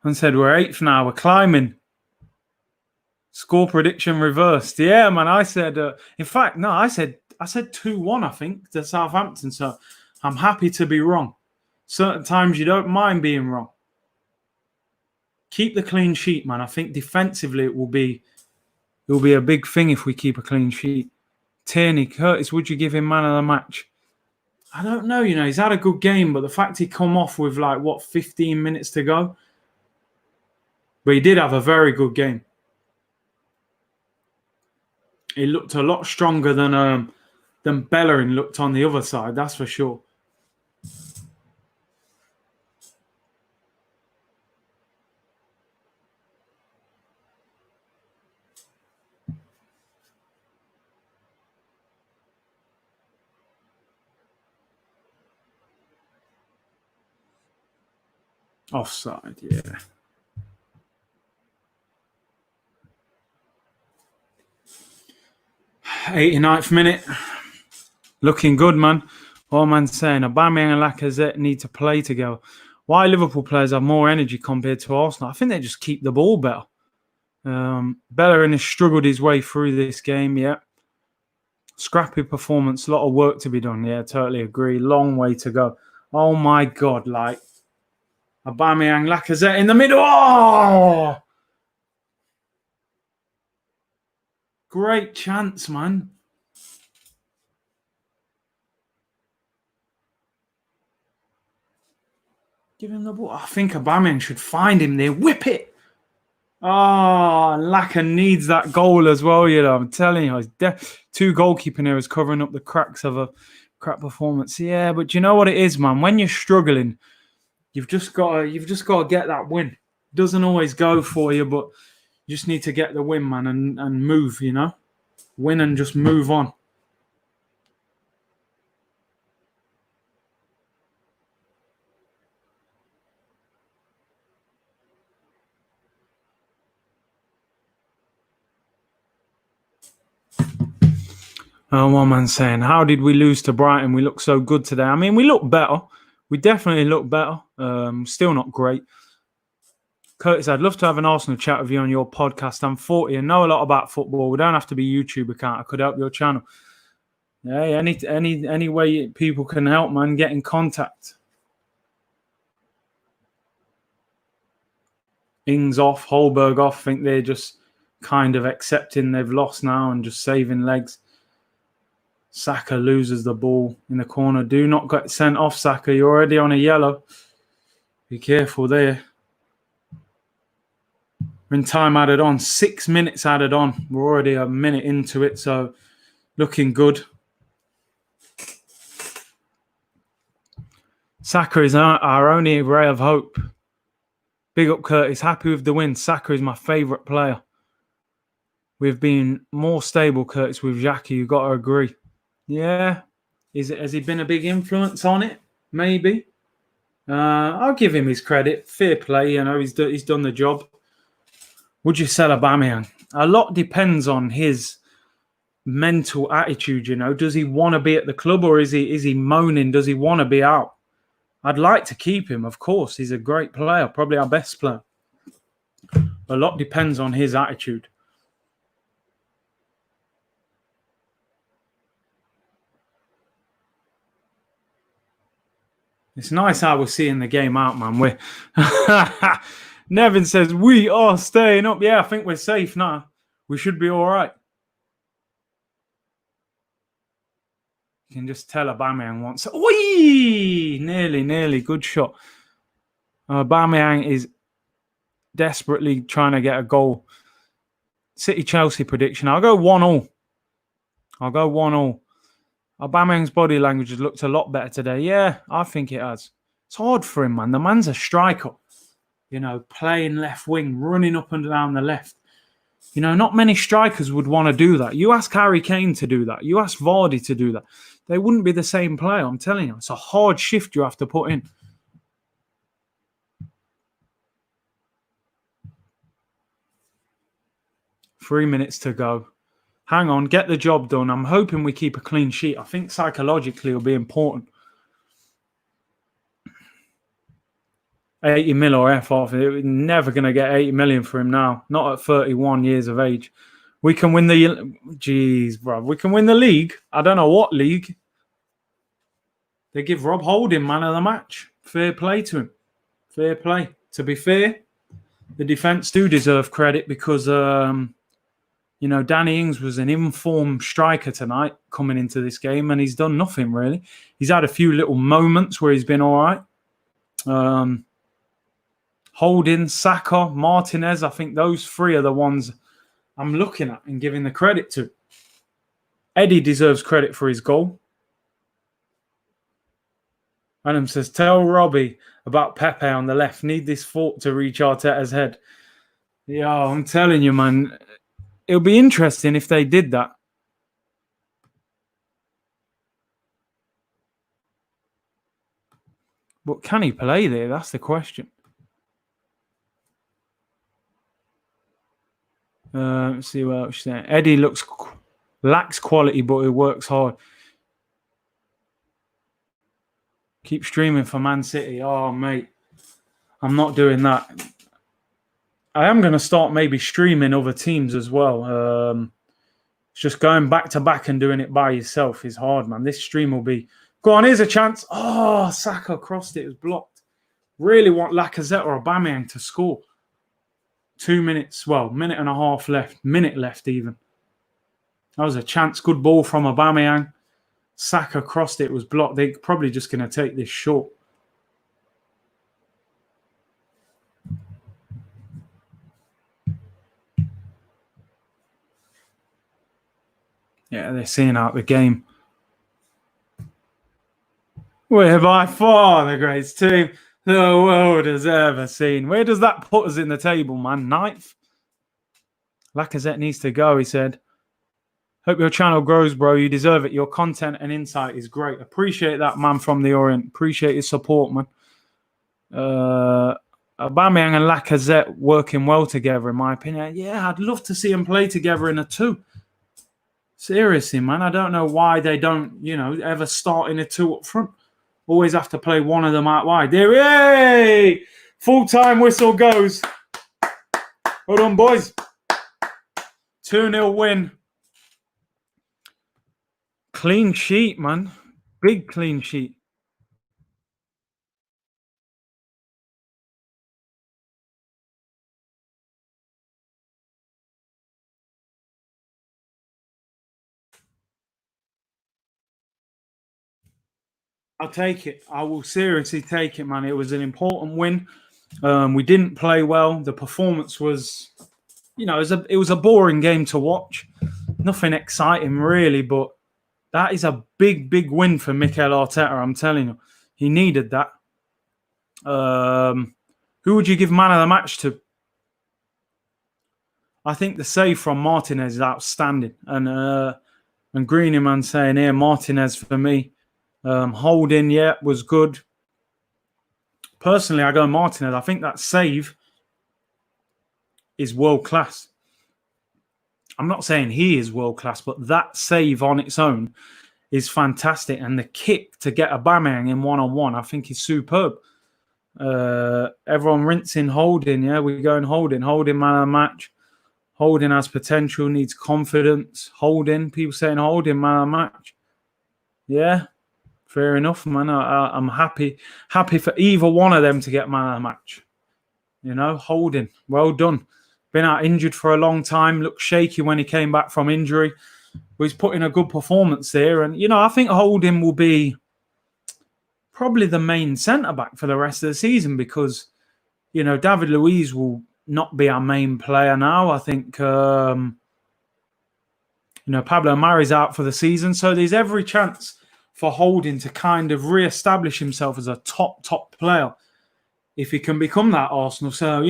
And said we're 8th now. We're climbing. Score prediction reversed. Yeah, man. I said. In fact, no. I said 2-1. I think to Southampton. So I'm happy to be wrong. Certain times you don't mind being wrong. Keep the clean sheet, man. I think defensively it will be a big thing if we keep a clean sheet. Tierney, Curtis, would you give him man of the match? I don't know. You know, he's had a good game, but the fact he come off with 15 minutes to go. But he did have a very good game. He looked a lot stronger than than Bellerin looked on the other side, that's for sure. Offside, yeah. '89th minute. Looking good, man. All man's saying Aubameyang and Lacazette need to play together. Why Liverpool players have more energy compared to Arsenal? I think they just keep the ball better. Bellerin has struggled his way through this game, yeah. Scrappy performance, a lot of work to be done. Yeah, totally agree. Long way to go. Oh my God, like Aubameyang, Lacazette in the middle. Oh! Great chance, man. Give him the ball. I think Aubameyang should find him there. Whip it. Oh, Laka needs that goal as well, you know. I'm telling you, two goalkeeping errors covering up the cracks of a crap performance. Yeah, but you know what it is, man? When you're struggling, you've just got to get that win. Doesn't always go for you, but you just need to get the win, man, and move, you know. Win and just move on. One man saying, how did we lose to Brighton? We look so good today. I mean, we look better. We definitely look better. Still not great. Curtis, I'd love to have an Arsenal chat with you on your podcast. I'm 40 and know a lot about football. We don't have to be YouTube account. I could help your channel. Yeah, any way people can help, man, get in contact. Ings off, Holberg off. I think they're just kind of accepting they've lost now and just saving legs. Saka loses the ball in the corner. Do not get sent off, Saka. You're already on a yellow. Be careful there. When time added on, 6 minutes added on. We're already a minute into it, so looking good. Saka is our only ray of hope. Big up, Curtis. Happy with the win. Saka is my favourite player. We've been more stable, Curtis, with Xhaka. You've got to agree. Yeah. Has he been a big influence on it? Maybe. I'll give him his credit. Fair play. You know, he's done the job. Would you sell Aubameyang? A lot depends on his mental attitude, you know. Does he want to be at the club or is he moaning? Does he want to be out? I'd like to keep him, of course. He's a great player, probably our best player. A lot depends on his attitude. It's nice how we're seeing the game out, man. Nevin says, we are staying up. Yeah, I think we're safe now. We should be all right. You can just tell Aubameyang wants... Whee! Nearly. Good shot. Aubameyang is desperately trying to get a goal. City-Chelsea prediction. I'll go 1-1. Aubameyang's body language has looked a lot better today. Yeah, I think it has. It's hard for him, man. The man's a striker. You know, playing left wing, running up and down the left. You know, not many strikers would want to do that. You ask Harry Kane to do that. You ask Vardy to do that. They wouldn't be the same player, I'm telling you. It's a hard shift you have to put in. Three minutes to go. Hang on, get the job done. I'm hoping we keep a clean sheet. I think psychologically it'll be important. 80 mil or F off. We're never going to get 80 million for him now. Not at 31 years of age. We can win the... Jeez, bro. We can win the league. I don't know what league. They give Rob Holding man of the match. Fair play to him. Fair play. To be fair, the defence do deserve credit because, you know, Danny Ings was an informed striker tonight coming into this game and he's done nothing really. He's had a few little moments where he's been all right. Holding, Saka, Martinez, I think those three are the ones I'm looking at and giving the credit to. Eddie deserves credit for his goal. Adam says, tell Robbie about Pepe on the left. Need this thought to reach Arteta's head. Yeah, I'm telling you, man. It'll be interesting if they did that. But can he play there? That's the question. Let's see what else she's saying. Eddie lacks quality, but he works hard. Keep streaming for Man City. Oh, mate. I'm not doing that. I am going to start maybe streaming other teams as well. Just going back to back and doing it by yourself is hard, man. This stream will be... Go on, here's a chance. Oh, Saka crossed it. It was blocked. Really want Lacazette or Aubameyang to score. 2 minutes, well, minute and a half left. Minute left even. That was a chance. Good ball from Aubameyang. Saka crossed it. It was blocked. They're probably just going to take this short. Yeah, they're seeing out the game. We're by far the greatest team the world has ever seen. Where does that put us in the table, man? 9th? Lacazette needs to go, he said. Hope your channel grows, bro. You deserve it. Your content and insight is great. Appreciate that, man, from the Orient. Appreciate your support, man. Aubameyang and Lacazette working well together, in my opinion. Yeah, I'd love to see them play together in a 2. Seriously, man. I don't know why they don't, ever start in a 2 up front. Always have to play one of them out wide. There, yay! Full-time whistle goes. Hold on, boys. 2-0 win. Clean sheet, man. Big clean sheet. I'll take it. I will seriously take it, man. It was an important win. We didn't play well. The performance was, it was a boring game to watch. Nothing exciting, really, but that is a big, big win for Mikel Arteta, I'm telling you. He needed that. Who would you give man of the match to? I think the save from Martinez is outstanding. And Greenyman saying here, Martinez for me. Holding, yeah, was good. Personally, I go Martinez. I think that save is world class. I'm not saying he is world class, but that save on its own is fantastic. And the kick to get Aubameyang in one-on-one, I think is superb. Everyone rinsing Holding, yeah, we're going Holding. Holding man of the match. Holding has potential, needs confidence. Holding, people saying Holding man of the match. Yeah. Fair enough, man. I'm happy for either one of them to get man of the match. Holding. Well done. Been out injured for a long time. Looked shaky when he came back from injury. But he's put in a good performance there. And, I think Holding will be probably the main centre-back for the rest of the season because, David Luiz will not be our main player now. I think, Pablo Mari's out for the season. So there's every chance for Holding to kind of re-establish himself as a top player if he can become that Arsenal. So,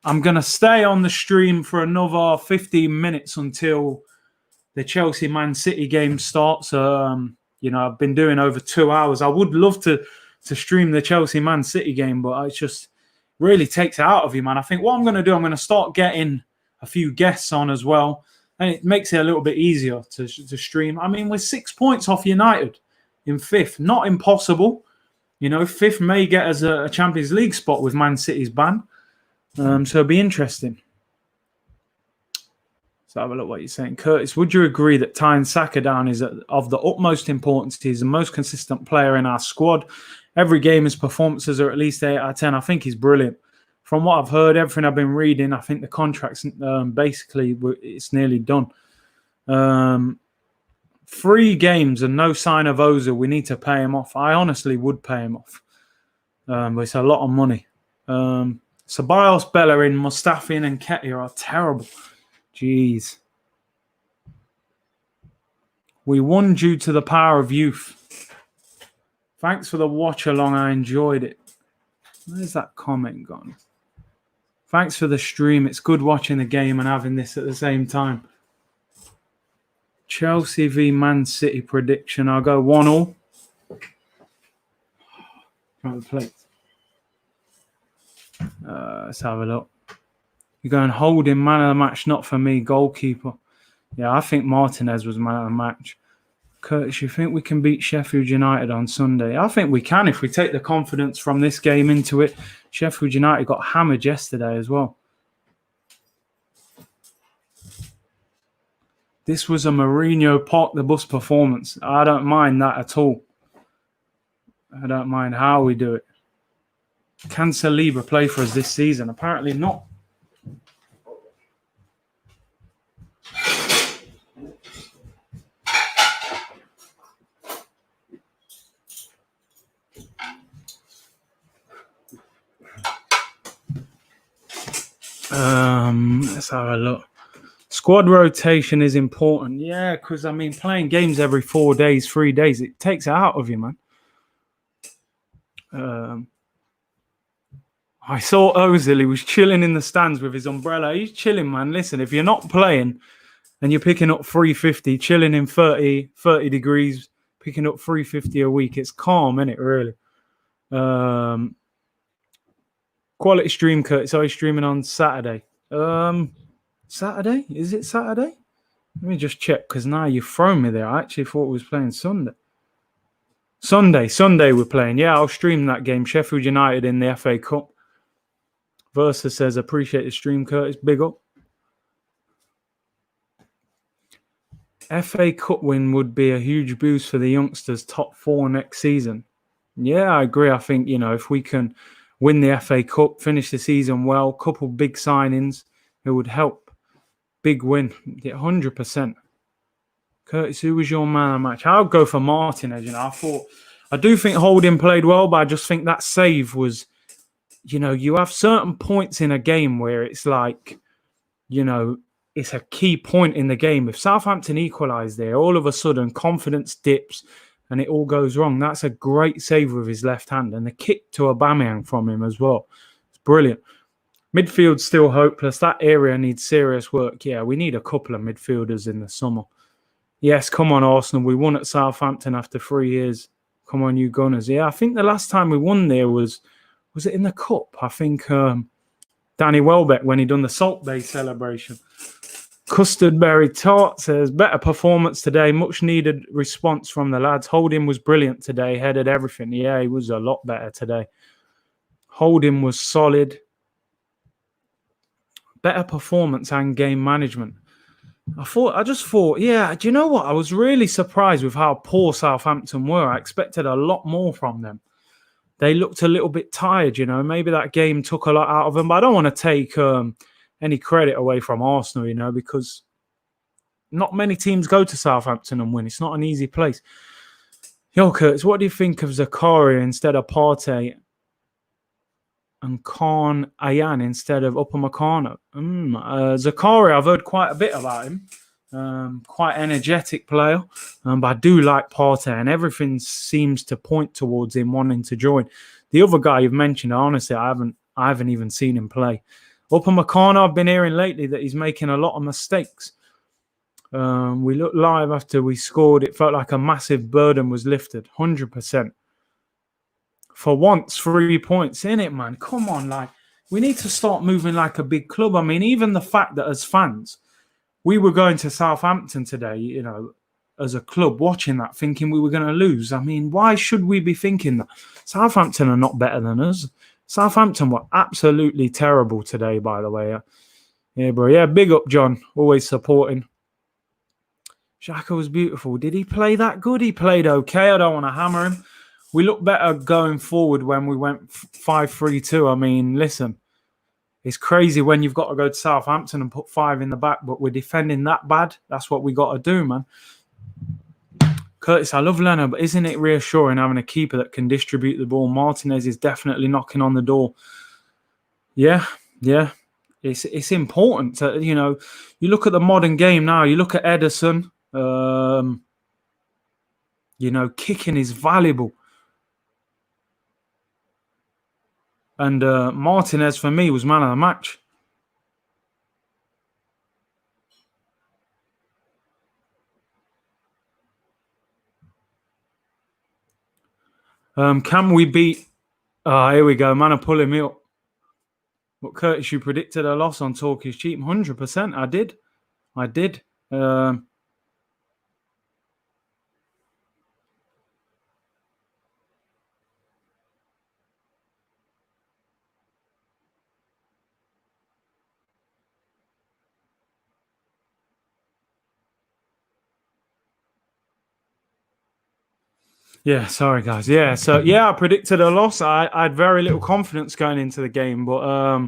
I'm going to stay on the stream for another 15 minutes until the Chelsea-Man City game starts. I've been doing over 2 hours. I would love to stream the Chelsea-Man City game, but it just really takes it out of you, man. I think what I'm going to do, I'm going to start getting a few guests on as well. And it makes it a little bit easier to stream. I mean, we're 6 points off United in 5th. Not impossible. 5th may get us a Champions League spot with Man City's ban. So it'll be interesting. So have a look what you're saying. Curtis, would you agree that tying Saka down is of the utmost importance? He's the most consistent player in our squad. Every game his performances are at least 8 out of 10. I think he's brilliant. From what I've heard, everything I've been reading, I think the contract's basically it's nearly done. 3 games and no sign of Ozil. We need to pay him off. I honestly would pay him off. But it's a lot of money. Ceballos, Bellerin, Mustafi and Nketiah are terrible. Jeez. We won due to the power of youth. Thanks for the watch along. I enjoyed it. Where's that comment gone? Thanks for the stream. It's good watching the game and having this at the same time. Chelsea v Man City prediction. I'll go 1-1. Right, the plate. Let's have a look. You're going Holding, man of the match, not for me, goalkeeper. Yeah, I think Martinez was man of the match. Curtis, you think we can beat Sheffield United on Sunday? I think we can if we take the confidence from this game into it. Sheffield United got hammered yesterday as well. This was a Mourinho park the bus performance. I don't mind that at all. I don't mind how we do it. Can Saliba play for us this season? Apparently not. Let's have a look. Squad rotation is important. Yeah, because, I mean, playing games every 4 days, 3 days, it takes it out of you, man. I saw Ozil. He was chilling in the stands with his umbrella. He's chilling, man. Listen, if you're not playing and you're picking up 350, chilling in 30 degrees, picking up 350 a week, it's calm, isn't it, really? Quality stream, Curtis. Are you streaming on Saturday? Saturday? Is it Saturday? Let me just check, because now you've thrown me there. I actually thought we was playing Sunday. Sunday we're playing. Yeah, I'll stream that game. Sheffield United in the FA Cup. Versa says, appreciate the stream, Curtis. Big up. FA Cup win would be a huge boost for the youngsters, top 4 next season. Yeah, I agree. I think, if we can win the FA Cup, finish the season well, couple big signings, it would help. Big win. Yeah, 100%. Curtis, who was your man of the match? I'll go for Martinez. I do think Holding played well, but I just think that save was, you have certain points in a game where it's like, it's a key point in the game. If Southampton equalise there, all of a sudden confidence dips and it all goes wrong. That's a great save with his left hand, and the kick to Aubameyang from him as well. It's brilliant. Midfield's still hopeless. That area needs serious work. Yeah, we need a couple of midfielders in the summer. Yes, come on, Arsenal. We won at Southampton after 3 years. Come on, you Gunners. Yeah, I think the last time we won there was it in the Cup? I think Danny Welbeck, when he done the Salt Bay celebration. Custard Berry Tart says, better performance today. Much needed response from the lads. Holding was brilliant today. Headed everything. Yeah, he was a lot better today. Holding was solid. Better performance and game management. I just thought, yeah, do you know what? I was really surprised with how poor Southampton were. I expected a lot more from them. They looked a little bit tired, Maybe that game took a lot out of them. But I don't want to take any credit away from Arsenal, because not many teams go to Southampton and win. It's not an easy place. Yo, Curtis, what do you think of Zakaria instead of Partey and Khan Ayan instead of Upamecano? Zakaria, I've heard quite a bit about him. Quite energetic player, but I do like Partey, and everything seems to point towards him wanting to join. The other guy you've mentioned, honestly, I haven't even seen him play. Upamecano, I've been hearing lately that he's making a lot of mistakes. We looked live after we scored. It felt like a massive burden was lifted. 100%. For once, 3 points in it, man. Come on, we need to start moving like a big club. I mean, even the fact that as fans, we were going to Southampton today, as a club, watching that, thinking we were going to lose. I mean, why should we be thinking that? Southampton are not better than us. Southampton were absolutely terrible today, by the way. Yeah, bro. Yeah, big up, John. Always supporting. Xhaka was beautiful. Did he play that good? He played okay. I don't want to hammer him. We look better going forward when we went 5-3-2. I mean, listen, it's crazy when you've got to go to Southampton and put 5 in the back, but we're defending that bad. That's what we got to do, man. Curtis, I love Leonard, but isn't it reassuring having a keeper that can distribute the ball? Martinez is definitely knocking on the door. Yeah. It's important to, you look at the modern game now. You look at Ederson. You know, kicking is valuable. And Martinez, for me, was man of the match. Can we beat... here we go, man are pulling me up. But Curtis, you predicted a loss on Talk is Cheap. 100%, I did. Yeah, sorry guys. Yeah, so I predicted a loss. I had very little confidence going into the game, but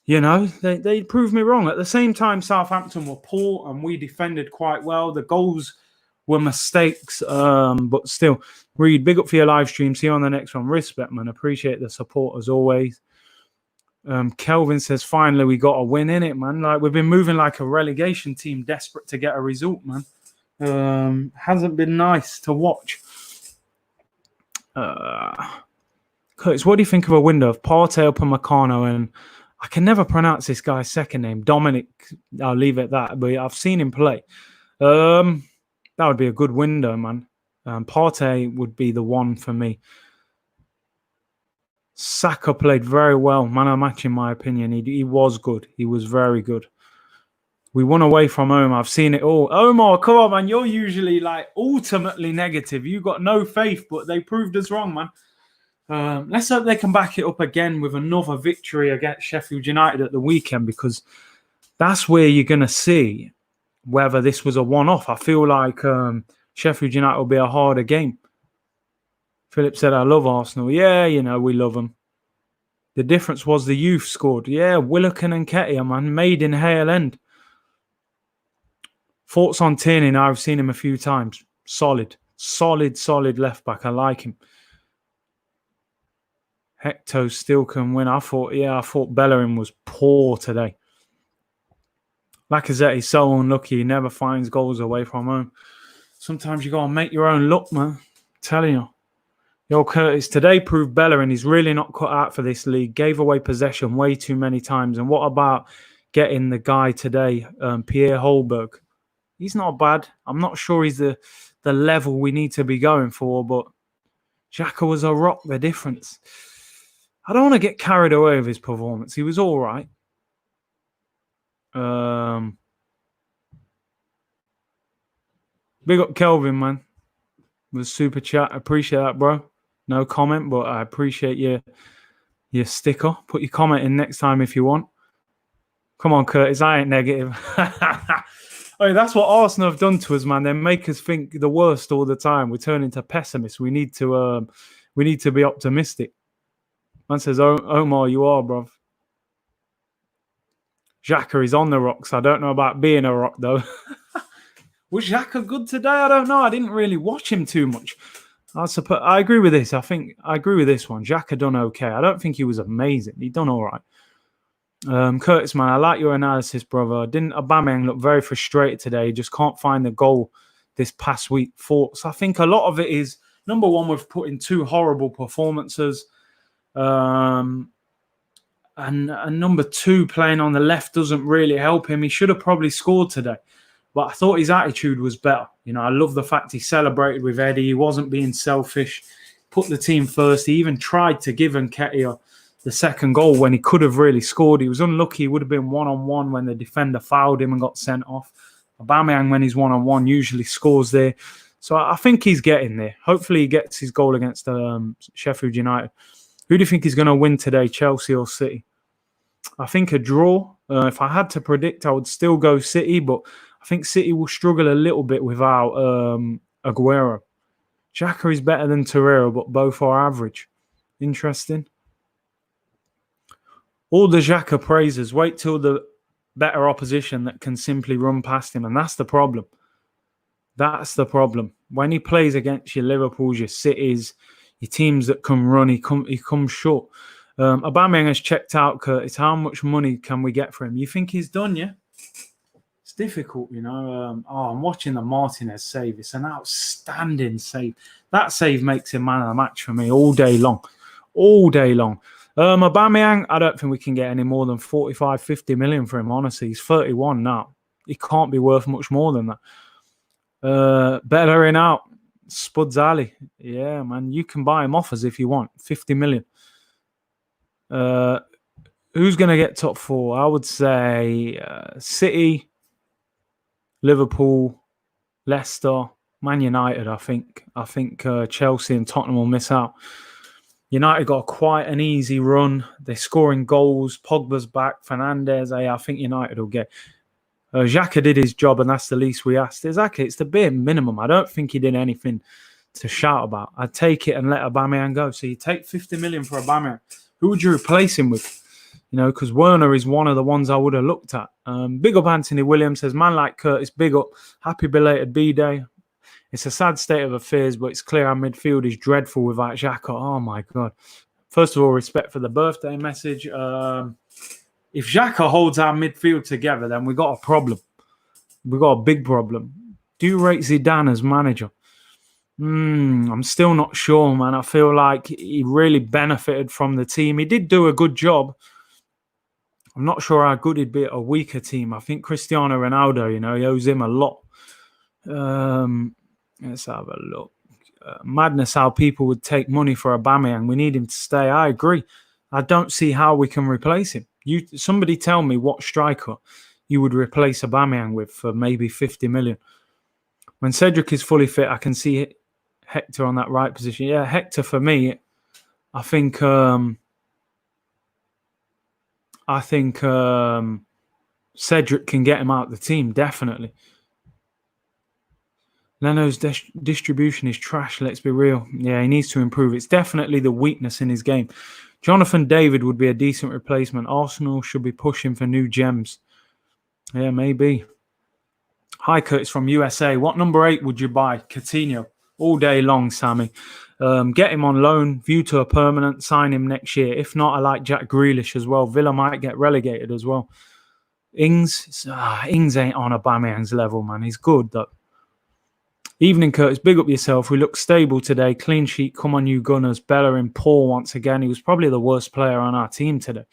you know, they proved me wrong. At the same time, Southampton were poor and we defended quite well. The goals were mistakes, but still, Reed, big up for your live stream. See you on the next one. Respect, man. Appreciate the support as always. Kelvin says, finally, we got a win in it, man. Like, we've been moving like a relegation team, desperate to get a result, man. Hasn't been nice to watch. Curtis, what do you think of a window of Partey, Upamecano, and I can never pronounce this guy's second name, Dominic? I'll leave it at that, but I've seen him play. That would be a good window, man. Partey would be the one for me. Saka played very well, man of the match in my opinion. He was good. He was very good. We won away from home. I've seen it all. Omar, come on, man. You're usually like ultimately negative. You got no faith, but they proved us wrong, man. Let's hope they can back it up again with another victory against Sheffield United at the weekend, because that's where you're going to see whether this was a one-off. I feel like Sheffield United will be a harder game. Philip said, I love Arsenal. Yeah, you know, we love them. The difference was the youth scored. Yeah, Willock and Nketiah, man. Made in Hale End. Thoughts on Tierney? Now, I've seen him a few times. Solid left back. I like him. Hector still can win. I thought Bellerin was poor today. Lacazette is so unlucky. He never finds goals away from home. Sometimes you got to make your own luck, man. I'm telling you. Yo, Curtis, today proved Bellerin is really not cut out for this league. Gave away possession way too many times. And what about getting the guy today, Pierre Holberg? He's not bad. I'm not sure he's the level we need to be going for, but Xhaka was a rock, the difference. I don't want to get carried away with his performance. He was all right. Big up Kelvin, man. With super chat. I appreciate that, bro. No comment, but I appreciate your sticker. Put your comment in next time if you want. Come on, Curtis. I ain't negative. Oh, that's what Arsenal have done to us, man. They make us think the worst all the time. We turn into pessimists. We need to be optimistic. Man says, Omar, you are, bruv. Xhaka is on the rocks. I don't know about being a rock, though. Was Xhaka good today? I don't know. I didn't really watch him too much. I agree with this. I agree with this one. Xhaka done okay. I don't think he was amazing. He done all right. Curtis, man, I like your analysis, brother. Didn't Aubameyang look very frustrated today? He just can't find the goal this past week. Thoughts? I think a lot of it is, number one, we've put in two horrible performances. And number two, playing on the left doesn't really help him. He should have probably scored today. But I thought his attitude was better. You know, I love the fact he celebrated with Eddie. He wasn't being selfish. Put the team first. He even tried to give Nketiah the second goal when he could have really scored. He was unlucky. He would have been one-on-one when the defender fouled him and got sent off. Aubameyang, when he's one-on-one, usually scores there. So I think he's getting there. Hopefully he gets his goal against Sheffield United. Who do you think is going to win today, Chelsea or City? I think a draw. If I had to predict, I would still go City, but I think City will struggle a little bit without Aguero. Xhaka is better than Torreira, but both are average. Interesting. All the Xhaka praises. Wait till the better opposition that can simply run past him, and that's the problem. That's the problem. When he plays against your Liverpools, your Cities, your teams that can run, he comes short. Aubameyang has checked out, Curtis. How much money can we get for him? You think he's done, yeah? It's difficult, you know. I'm watching the Martinez save. It's an outstanding save. That save makes him man of the match for me all day long. All day long. Aubameyang, I don't think we can get any more than 45, 50 million for him, honestly. He's 31 now. He can't be worth much more than that. Bellerin out. Spuds Ali. Yeah, man. You can buy him offers if you want. 50 million. Who's going to get top four? I would say City, Liverpool, Leicester, Man United, I think. I think Chelsea and Tottenham will miss out. United got quite an easy run. They're scoring goals. Pogba's back. Fernandes. I think United will get. Xhaka did his job, and that's the least we asked. Exactly. It's the bare minimum. I don't think he did anything to shout about. I'd take it and let Aubameyang go. So you take 50 million for Aubameyang. Who would you replace him with? You know, because Werner is one of the ones I would have looked at. Big up Anthony Williams says, man like Curtis, big up. Happy belated B-Day. It's a sad state of affairs, but it's clear our midfield is dreadful without Xhaka. Oh, my God. First of all, respect for the birthday message. If Xhaka holds our midfield together, then we got a problem. We got a big problem. Do you rate Zidane as manager? I'm still not sure, man. I feel like he really benefited from the team. He did do a good job. I'm not sure how good he'd be at a weaker team. I think Cristiano Ronaldo, you know, he owes him a lot. Let's have a look. Madness how people would take money for Aubameyang. We need him to stay. I agree. I don't see how we can replace him. Somebody tell me what striker you would replace Aubameyang with for maybe 50 million. When Cedric is fully fit, I can see Hector on that right position. Yeah, Hector for me, I think Cedric can get him out of the team, definitely. Leno's distribution is trash, let's be real. Yeah, he needs to improve. It's definitely the weakness in his game. Jonathan David would be a decent replacement. Arsenal should be pushing for new gems. Yeah, maybe. Hi, Curtis from USA. What number 8 would you buy? Coutinho. All day long, Sammy. Get him on loan, view to a permanent, sign him next year. If not, I like Jack Grealish as well. Villa might get relegated as well. Ings ain't on Aubameyang's level, man. He's good, though. Evening, Curtis. Big up yourself. We look stable today. Clean sheet. Come on, you Gunners. Bellerin poor once again. He was probably the worst player on our team today.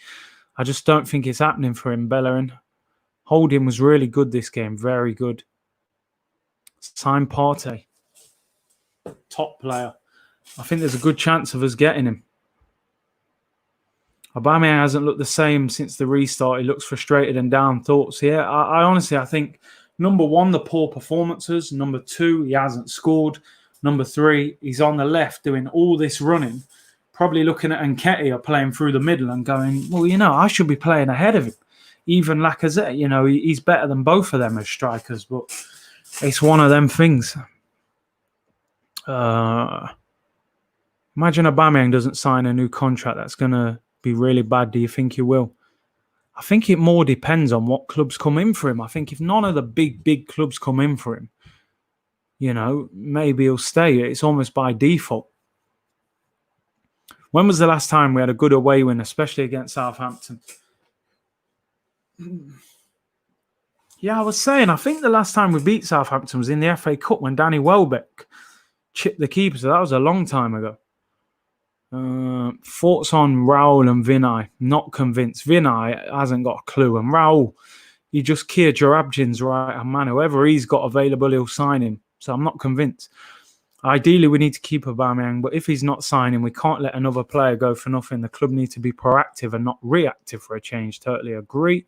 I just don't think it's happening for him, Bellerin. Holding was really good this game. Very good. Sign Partey. Top player. I think there's a good chance of us getting him. Aubameyang hasn't looked the same since the restart. He looks frustrated and down. Thoughts? Yeah, I honestly, I think number 1, the poor performances. Number 2, he hasn't scored. Number 3, he's on the left doing all this running. Probably looking at Nketiah playing through the middle and going, well, you know, I should be playing ahead of him. Even Lacazette, you know, he's better than both of them as strikers, but it's one of them things. Imagine Aubameyang doesn't sign a new contract. That's going to be really bad. Do you think he will? I think it more depends on what clubs come in for him. I think if none of the big clubs come in for him, you know, maybe he'll stay. It's almost by default. When was the last time we had a good away win, especially against Southampton? Yeah, I was saying, I think the last time we beat Southampton was in the FA Cup when Danny Welbeck chipped the keeper. So that was a long time ago. Thoughts on Raul and Vinay? Not convinced. Vinay hasn't got a clue. And Raul, you just Kia Jarabjin's right. And man, whoever he's got available, he'll sign him. So I'm not convinced. Ideally, we need to keep Aubameyang. But if he's not signing, we can't let another player go for nothing. The club needs to be proactive and not reactive for a change. Totally agree.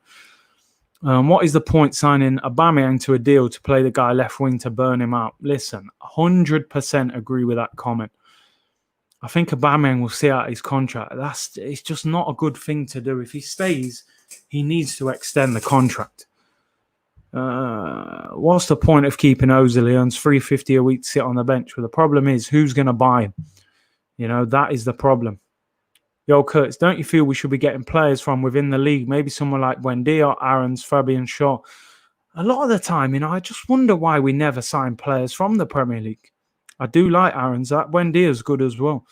What is the point signing Aubameyang to a deal to play the guy left wing to burn him out? Listen, 100% agree with that comment. I think Aubameyang will see out his contract. It's just not a good thing to do. If he stays, he needs to extend the contract. What's the point of keeping Ozil? He earns $350 a week to sit on the bench. Well, the problem is, who's going to buy him? You know, that is the problem. Yo, Curtis, don't you feel we should be getting players from within the league? Maybe someone like Buendia, Aarons, Fabian Shaw. A lot of the time, you know, I just wonder why we never sign players from the Premier League. I do like Aarons. That Buendia is good as well.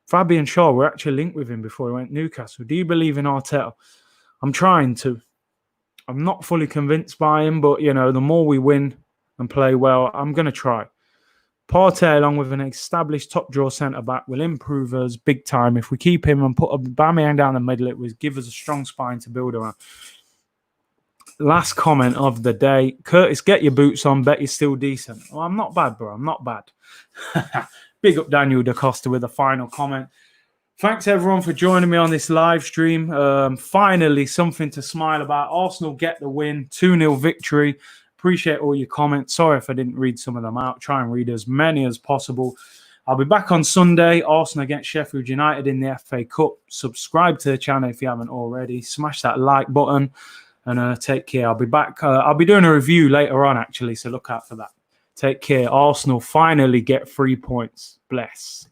Fabian Shaw, we're actually linked with him before he went to Newcastle. Do you believe in Arteta? I'm trying to. I'm not fully convinced by him, but, you know, the more we win and play well, I'm going to try. Partey, along with an established top draw centre-back, will improve us big time. If we keep him and put Aubameyang down the middle, it will give us a strong spine to build around. Last comment of the day. Curtis, get your boots on. Bet you're still decent. Well, I'm not bad, bro. I'm not bad. Big up Daniel Da Costa with a final comment. Thanks, everyone, for joining me on this live stream. Finally, something to smile about. Arsenal get the win. 2-0 victory. Appreciate all your comments. Sorry if I didn't read some of them out. Try and read as many as possible. I'll be back on Sunday. Arsenal against Sheffield United in the FA Cup. Subscribe to the channel if you haven't already. Smash that like button. And take care. I'll be back. I'll be doing a review later on, actually, so look out for that. Take care. Arsenal finally get 3 points. Bless.